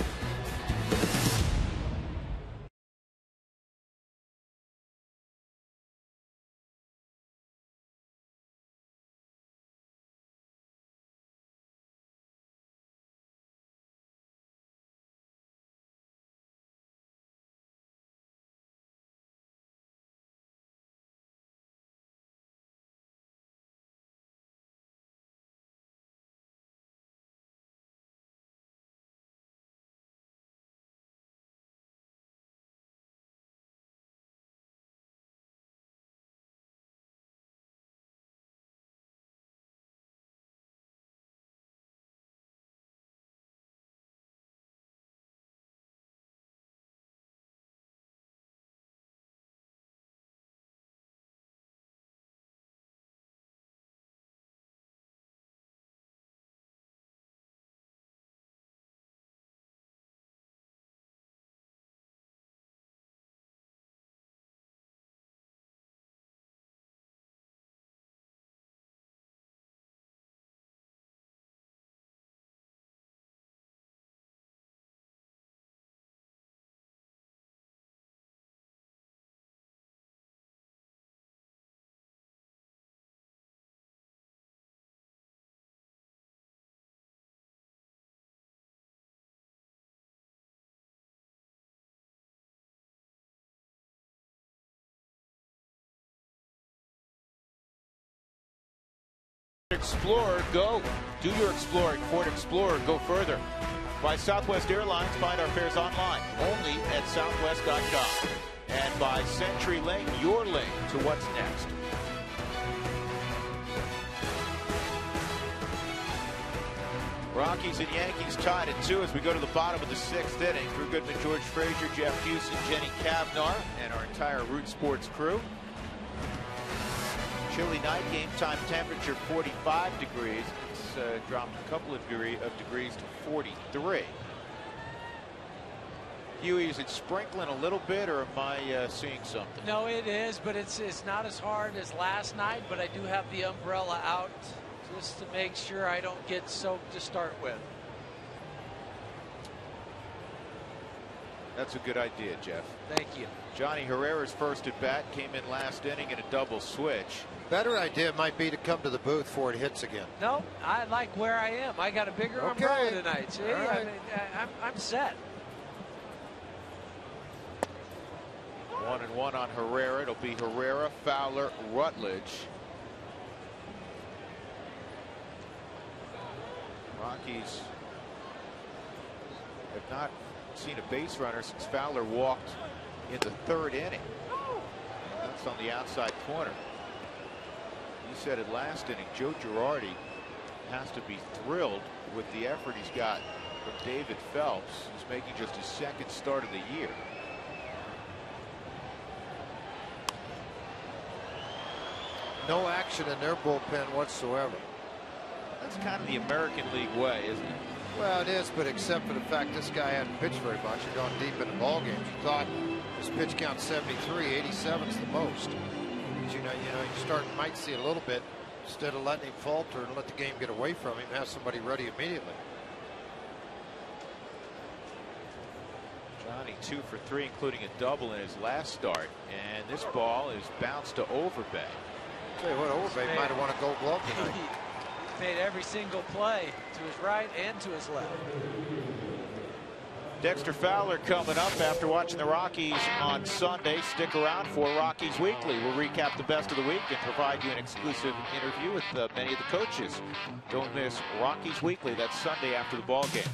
Explorer, go. Do your exploring. Ford Explorer, go further. By Southwest Airlines, find our fares online, only at southwest.com. And by CenturyLink, your link to what's next. Rockies and Yankees tied at 2 as we go to the bottom of the 6th inning. Drew Goodman, George Frazier, Jeff Houston, Jenny Cavnar, and our entire Root Sports crew. Chilly night, game time temperature 45 degrees. It's dropped a couple of degrees to 43. Huey, is it sprinkling a little bit, or am I seeing something? No, it is, but it's not as hard as last night, but I do have the umbrella out just to make sure I don't get soaked to start with. That's a good idea, Jeff. Thank you. Johnny Herrera's first at bat came in last inning in a double switch. Better idea might be to come to the booth before it hits again. No, I like where I am. I got a bigger umbrella tonight. See, right. I'm set. 1-1 on Herrera. It'll be Herrera, Fowler, Rutledge. Rockies have not seen a base runner since Fowler walked in the 3rd inning. That's on the outside corner. You said it last inning. Joe Girardi has to be thrilled with the effort he's got from David Phelps, who's making just his second start of the year. No action in their bullpen whatsoever. That's kind of the American League way, isn't it? Well, it is, but except for the fact this guy hadn't pitched very much and gone deep into ball games. You thought his pitch count 73, 87 is the most. But you might see a little bit instead of letting him falter and let the game get away from him. Have somebody ready immediately. Johnny 2 for 3, including a double in his last start, and this ball is bounced to Overbay. Tell you what, Overbay might have won a Gold Glove tonight. He made every single play to his right and to his left. Dexter Fowler coming up after watching the Rockies on Sunday. Stick around for Rockies Weekly. We'll recap the best of the week and provide you an exclusive interview with many of the coaches. Don't miss Rockies Weekly. That's Sunday after the ball game.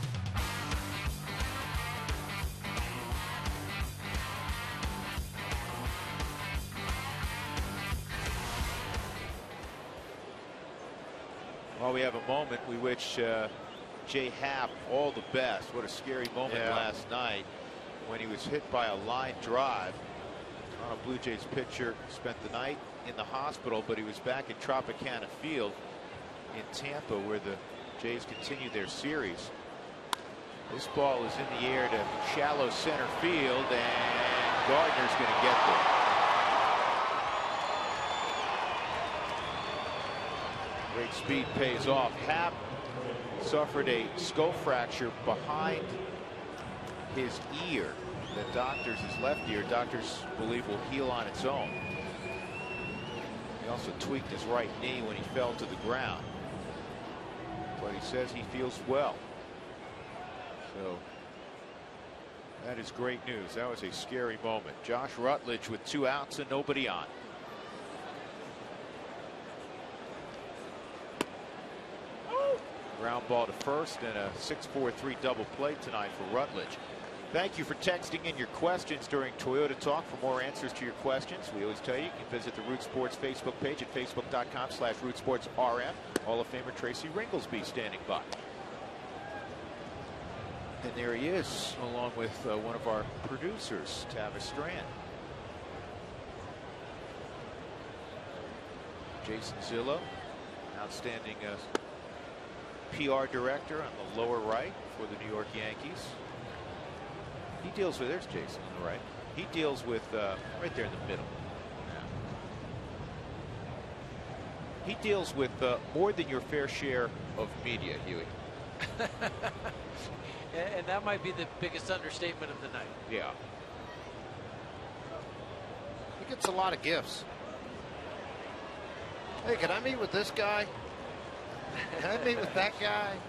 While we have a moment, we wish Jay Happ all the best. What a scary moment last night when he was hit by a line drive. Toronto Blue Jays pitcher spent the night in the hospital, but he was back at Tropicana Field in Tampa, where the Jays continue their series. This ball is in the air to shallow center field, and Gardner's going to get there. Great speed pays off. Happ suffered a skull fracture behind his ear. The doctors, his left ear, doctors believe will heal on its own. He also tweaked his right knee when he fell to the ground. But he says he feels well. So that is great news. That was a scary moment. Josh Rutledge with 2 outs and nobody on. Ground ball to first, and a 6-4-3 double play tonight for Rutledge. Thank you for texting in your questions during Toyota Talk. For more answers to your questions, we always tell you can visit the Root Sports Facebook page at facebook.com/RootSportsRM. Hall of Famer Tracy Ringlesby standing by. And there he is, along with one of our producers, Tavis Strand. Jason Zillow, outstanding PR director on the lower right for the New York Yankees. He deals with, there's Jason on the right. He deals with right there in the middle. He deals with more than your fair share of media, Huey. And that might be the biggest understatement of the night. Yeah. He gets a lot of gifts. Hey, can I meet with this guy? Can I meet with that guy?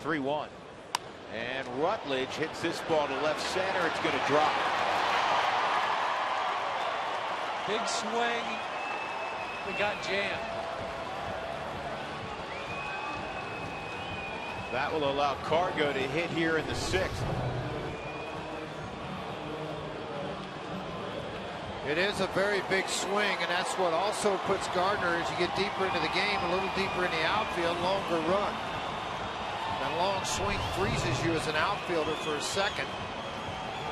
3-1. And Rutledge hits this ball to left center. It's going to drop. Big swing. We got jammed. That will allow Cargo to hit here in the 6th. It is a very big swing, and that's what also puts Gardner, as you get deeper into the game, a little deeper in the outfield, longer run. That long swing freezes you as an outfielder for a second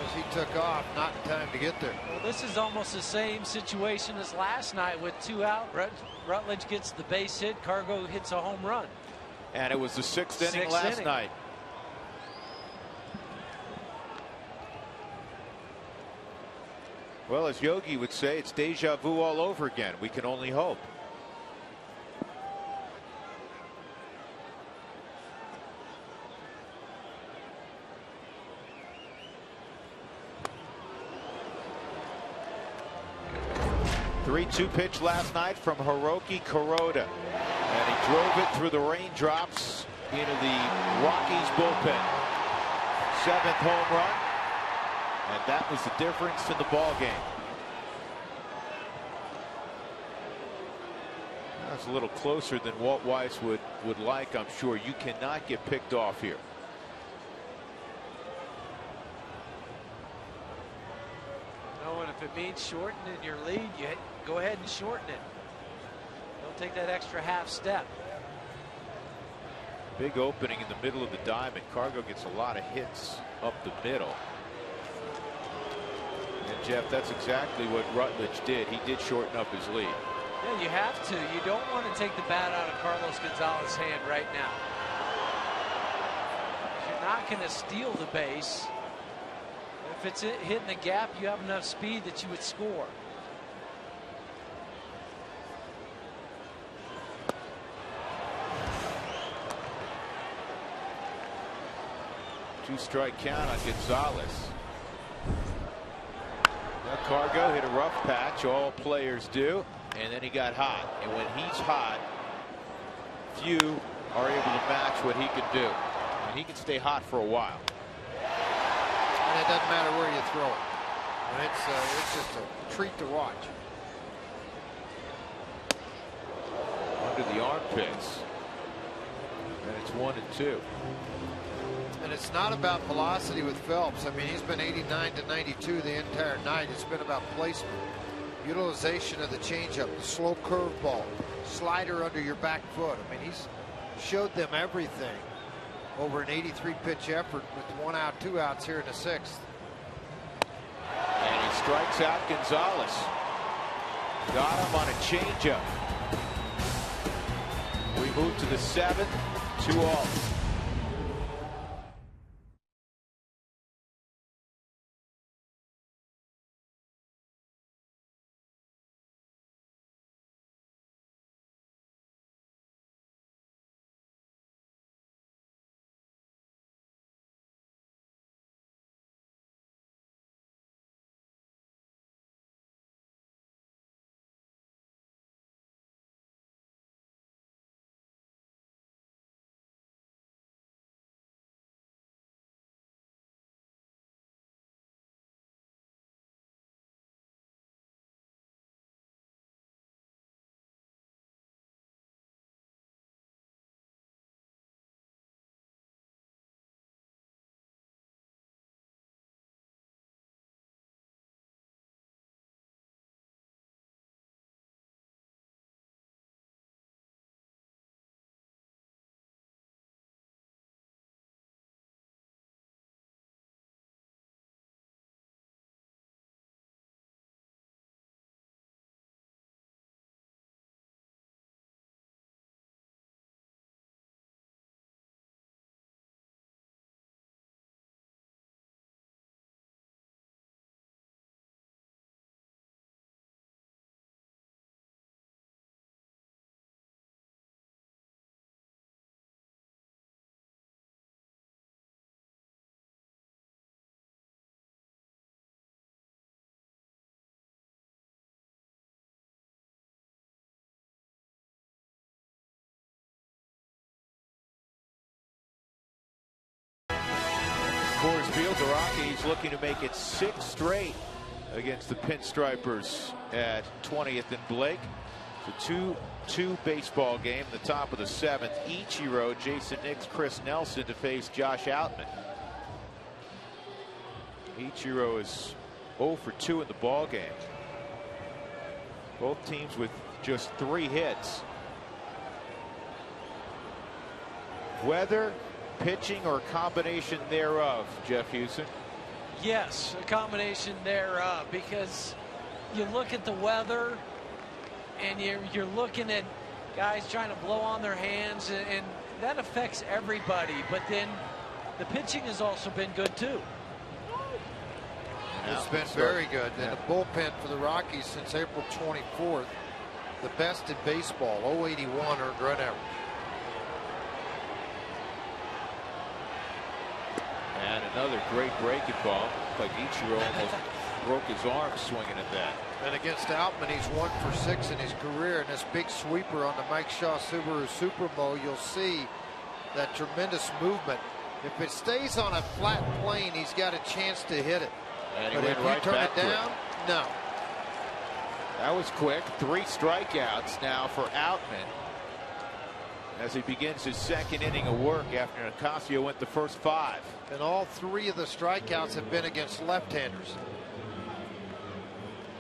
as he took off, not in time to get there. Well, this is almost the same situation as last night with 2 out. Rutledge gets the base hit, Cargo hits a home run. And it was the 6th inning last night. Well, as Yogi would say, it's deja vu all over again. We can only hope. Three-2 pitch last night from Hiroki Kuroda. And he drove it through the raindrops into the Rockies bullpen. 7th home run. And that was the difference in the ball game. That's a little closer than Walt Weiss would like, I'm sure. You cannot get picked off here. it means shortening your lead, you go ahead and shorten it. Don't take that extra half step. Big opening in the middle of the diamond. Cargo gets a lot of hits up the middle. And Jeff, that's exactly what Rutledge did. He did shorten up his lead. Yeah, you have to. You don't want to take the bat out of Carlos Gonzalez's hand right now. You're not going to steal the base. If it's hitting the gap, you have enough speed that you would score. Two-strike count on Gonzalez. Now Cargo hit a rough patch. All players do. And then he got hot. And when he's hot, few are able to match what he can do. And he can stay hot for a while. And it doesn't matter where you throw it. And it's just a treat to watch. Under the armpits. And it's 1-2. And it's not about velocity with Phelps. I mean, he's been 89 to 92 the entire night. It's been about placement, utilization of the changeup, the slow curveball, slider under your back foot. I mean, he's showed them everything over an 83 pitch effort with 1 out, 2 outs here in the 6th. And he strikes out Gonzalez. Got him on a changeup. We move to the 7th, 2-all. Coors Field, the Rockies looking to make it 6 straight against the Pinstripers at 20th and Blake. It's a 2-2 baseball game. The top of the 7th. Ichiro, Jason Nix, Chris Nelson to face Josh Outman. Ichiro is 0 for 2 in the ball game. Both teams with just 3 hits. Weather, pitching, or a combination thereof, Jeff Houston? Yes, a combination thereof, because you look at the weather and you're looking at guys trying to blow on their hands, and that affects everybody. But then the pitching has also been good too. It's been very good. And the bullpen for the Rockies since April 24th, the best in baseball, 0.81 earned run average. And another great breaking ball. Like Ichiro almost broke his arm swinging at that. And against Outman, he's 1 for 6 in his career. And this big sweeper on the Mike Shaw Subaru Supermo, you'll see that tremendous movement. If it stays on a flat plane, he's got a chance to hit it. And he but went if right you turn back it down, no. That was quick. 3 strikeouts now for Outman as he begins his 2nd inning of work after Nicasio went the first 5. And all 3 of the strikeouts have been against left-handers.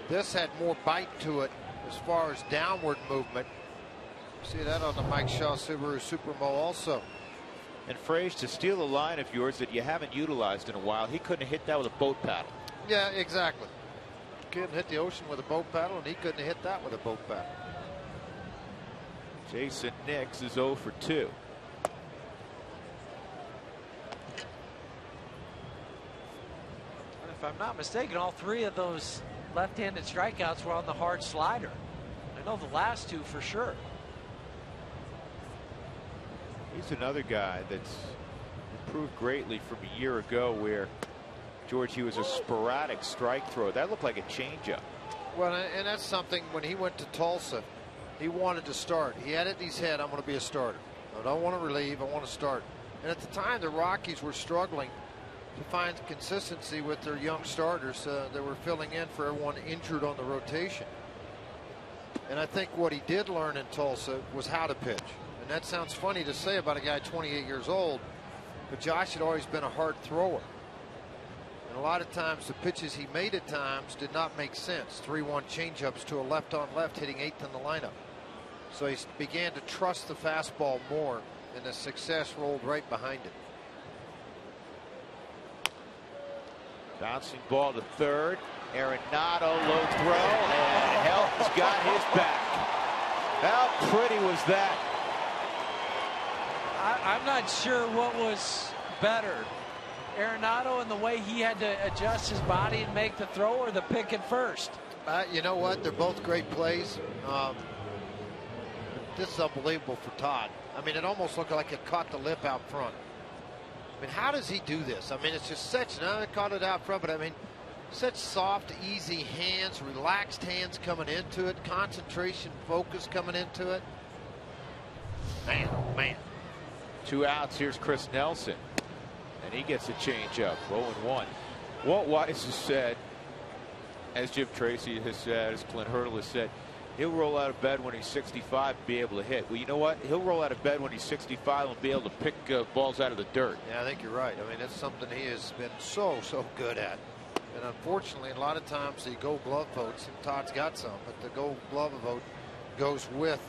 This had more bite to it as far as downward movement. See that on the Mike Shaw Subaru Supermo also. And Frage, to steal a line of yours that you haven't utilized in a while, he couldn't have hit that with a boat paddle. Yeah, exactly. Couldn't hit the ocean with a boat paddle, and he couldn't hit that with a boat paddle. Jason Nix is 0 for 2. And if I'm not mistaken, all 3 of those left-handed strikeouts were on the hard slider. I know the last 2 for sure. He's another guy that's improved greatly from a year ago where, George, he was a sporadic strike throw. That looked like a changeup. Well, and that's something when he went to Tulsa, he wanted to start. He had it in his head, I'm going to be a starter. I don't want to relieve, I want to start. And at the time, the Rockies were struggling to find consistency with their young starters that were filling in for everyone injured on the rotation. And I think what he did learn in Tulsa was how to pitch. And that sounds funny to say about a guy 28 years old, but Josh had always been a hard thrower. And a lot of times the pitches he made at times did not make sense. 3-1 changeups to a left-on-left hitting 8th in the lineup. So he began to trust the fastball more, and the success rolled right behind it. Bouncing ball to third. Arenado, low throw, and Helton's got his back. How pretty was that? I'm not sure what was better. Arenado and the way he had to adjust his body and make the throw, or the pick at first. You know what? They're both great plays. This is unbelievable for Todd. I mean, it almost looked like it caught the lip out front. I mean, how does he do this? I mean, it's just such, now it caught it out front, but I mean, such soft, easy hands, relaxed hands coming into it, concentration, focus coming into it. Man, oh man. 2 outs. Here's Chris Nelson, and he gets a changeup. 0-1. Walt Weiss has said, as Jim Tracy has said, as Clint Hurdle has said, he'll roll out of bed when he's 65 and be able to hit. Well, you know what? He'll roll out of bed when he's 65 and be able to pick balls out of the dirt. Yeah, I think you're right. I mean, that's something he has been so good at. And unfortunately, a lot of times the Gold Glove votes, and Todd's got some, but the Gold Glove vote goes with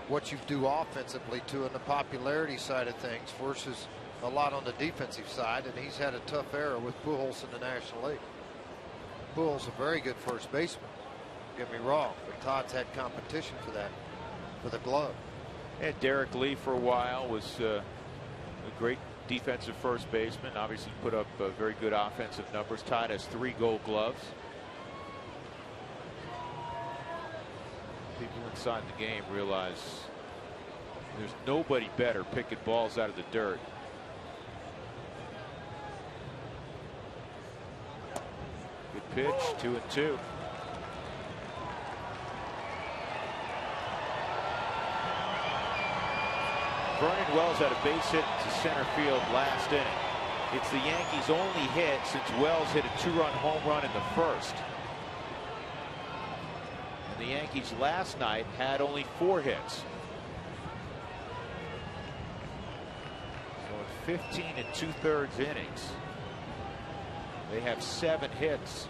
what you do offensively too, in the popularity side of things versus a lot on the defensive side. And he's had a tough era with Pujols in the National League. Pujols a very good first baseman. Don't get me wrong, but Todd's had competition for that, for the glove. And Derek Lee for a while was a great defensive first baseman. Obviously put up very good offensive numbers. Todd has 3 Gold Gloves. People inside the game realize there's nobody better picking balls out of the dirt. Good pitch, 2-2. Vernon Wells had a base hit to center field last inning. It's the Yankees' only hit since Wells hit a 2-run home run in the first. And the Yankees last night had only 4 hits. So in 15 2/3 innings, they have 7 hits.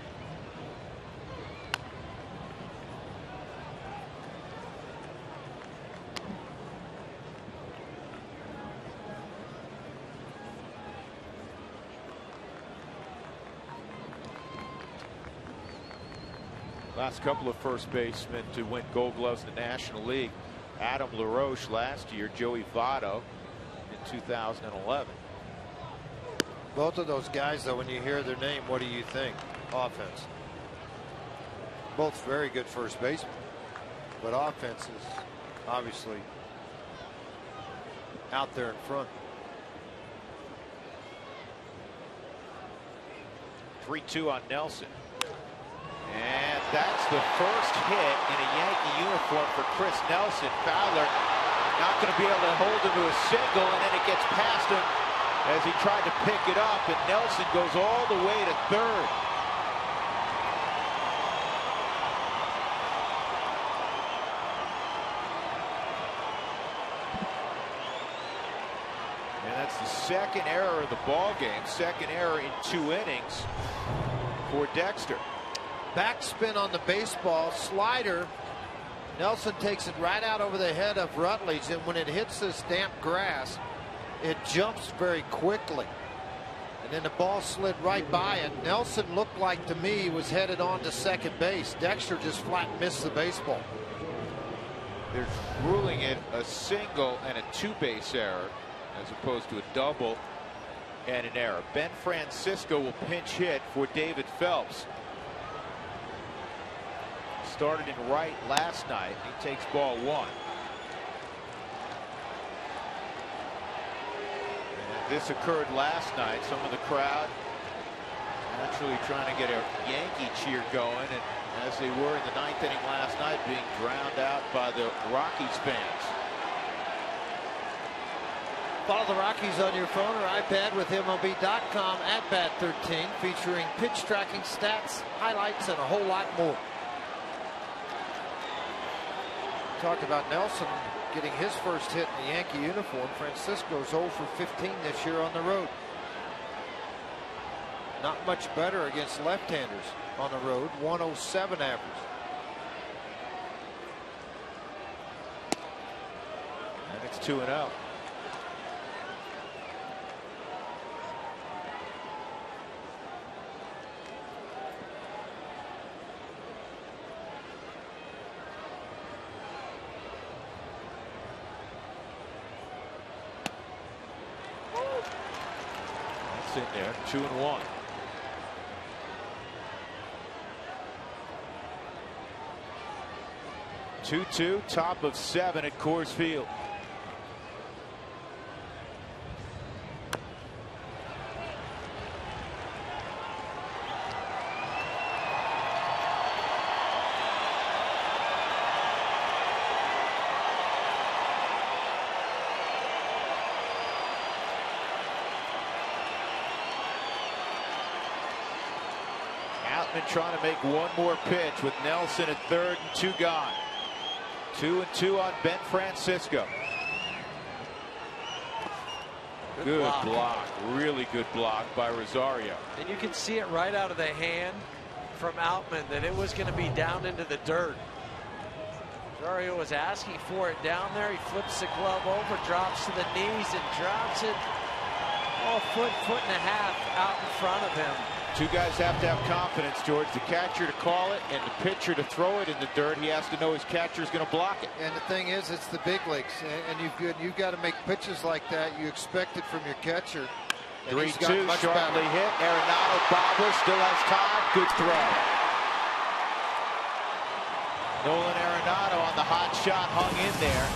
Last couple of first basemen to win Gold Gloves in the National League. Adam LaRoche last year, Joey Votto in 2011. Both of those guys, though, when you hear their name, what do you think? Offense. Both very good first basemen, but offense is obviously out there in front. 3-2 on Nelson. And that's the first hit in a Yankee uniform for Chris Nelson. Fowler not going to be able to hold him to a single, and then it gets past him as he tried to pick it up, and Nelson goes all the way to third. And that's the second error of the ball game, second error in 2 innings for Dexter. Backspin on the baseball. Slider. Nelson takes it right out over the head of Rutledge, and when it hits this damp grass, it jumps very quickly. And then the ball slid right by it. Nelson looked like, to me, was headed on to second base. Dexter just flat missed the baseball. They're ruling it a single and a two-base error as opposed to a double and an error. Ben Francisco will pinch hit for David Phelps. Started in right last night. He takes ball one. And this occurred last night. Some of the crowd naturally trying to get a Yankee cheer going, and as they were in the ninth inning last night, being drowned out by the Rockies fans. Follow the Rockies on your phone or iPad with MLB.com at Bat13, featuring pitch tracking stats, highlights, and a whole lot more. Talked about Nelson getting his first hit in the Yankee uniform. Francisco's 0 for 15 this year on the road. Not much better against left-handers on the road. 107 average. And it's 2-0. In there, 2-1. Two, top of 7 at Coors Field. Outman trying to make one more pitch with Nelson at third and 2 gone. 2-2 on Ben Francisco. Good block. Really good block by Rosario. And you can see it right out of the hand from Outman that it was going to be down into the dirt. Rosario was asking for it down there. He flips the glove over, drops to the knees, and drops it a foot and a half out in front of him. Two guys have to have confidence, George. The catcher to call it and the pitcher to throw it in the dirt. He has to know his catcher's going to block it. And the thing is, it's the big leagues, and you've got to make pitches like that. You expect it from your catcher. 3-2, sharply hit. Arenado bobbles, still has time. Good throw. Nolan Arenado on the hot shot, hung in there,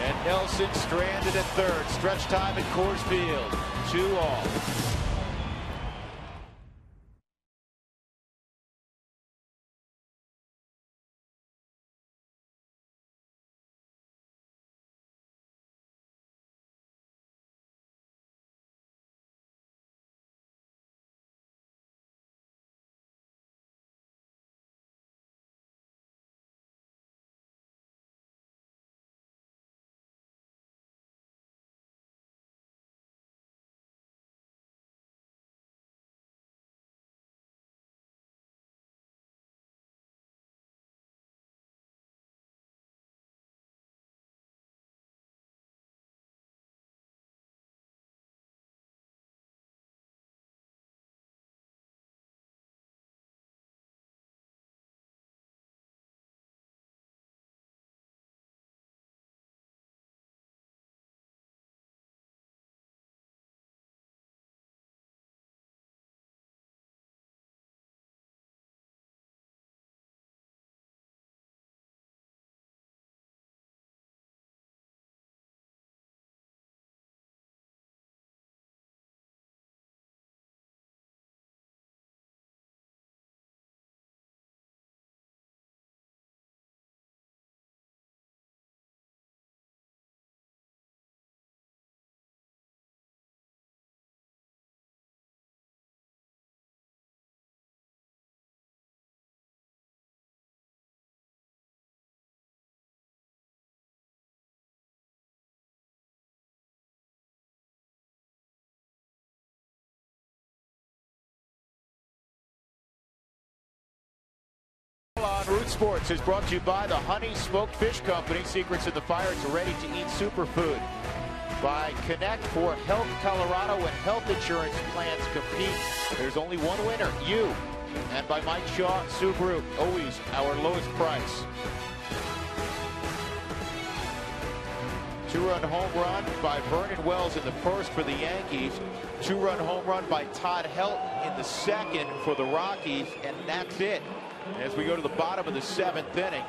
and Nelson stranded at third. Stretch time at Coors Field. 2-all. On Root Sports is brought to you by the Honey Smoked Fish Company. Secrets in the fire to ready-to-eat superfood. By Connect for Health Colorado. When health insurance plans compete, there's only one winner, you. And by Mike Shaw Subaru, always our lowest price. Two-run home run by Vernon Wells in the first for the Yankees. Two-run home run by Todd Helton in the second for the Rockies, and that's it. As we go to the bottom of the seventh inning,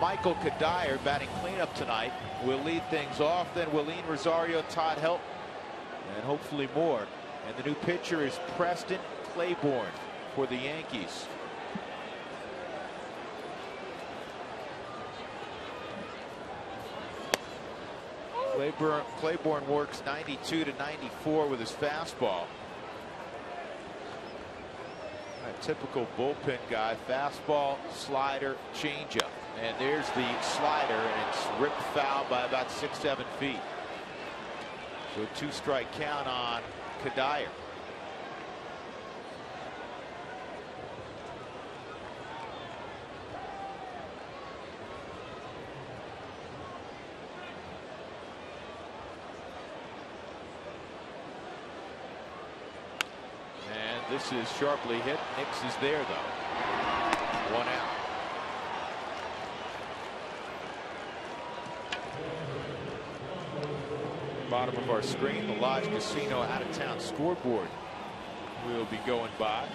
Michael Kadire batting cleanup tonight will lead things off. Then Willeen Rosario, Todd Helton, and hopefully more. And the new pitcher is Preston Claiborne for the Yankees. Claiborne works 92 to 94 with his fastball. A typical bullpen guy, fastball, slider, changeup. And there's the slider, and it's ripped foul by about 6-7 feet. So a 2-strike count on Kadire. This is sharply hit. Nix is there, though. One out. Bottom of our screen, the Lodge Casino out-of-town scoreboard will be going by.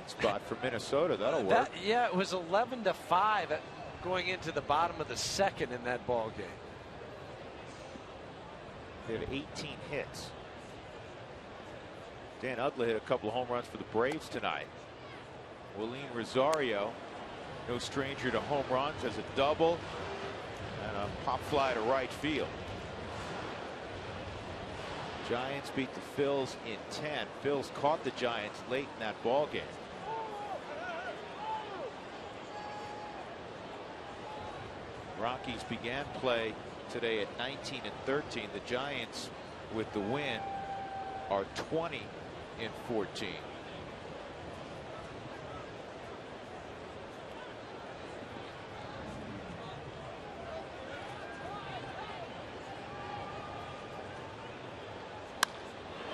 Spot for Minnesota. That'll work. Yeah, it was 11-5 going into the bottom of the second in that ball game. They had 18 hits. Dan Uggla hit a couple of home runs for the Braves tonight. Willeen Rosario, no stranger to home runs, has a double and a pop fly to right field. Giants beat the Phils in 10. Phils caught the Giants late in that ball game. Rockies began play today at 19 and 13. The Giants, with the win, are 20 and 14.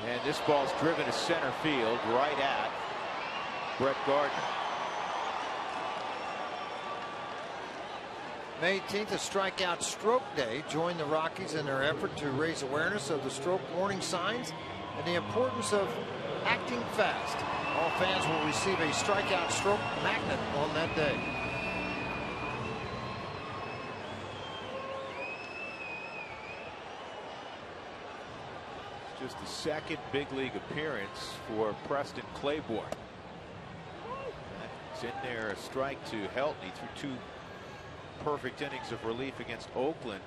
And this ball's driven to center field, right at Brett Gardner. May 18th, a strikeout stroke day. Join the Rockies in their effort to raise awareness of the stroke warning signs and the importance of acting fast. All fans will receive a strikeout stroke magnet on that day. Just the second big league appearance for Preston Claiborne. It's in there, a strike to Helton. He threw 2 perfect innings of relief against Oakland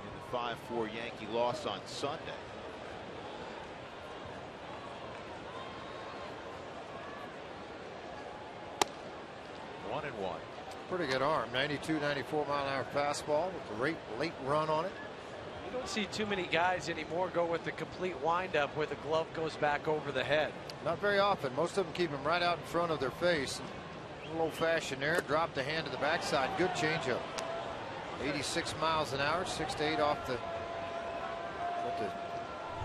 in the 5-4 Yankee loss on Sunday. One and one. Pretty good arm. 92, 94 mile an hour fastball with a great late run on it. You don't see too many guys anymore go with the complete windup where the glove goes back over the head. Not very often. Most of them keep them right out in front of their face. A little old-fashioned there. Drop the hand to the backside. Good changeup. 86 miles an hour. 6 to 8 off the what the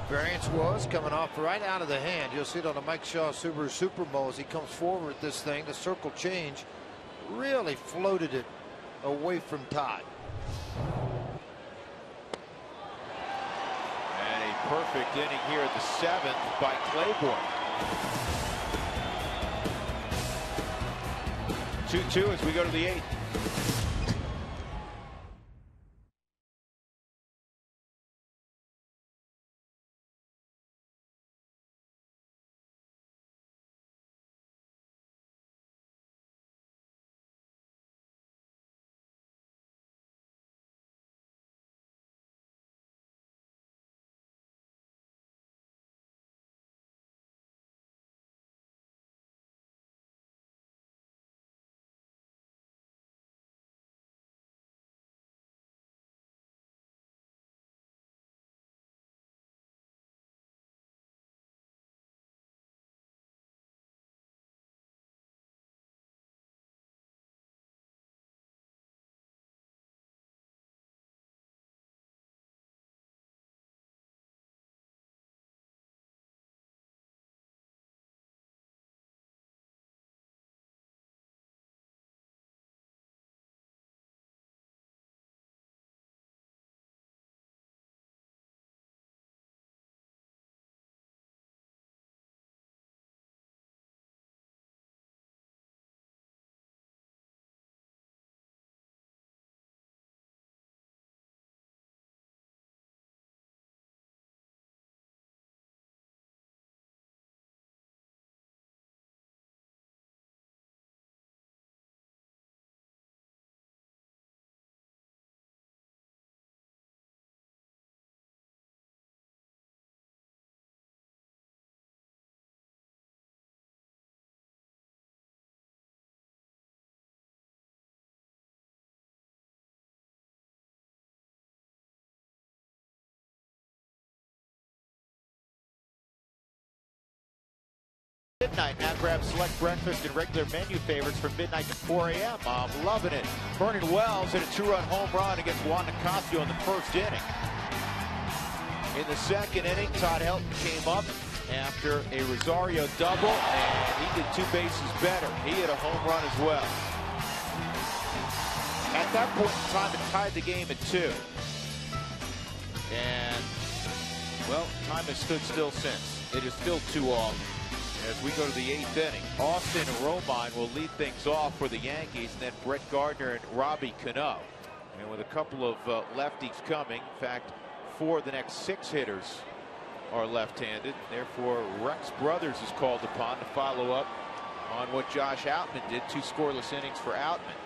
variance was, coming off right out of the hand. You'll see it on the Mike Shaw Subaru Super Bowl as he comes forward with this thing. The circle change really floated it away from Todd. And a perfect inning here at the 7th by Claiborne. 2-2 as we go to the 8th. Midnight. Now grab select breakfast and regular menu favorites from midnight to 4 a.m. I'm loving it. Vernon Wells hit a 2-run home run against Juan Nicasio in the first inning. In the second inning, Todd Helton came up after a Rosario double, and he did 2 bases better. He hit a home run as well. At that point in time, it tied the game at 2. And, well, time has stood still since. It is still 2-all as we go to the 8th inning. Austin Romine will lead things off for the Yankees, and then Brett Gardner and Robbie Cano. And with a couple of lefties coming, in fact, 4 of the next 6 hitters are left-handed. Therefore, Rex Brothers is called upon to follow up on what Josh Outman did. 2 scoreless innings for Outman.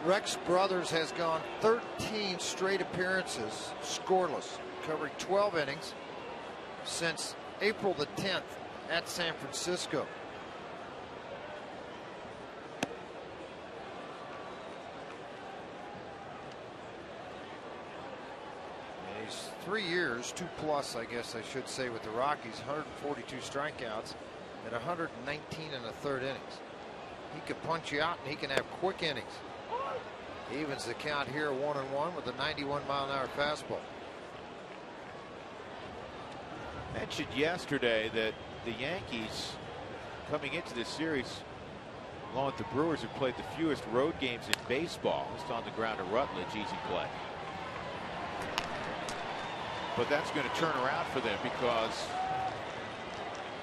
Rex Brothers has gone 13 straight appearances scoreless, covering 12 innings since April the 10th at San Francisco. And he's 3 years, 2+ I guess I should say, with the Rockies. 142 strikeouts at 119 1/3 innings. He can punch you out and he can have quick innings. He evens the count here 1-1 with a 91-mile-an-hour fastball. Mentioned yesterday that the Yankees, coming into this series, along with the Brewers, have played the fewest road games in baseball. Just on the ground at Rutledge, easy play. But that's going to turn around for them because,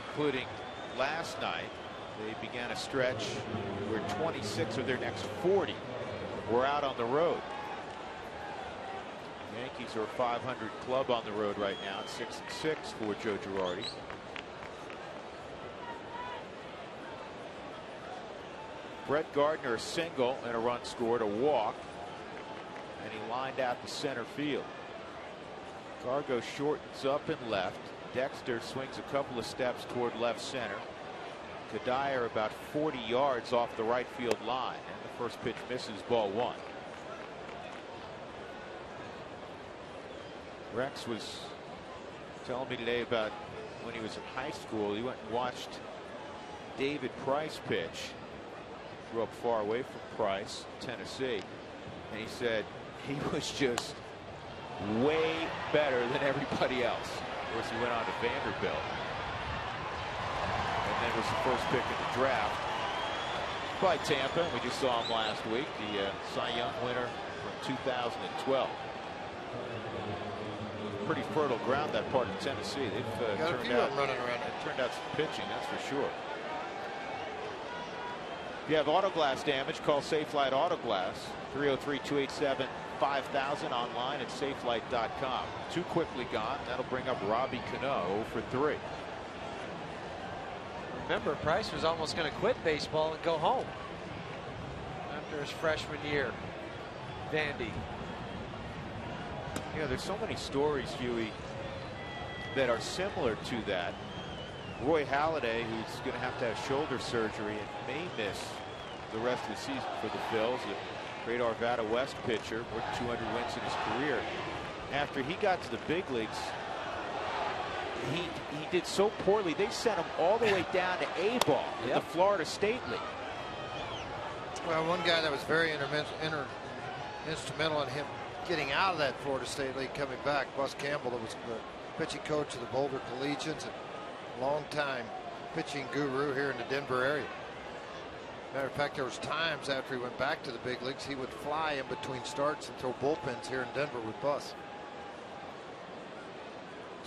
including last night, they began a stretch where 26 of their next 40 were out on the road. Yankees are a 500 club on the road right now at 6-6 for Joe Girardi. Brett Gardner a single and a run scored, a walk, and he lined out to center field. Gargo shortens up and left. Dexter swings a couple of steps toward left center. Kadire about 40 yards off the right field line, and the first pitch misses, ball 1. Rex was telling me today about when he was in high school, he went and watched David Price pitch. Grew up far away from Price, Tennessee, and he said he was just way better than everybody else. Of course, he went on to Vanderbilt. And then was the first pick in the draft by Tampa. We just saw him last week, the Cy Young winner from 2012. Pretty fertile ground, that part of Tennessee. They've turned out some pitching, that's for sure. If you have auto glass damage, call Safelite Auto Glass, 303-287-5000, online at safelight.com. 2 quickly gone. That'll bring up Robbie Cano for 3. Remember, Price was almost going to quit baseball and go home after his freshman year. Vandy. Yeah, there's so many stories, Huey, that are similar to that. Roy Halladay, who's going to have shoulder surgery and may miss the rest of the season for the Phils, a great Arvada West pitcher, more than 200 wins in his career. After he got to the big leagues, he did so poorly, they sent him all the way down to A-ball in the Florida State League. Well, one guy that was very instrumental in him getting out of that Florida State League, coming back, Bus Campbell, that was the pitching coach of the Boulder Collegians and long-time pitching guru here in the Denver area. Matter of fact, there was times after he went back to the big leagues, he would fly in between starts and throw bullpens here in Denver with Bus.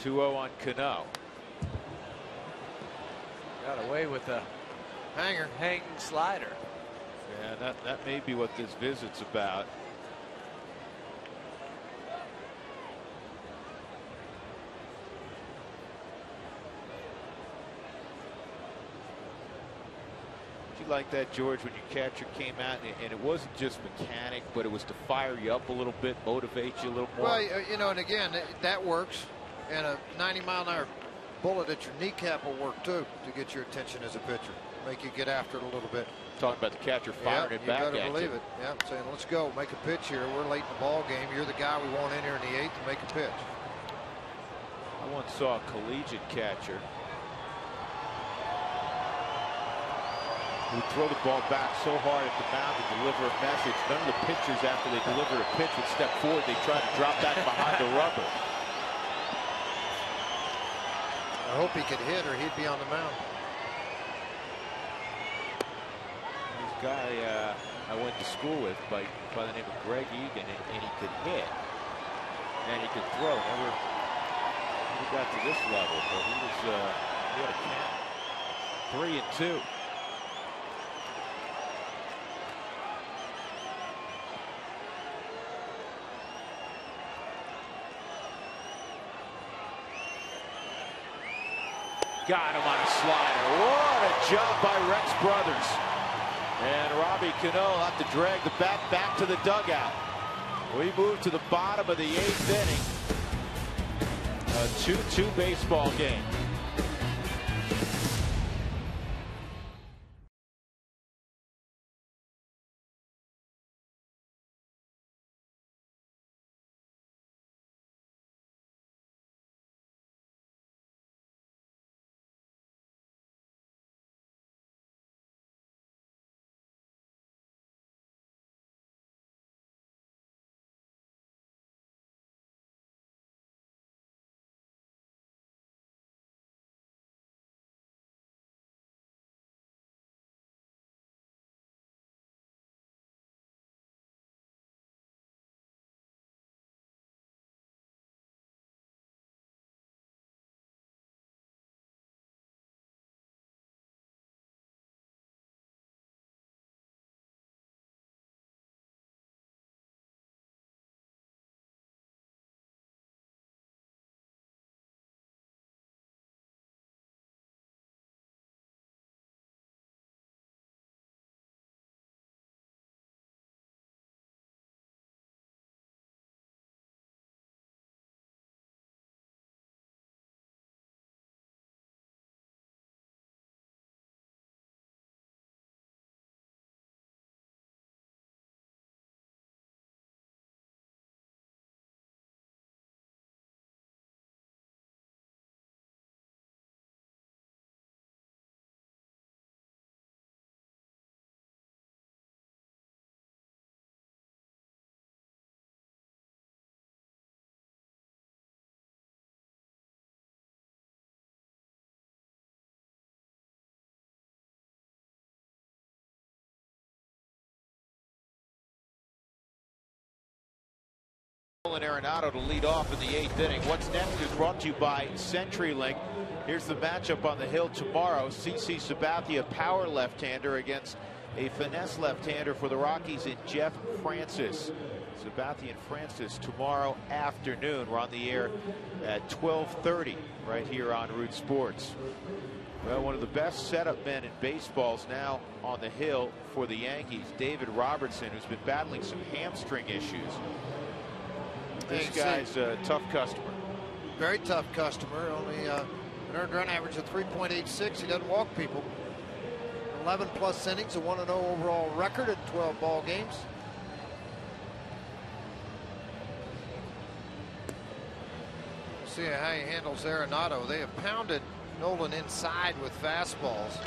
2-0 on Cano. Got away with a hanging slider. Yeah, that may be what this visit's about. Like that, George, when your catcher came out and it wasn't just mechanic, but it was to fire you up a little bit, motivate you a little more. Well, you know, and again, that works, and a 90-mile-an-hour bullet at your kneecap will work too, to get your attention as a pitcher, make you get after it a little bit. Talking about the catcher firing it back at you. You better believe it. Yeah, saying, let's go, make a pitch here. We're late in the ball game. You're the guy we want in here in the 8th to make a pitch. I once saw a collegiate catcher who throw the ball back so hard at the mound to deliver a message. None of the pitchers, after they deliver a pitch, would step forward. They try to drop back behind the rubber. I hope he could hit or he'd be on the mound. This guy I went to school with by the name of Greg Egan, and he could hit and he could throw. Never got to this level, but he had a count. 3-2. Got him on a slider. What a job by Rex Brothers. And Robbie Cano have to drag the bat back to the dugout. We move to the bottom of the 8th inning. A 2-2 baseball game. Nolan Arenado to lead off in the 8th inning. What's next is brought to you by CenturyLink. Here's the matchup on the hill tomorrow. CC Sabathia, power left-hander, against a finesse left-hander for the Rockies in Jeff Francis. Sabathia and Francis tomorrow afternoon. We're on the air at 12:30 right here on Root Sports. Well, one of the best setup men in baseball is now on the hill for the Yankees, David Robertson, who's been battling some hamstring issues. This guy's a tough customer. Very tough customer. Only an earned run average of 3.86. He doesn't walk people. 11 plus innings, a 1-0 overall record in 12 ball games. See how he handles Arenado. They have pounded Nolan inside with fastballs,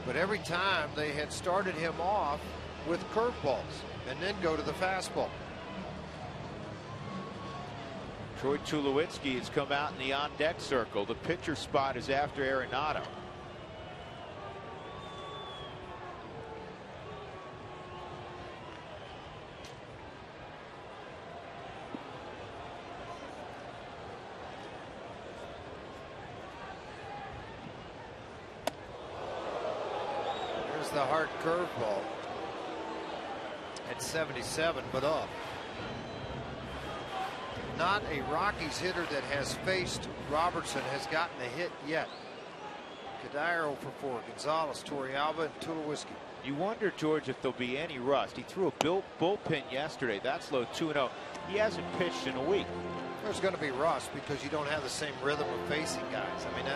but every time they had started him off with curveballs and then go to the fastball. Troy Tulowitzki has come out in the on-deck circle. The pitcher spot is after Arenado. There's the hard curveball at 77, but up. Not a Rockies hitter that has faced Robertson has gotten a hit yet. Kadire 0 for 4. Gonzalez, Torrealba, and Tulowitzki. You wonder, George, if there'll be any rust. He threw a bullpen yesterday. That's low 2-0. He hasn't pitched in a week. There's going to be rust because you don't have the same rhythm of facing guys. I mean,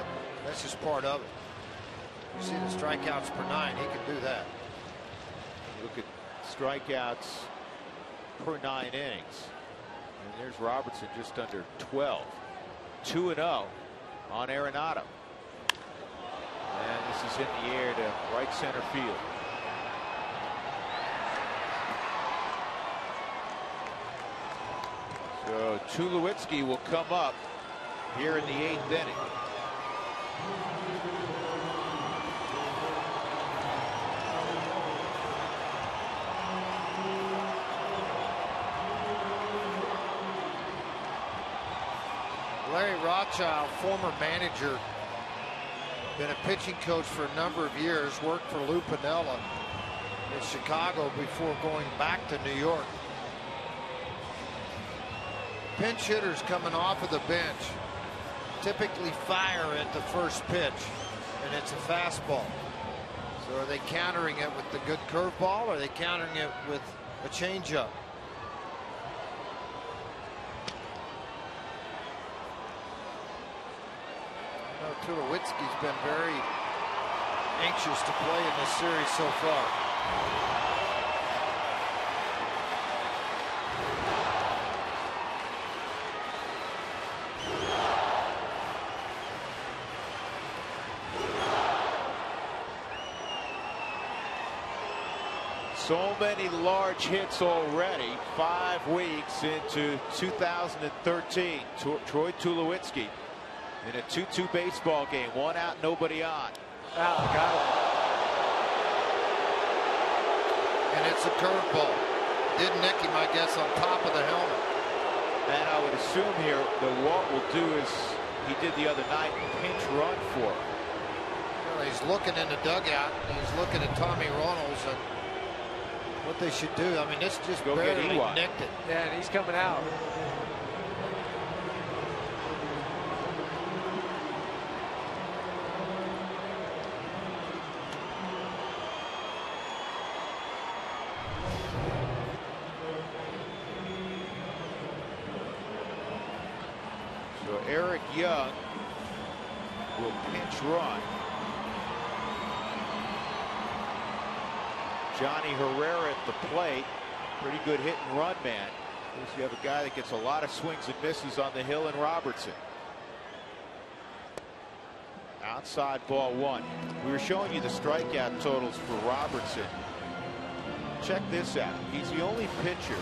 that's just part of it. You see the strikeouts per 9. He can do that. Look at strikeouts per 9 innings. And there's Robertson just under 12. 2-0 on Arenado. And this is in the air to right center field. So Tulowitzki will come up here in the 8th inning. Larry Rothschild, former manager, been a pitching coach for a number of years, worked for Lou Piniella in Chicago before going back to New York. Pinch hitters coming off of the bench typically fire at the first pitch, and it's a fastball. So are they countering it with the good curveball, or are they countering it with a changeup? Tulowitzki's been very anxious to play in this series so far. So many large hits already. 5 weeks into 2013. Troy Tulowitzki in a 2-2 baseball game. 1 out, nobody on. Got him. And it's a curveball. Didn't nick him, I guess, on top of the helmet. And I would assume here that what will do is he did the other night, pinch run for him. Well, he's looking in the dugout, and he's looking at Tommy Runnels and what they should do. I mean, this just barely nicked it. Yeah, and he's coming out. So Eric Young will pinch run. Johnny Herrera at the plate. Pretty good hit and run man. You have a guy that gets a lot of swings and misses on the hill in Robertson. Outside ball 1. We were showing you the strikeout totals for Robertson. Check this out. He's the only pitcher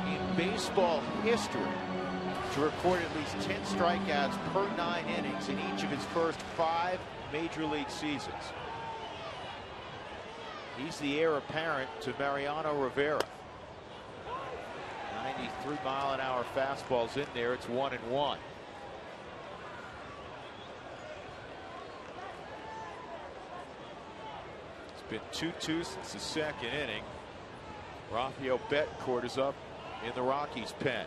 in baseball history to record at least 10 strikeouts per 9 innings in each of his first 5 major league seasons. He's the heir apparent to Mariano Rivera. 93-mile-an-hour fastballs in there. It's 1-1. It's been 2-2 since the 2nd inning. Rafael Betancourt is up in the Rockies' pen.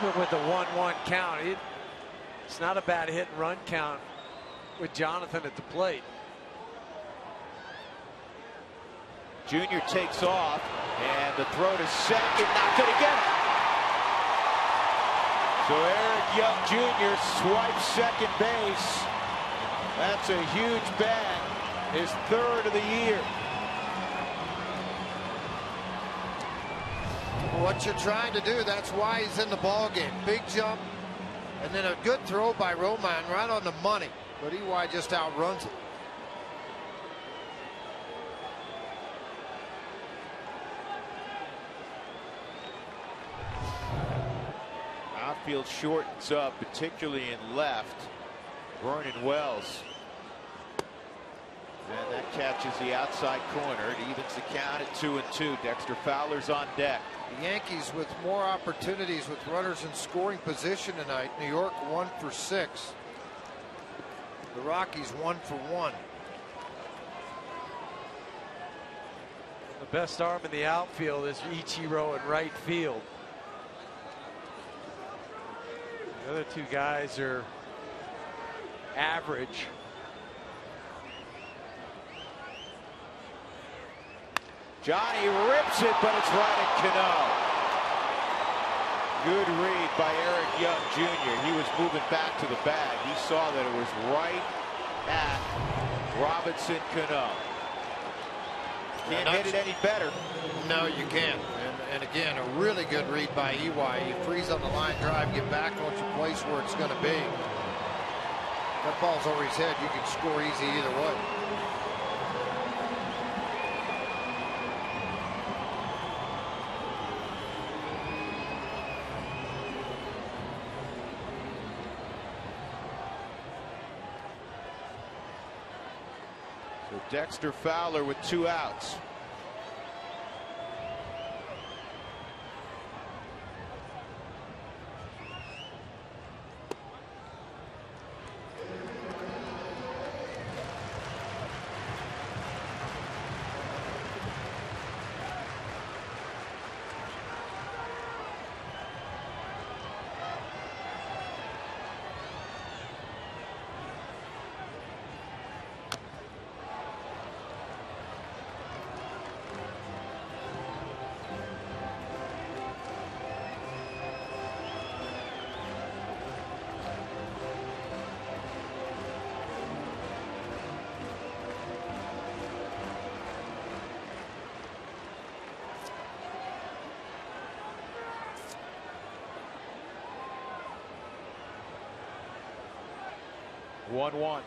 Even with the 1-1 count, it's not a bad hit and run count with Jonathan at the plate. Junior takes off, and the throw to second, not going to get it. So Eric Young Jr. swipes second base. That's a huge bag, his 3rd of the year. What you're trying to do, that's why he's in the ball game. Big jump, and then a good throw by Roman right on the money, but EY just outruns it. Outfield shortens up, particularly in left. Vernon Wells. And that catches the outside corner. It evens the count at 2-2. Dexter Fowler's on deck. The Yankees with more opportunities with runners in scoring position tonight. New York 1 for 6. The Rockies 1 for 1. The best arm in the outfield is Ichiro in right field. The other 2 guys are average. Johnny rips it, but it's right at Cano. Good read by Eric Young Jr. He was moving back to the bag. He saw that it was right at Robinson Cano. Can't hit it any better. No, you can't. And again, a really good read by EY. You freeze on the line drive, get back once you place where it's going to be. That ball's over his head. You can score easy either way. So Dexter Fowler with 2 outs. One.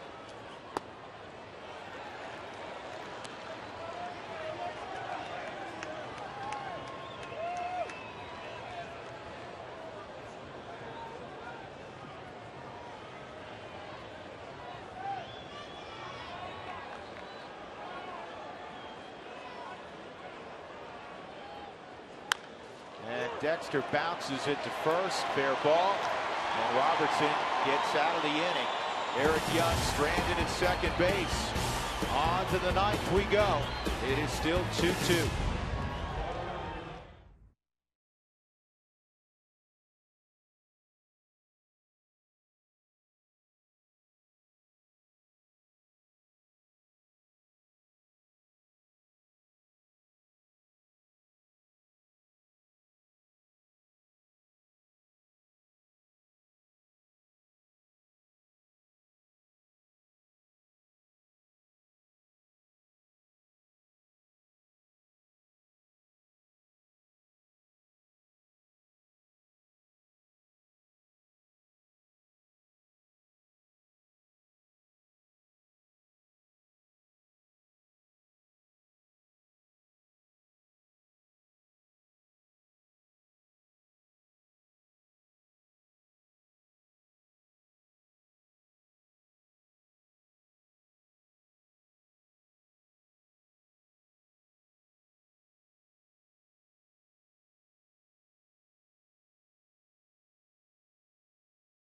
And Dexter bounces it to first, fair ball, and Robertson gets out of the inning. Eric Young stranded at second base. On to the 9th we go. It is still 2-2.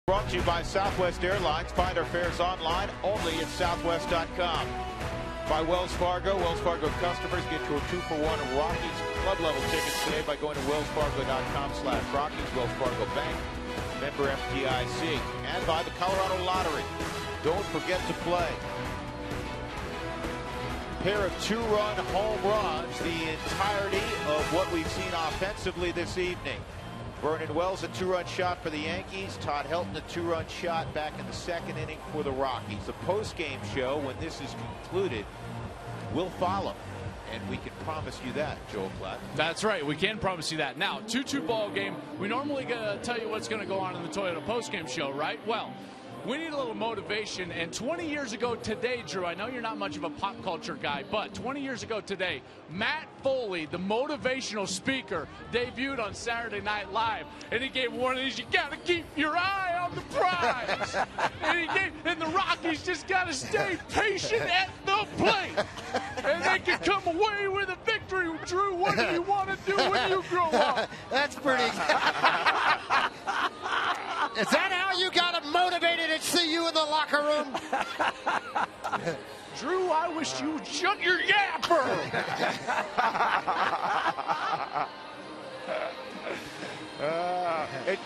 Brought to you by Southwest Airlines. Find our fares online only at southwest.com. By Wells Fargo. Wells Fargo customers get your 2-for-1 Rockies club level tickets today by going to wellsfargo.com/Rockies. Wells Fargo Bank, member FDIC. And by the Colorado Lottery. Don't forget to play. Pair of 2-run home runs, the entirety of what we've seen offensively this evening. Vernon Wells, a 2-run shot for the Yankees. Todd Helton, a 2-run shot back in the 2nd inning for the Rockies. The post-game show, when this is concluded, will follow. And we can promise you that, Joel Klatt. That's right. We can promise you that. Now, 2-2 ball game. We normally tell you what's going to go on in the Toyota post-game show, right? Well, we need a little motivation. And 20 years ago today, Drew, I know you're not much of a pop culture guy, but 20 years ago today, Matt Foley, the motivational speaker, debuted on Saturday Night Live. And he gave one of these, you got to keep your eye on the prize. and the Rockies just got to stay patient at the plate. And they can come away with a victory. Drew, what do you want to do when you grow up? That's pretty. Is that how you got him motivated to see you in the locker room? Drew, I wish you would shut your yapper.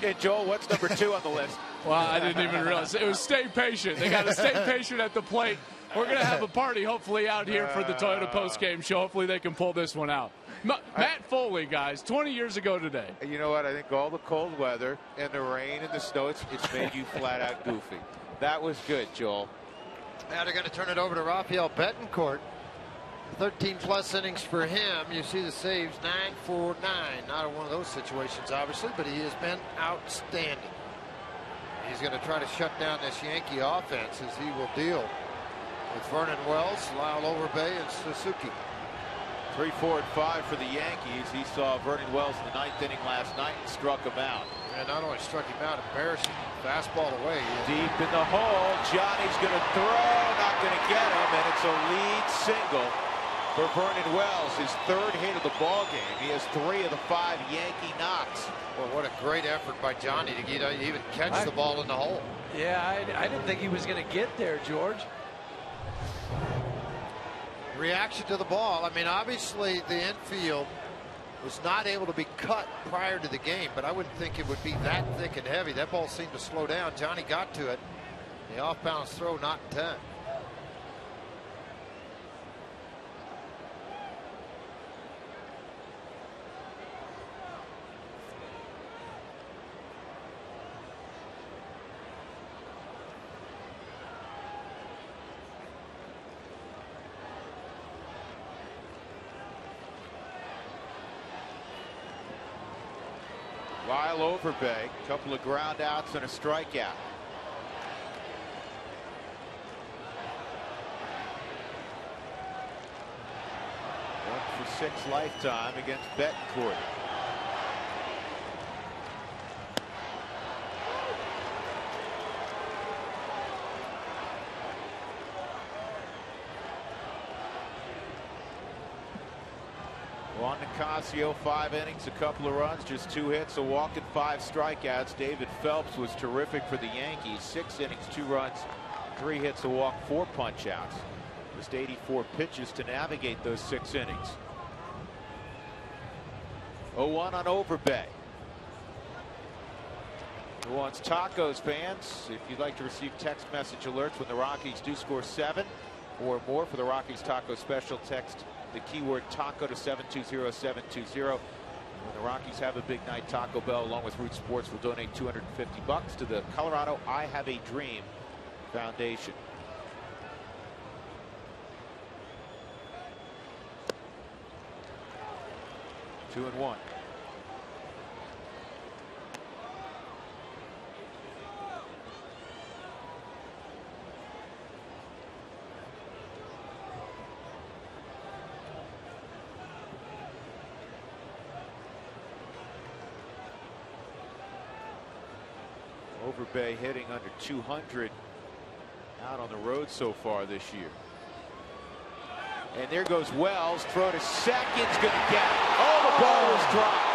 And Joel, what's number 2 on the list? Well, I didn't even realize. It was stay patient. They got to stay patient at the plate. We're going to have a party, hopefully, out here for the Toyota postgame show. Hopefully they can pull this one out. Matt Foley, guys, 20 years ago today. You know what? I think all the cold weather and the rain and the snow, it's made you flat out goofy. That was good, Joel. Now they're going to turn it over to Rafael Betancourt. 13+ innings for him. You see the saves, 9 for 9. Not one of those situations, obviously, but he has been outstanding. He's going to try to shut down this Yankee offense as he will deal with Vernon Wells, Lyle Overbay, and Suzuki. 3, 4, and 5 for the Yankees. He saw Vernon Wells in the 9th inning last night and struck him out. And not only struck him out, embarrassing. Fastball away. Deep in the hole. Johnny's going to throw, not going to get him, and it's a lead single for Vernon Wells, his 3rd hit of the ball game. He has 3 of the 5 Yankee knocks. Well, what a great effort by Johnny to even catch the ball in the hole. Yeah, I didn't think he was going to get there, George. Reaction to the ball. I mean, obviously the infield was not able to be cut prior to the game, but I wouldn't think it would be that thick and heavy. That ball seemed to slow down. Johnny got to it. The off-balance throw, not in time. Lyle Overbay, a couple of ground outs and a strikeout. 1 for 6 lifetime against Betancourt. Juan Nicasio, 5 innings, a couple of runs, just 2 hits, a walk, and 5 strikeouts. David Phelps was terrific for the Yankees. 6 innings, 2 runs, 3 hits, a walk, 4 punch-outs. Just 84 pitches to navigate those 6 innings. 0-1 on Overbay. Who wants tacos, fans? If you'd like to receive text message alerts when the Rockies do score 7 or more for the Rockies Taco Special, text the keyword taco to 720-720. When the Rockies have a big night, Taco Bell along with Root Sports will donate $250 to the Colorado I Have a Dream Foundation. Two and one. Overbay hitting under 200 out on the road so far this year. And there goes Wells. Throw to second's going to get it. Oh, the ball was dropped.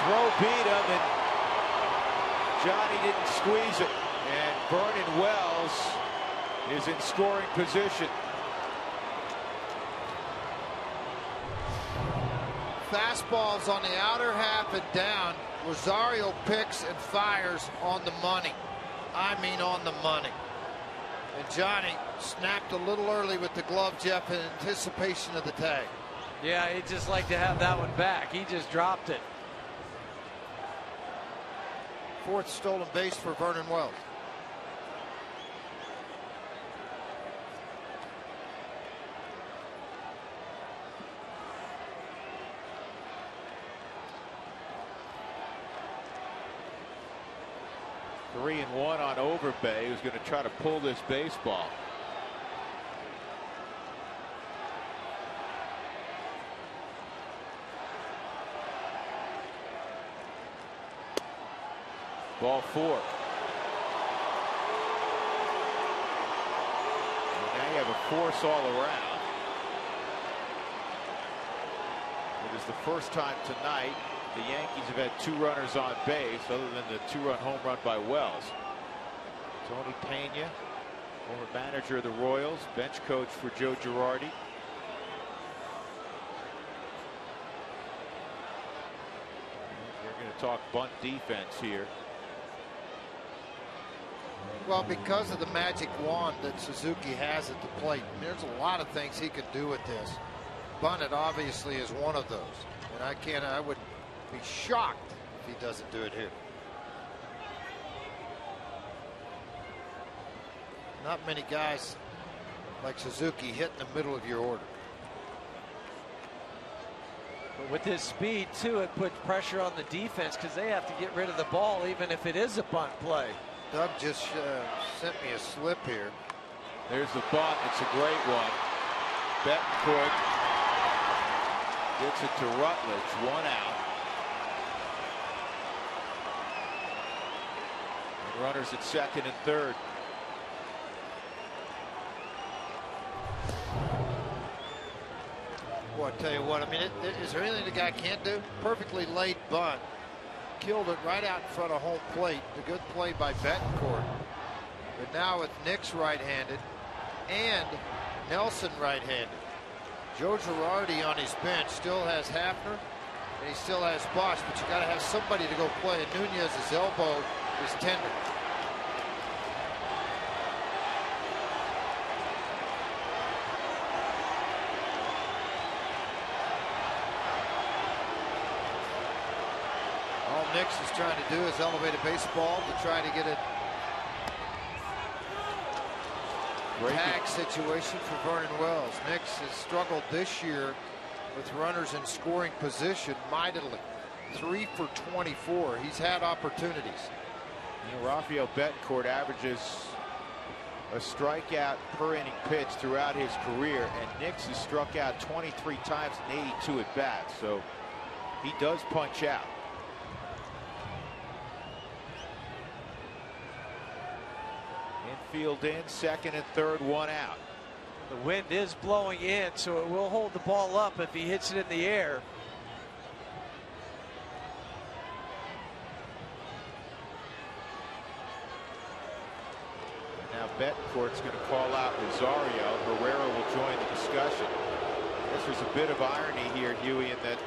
Throw beat him, and Johnny didn't squeeze it. And Vernon Wells is in scoring position. Fastballs on the outer half and down. Rosario picks and fires on the money. I mean on the money. And Johnny snapped a little early with the glove, Jeff, in anticipation of the tag. Yeah, he'd just like to have that one back. He just dropped it. 4th stolen base for Vernon Wells. Three and one on Overbay, who's going to try to pull this baseball. Ball 4. And now you have a force all around. It is the first time tonight the Yankees have had 2 runners on base, other than the 2-run home run by Wells. Tony Pena, former manager of the Royals, bench coach for Joe Girardi. We're going to talk bunt defense here. Well, because of the magic wand that Suzuki has at the plate, there's a lot of things he can do with this. Bunted obviously is one of those, and I would be shocked if he doesn't do it here. Not many guys like Suzuki, hit in the middle of your order. But with his speed, too, it puts pressure on the defense because they have to get rid of the ball even if it is a bunt play. Doug just sent me a slip here. There's the bunt. It's a great one. Betancourt gets it to Rutledge. 1 out. And runners at second and third. Well, I tell you what, I mean, is there anything the guy can't do? Perfectly laid bunt. Killed it right out in front of home plate. A good play by Betancourt. But now with Nix right-handed and Nelson right-handed. Joe Girardi on his bench still has Hafner and he still has Bosch, but you got to have somebody to go play. And Nunez's elbow is tender. Nix is trying to do is elevate a baseball to try to get a tag situation for Vernon Wells. Nix has struggled this year with runners in scoring position mightily. 3 for 24. He's had opportunities. You know, Rafael Betancourt averages a strikeout per inning pitch throughout his career, and Nix has struck out 23 times in 82 at bats, so he does punch out. Infield in, second and third, 1 out. The wind is blowing in, so it will hold the ball up if he hits it in the air. Now Betancourt's going to call out Rosario. Herrera will join the discussion. I guess there's a bit of irony here, Huey, in that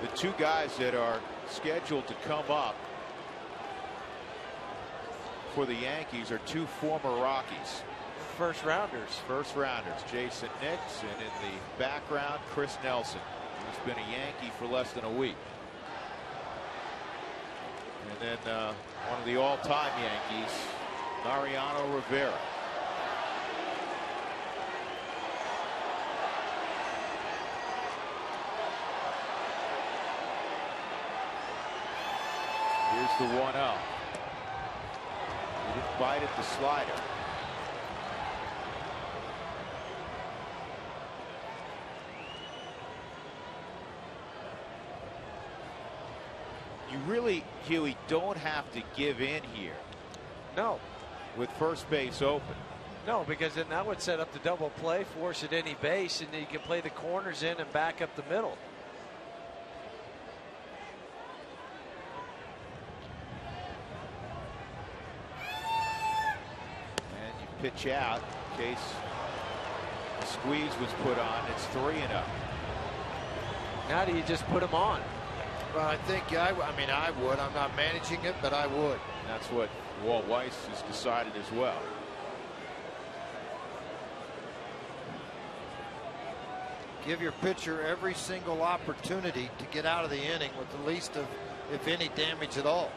the two guys that are scheduled to come up for the Yankees are two former Rockies. First rounders. First rounders. Jason Nix, and in the background, Chris Nelson, who's been a Yankee for less than a week. And then one of the all-time Yankees, Mariano Rivera. Here's the 1-0. He didn't bite at the slider. You really, Huey, don't have to give in here. No. With first base open. No, because then that would set up the double play, force it any base, and then you can play the corners in and back up the middle. And you pitch out in case the squeeze was put on. It's 3-0. Now do you just put him on? Well, I think I would. I'm not managing it, but I would. And that's what Walt Weiss has decided as well. Give your pitcher every single opportunity to get out of the inning with the least of, if any, damage at all.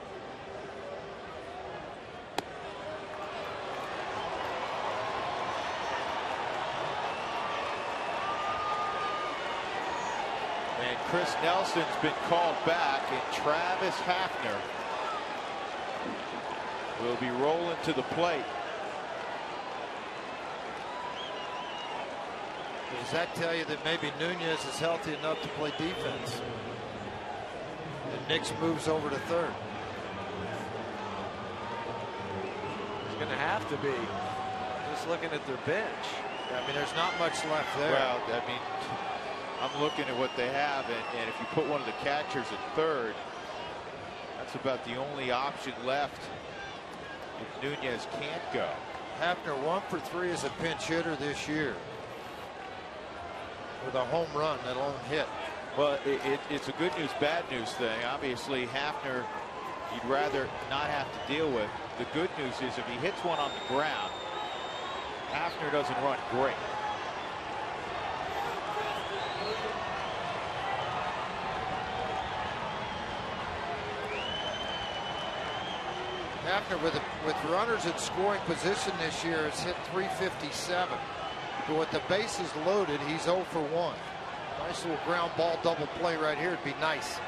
And Chris Nelson's been called back, and Travis Hafner will be rolling to the plate. Does that tell you that maybe Nunez is healthy enough to play defense? And Nix moves over to third. He's going to have to be. Just looking at their bench. I mean, there's not much left there. Well, I mean, I'm looking at what they have, and if you put one of the catchers at third, that's about the only option left if Nunez can't go. Hafner 1 for 3 as a pinch hitter this year, with a home run, that lone hit. Well, it's a good news, bad news thing. Obviously, Hafner, you'd rather not have to deal with. The good news is if he hits one on the ground, Hafner doesn't run great. Hafner with runners in scoring position this year has hit 357. But with the bases loaded, he's 0 for 1. Nice little ground ball double play right here. It'd be nice.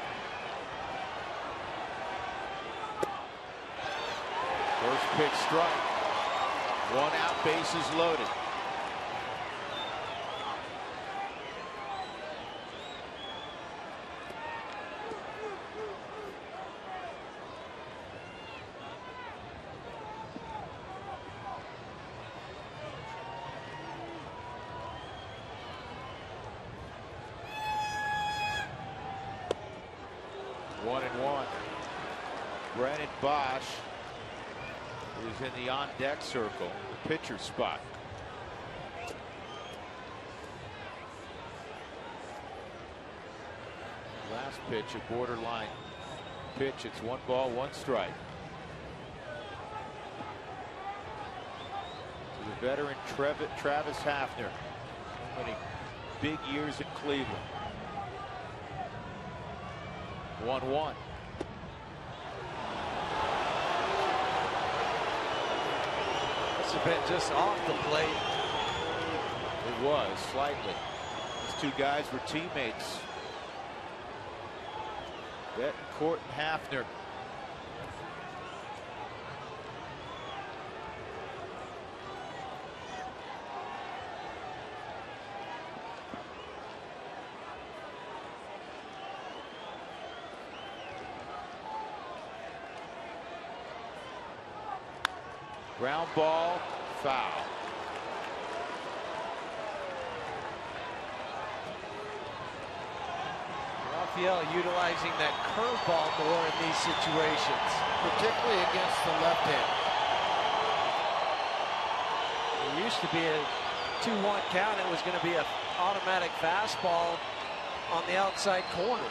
First pitch strike. 1 out, bases loaded. One and one. Brennan Bosch is in the on-deck circle, the pitcher spot. Last pitch, a borderline pitch. It's 1 ball, 1 strike. To the veteran Travis Hafner. So many big years in Cleveland. 1-1. This has been just off the plate. It was slightly. These two guys were teammates. Betancourt and Hafner. Ground ball, foul. Raphael utilizing that curveball more in these situations, particularly against the left hand. It used to be a 2-1 count. It was going to be an automatic fastball on the outside corner.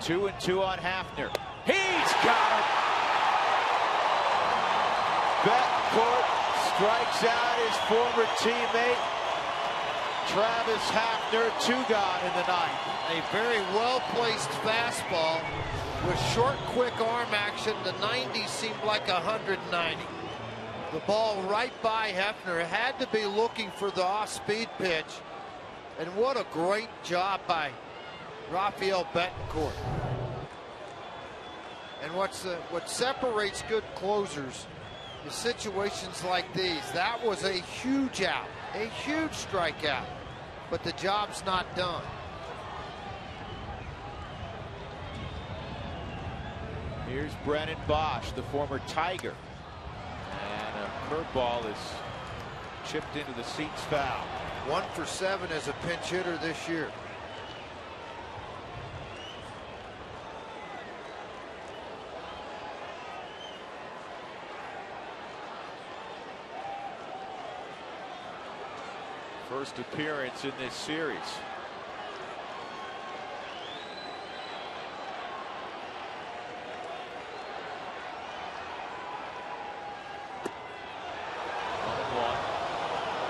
Two and two on Hafner. He's got him. Betancourt strikes out his former teammate Travis Hafner. 2 gone in the 9th. A very well-placed fastball with short, quick arm action. The 90 seemed like 190. The ball right by Hefner. Had to be looking for the off-speed pitch. And what a great job by Raphael Betancourt. And what separates good closers is situations like these. That was a huge out, a huge strikeout, but the job's not done. Here's Brennan Bosch, the former Tiger. And a curveball is chipped into the seats, foul. 1 for 7 as a pinch hitter this year. First appearance in this series.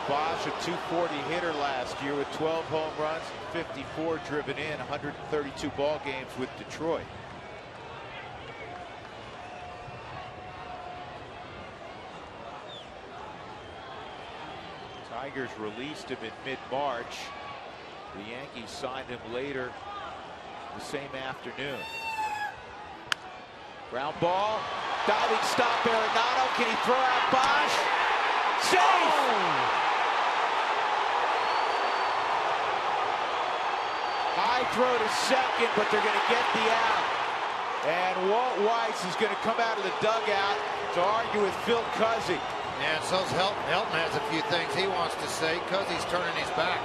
Bosch, a .240 hitter last year with 12 home runs, 54 driven in, 132 ball games with Detroit. Tigers released him in mid-March. The Yankees signed him later the same afternoon. Ground ball, diving stop, Arenado. Can he throw out Bosch? Safe! Oh. High throw to second, but they're going to get the out. And Walt Weiss is going to come out of the dugout to argue with Phil Cuzzy. And so's Helton. Helton has a few things he wants to say because he's turning his back.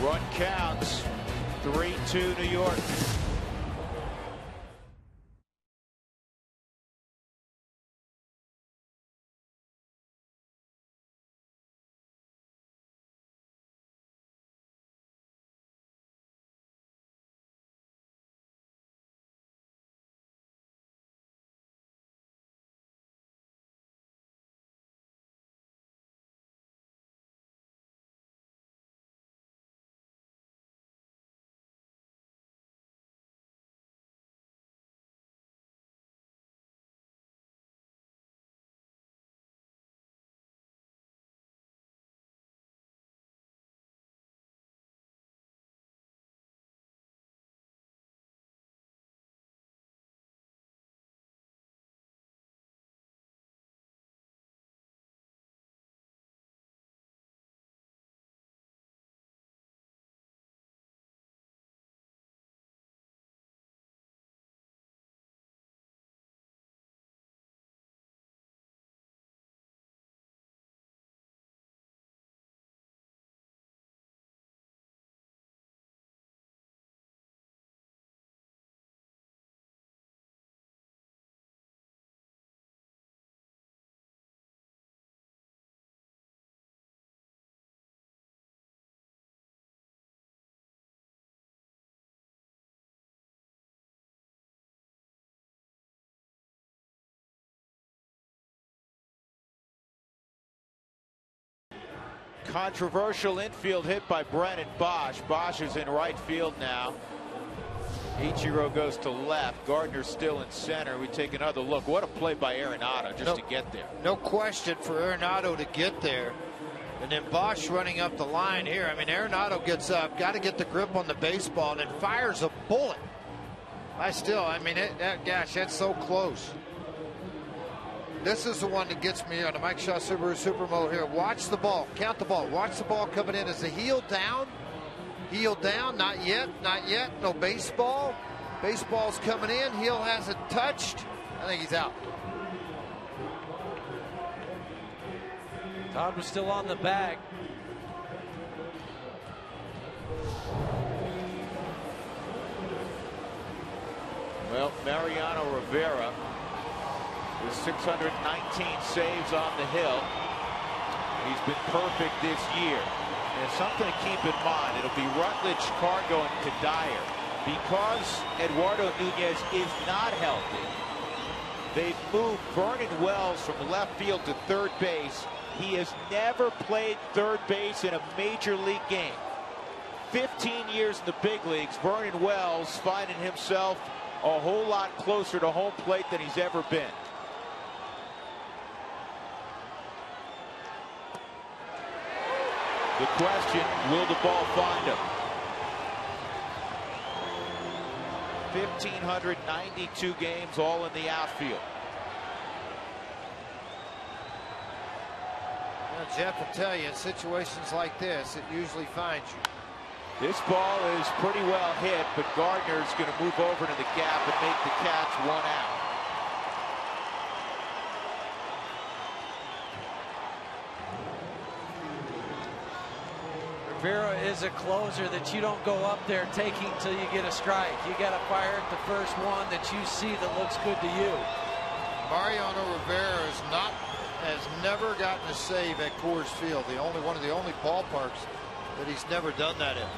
Run counts. 3-2 New York. Controversial infield hit by Brennan Bosch. Bosch is in right field now. Ichiro goes to left. Gardner's still in center. We take another look. What a play by Arenado just to get there. No question for Arenado to get there. And then Bosch running up the line here. I mean, Arenado gets up, got to get the grip on the baseball, and then fires a bullet. I mean, gosh, that's so close. This is the one that gets me on the Mike Shaw Subaru Supermo here. Watch the ball. Count the ball. Watch the ball coming in. Is the heel down? Heel down. Not yet. Not yet. No baseball. Baseball's coming in. Heel hasn't touched. I think he's out. Todd was still on the bag. Well, Mariano Rivera with 619 saves on the hill. He's been perfect this year. And something to keep in mind, it'll be Rutledge, Cargo, and Kadire. Because Eduardo Nunez is not healthy, they've moved Vernon Wells from left field to third base. He has never played third base in a major league game. 15 years in the big leagues, Vernon Wells finding himself a whole lot closer to home plate than he's ever been. The question, will the ball find him? 1,592 games, all in the outfield. Well, Jeff will tell you, in situations like this, it usually finds you. This ball is pretty well hit, but Gardner's going to move over to the gap and make the catch, 1 out. Rivera is a closer that you don't go up there taking till you get a strike. You got to fire at the first one that you see that looks good to you. Mariano Rivera has never gotten a save at Coors Field. One of the only ballparks that he's never done that in.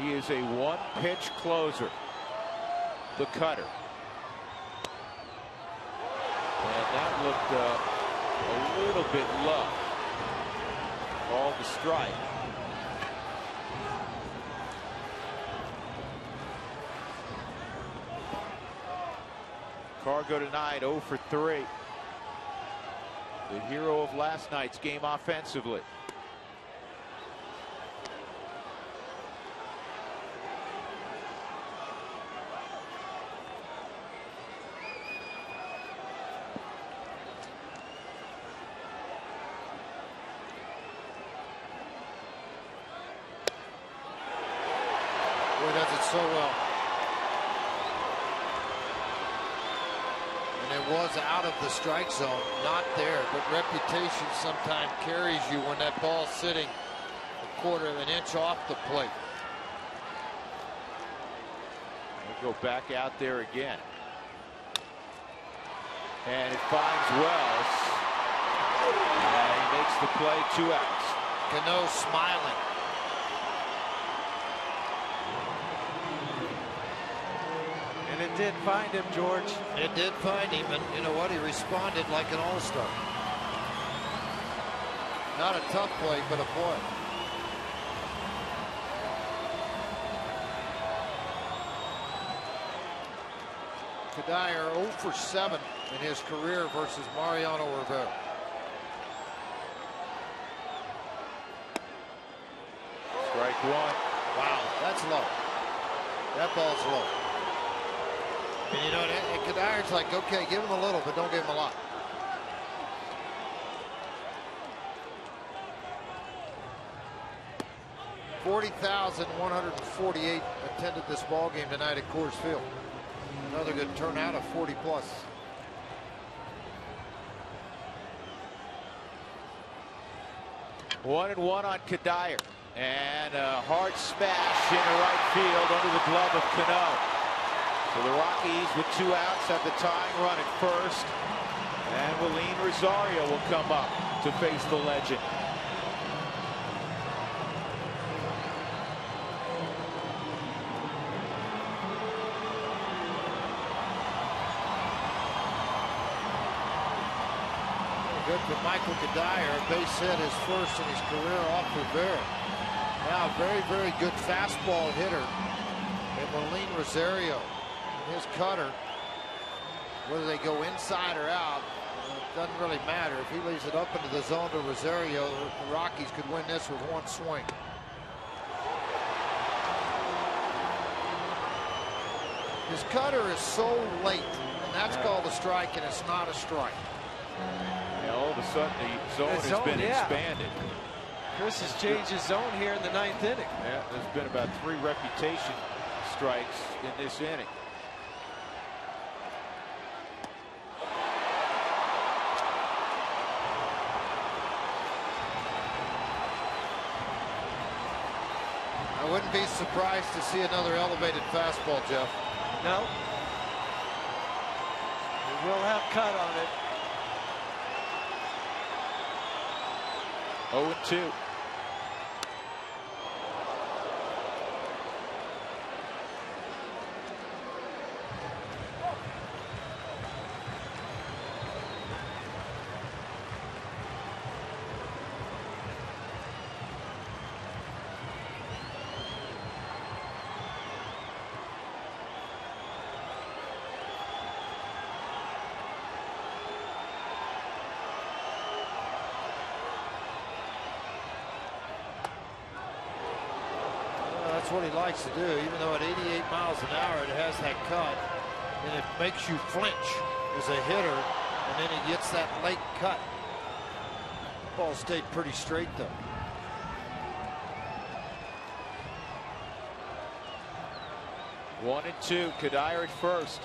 He is a one-pitch closer. The cutter. And that looked a little bit low. Called the strike. Cargo tonight 0 for 3. The hero of last night's game offensively. Boy, does it so well. And it was out of the strike zone, not there. But reputation sometimes carries you when that ball's sitting a quarter of an inch off the plate. We'll go back out there again. And it finds Wells. And he makes the play, 2 outs. Cano smiling. And it did find him, George. It did find him, and you know what? He responded like an all-star. Not a tough play, but a play. Kadire 0 for 7 in his career versus Mariano Rivera. Strike 1. Wow, that's low. That ball's low. And you know, and Kadire's like, okay, give him a little, but don't give him a lot. $40,148 attended this ball game tonight at Coors Field. Another good turnout of 40 plus. One and one on Kadire. And a hard smash into right field under the glove of Cano. So the Rockies with 2 outs have the tying run at first. And Willeen Rosario will come up to face the legend. Good for Michael Kadire. A base hit, his first in his career off Rivera. Now a very, very good fastball hitter. And Willeen Rosario, his cutter, whether they go inside or out, it doesn't really matter. If he leaves it up into the zone to Rosario, the Rockies could win this with one swing. His cutter is so late, and that's called a strike, and it's not a strike. Yeah, all of a sudden the zone has been expanded. Chris has changed his zone here in the 9th inning. Yeah, there's been about 3 reputation strikes in this inning. I wouldn't be surprised to see another elevated fastball, Jeff. No. He will have cut on it. 0-2. That's what he likes to do, even though at 88 miles an hour it has that cut, and it makes you flinch as a hitter, and then he gets that late cut. Ball stayed pretty straight though. One and 2. Kadire at first.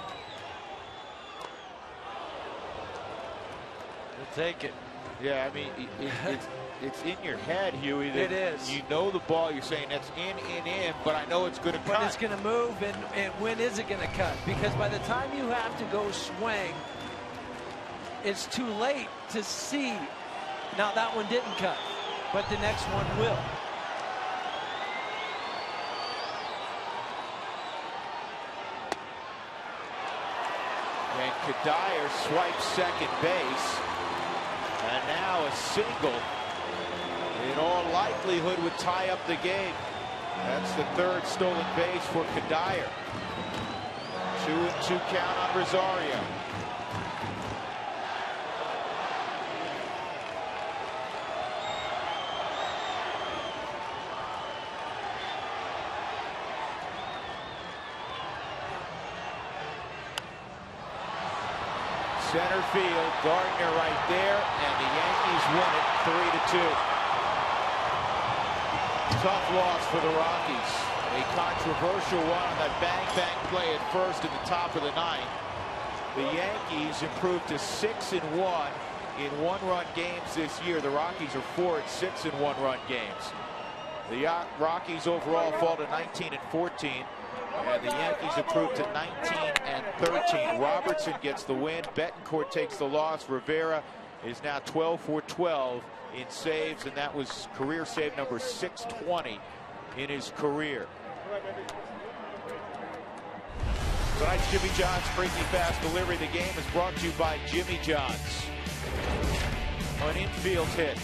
We'll take it. Yeah, I mean, it's in your head, Huey. That it is. You know the ball. You're saying that's in, but I know it's going to cut. But it's going to move, and when is it going to cut? Because by the time you have to go swing, it's too late to see. Now, that one didn't cut, but the next one will. And Kadire swipes second base. And now a single, in all likelihood, would tie up the game. That's the 3rd stolen base for Kadire. 2-2 count on Rosario. Center field, Gardner right there, and the Yankees win it 3-2. Tough loss for the Rockies. A controversial one on that bang-bang play at first in the top of the 9th. The Yankees improved to 6-1 in one-run games this year. The Rockies are 4-6 in one-run games. The Rockies overall fall to 19-14, and the Yankees improved to 19-13. Robertson gets the win. Betancourt takes the loss. Rivera is now 12 for 12 in saves, and that was career save number 620 in his career. Tonight's Jimmy John's Crazy Fast Delivery. The game is brought to you by Jimmy John's. An infield hit.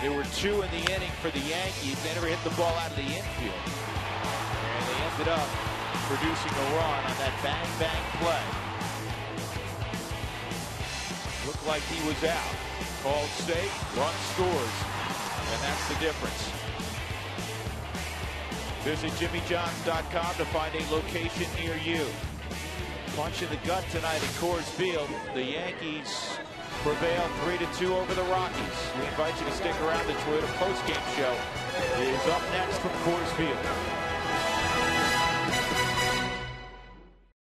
There were 2 in the inning for the Yankees. They never hit the ball out of the infield. And they ended up producing a run on that bang-bang play. Looked like he was out. Called safe, run scores, and that's the difference. Visit JimmyJohns.com to find a location near you. Punch in the gut tonight at Coors Field. The Yankees prevail 3-2 over the Rockies. We invite you to stick around. The Toyota postgame show is up next from Coors Field.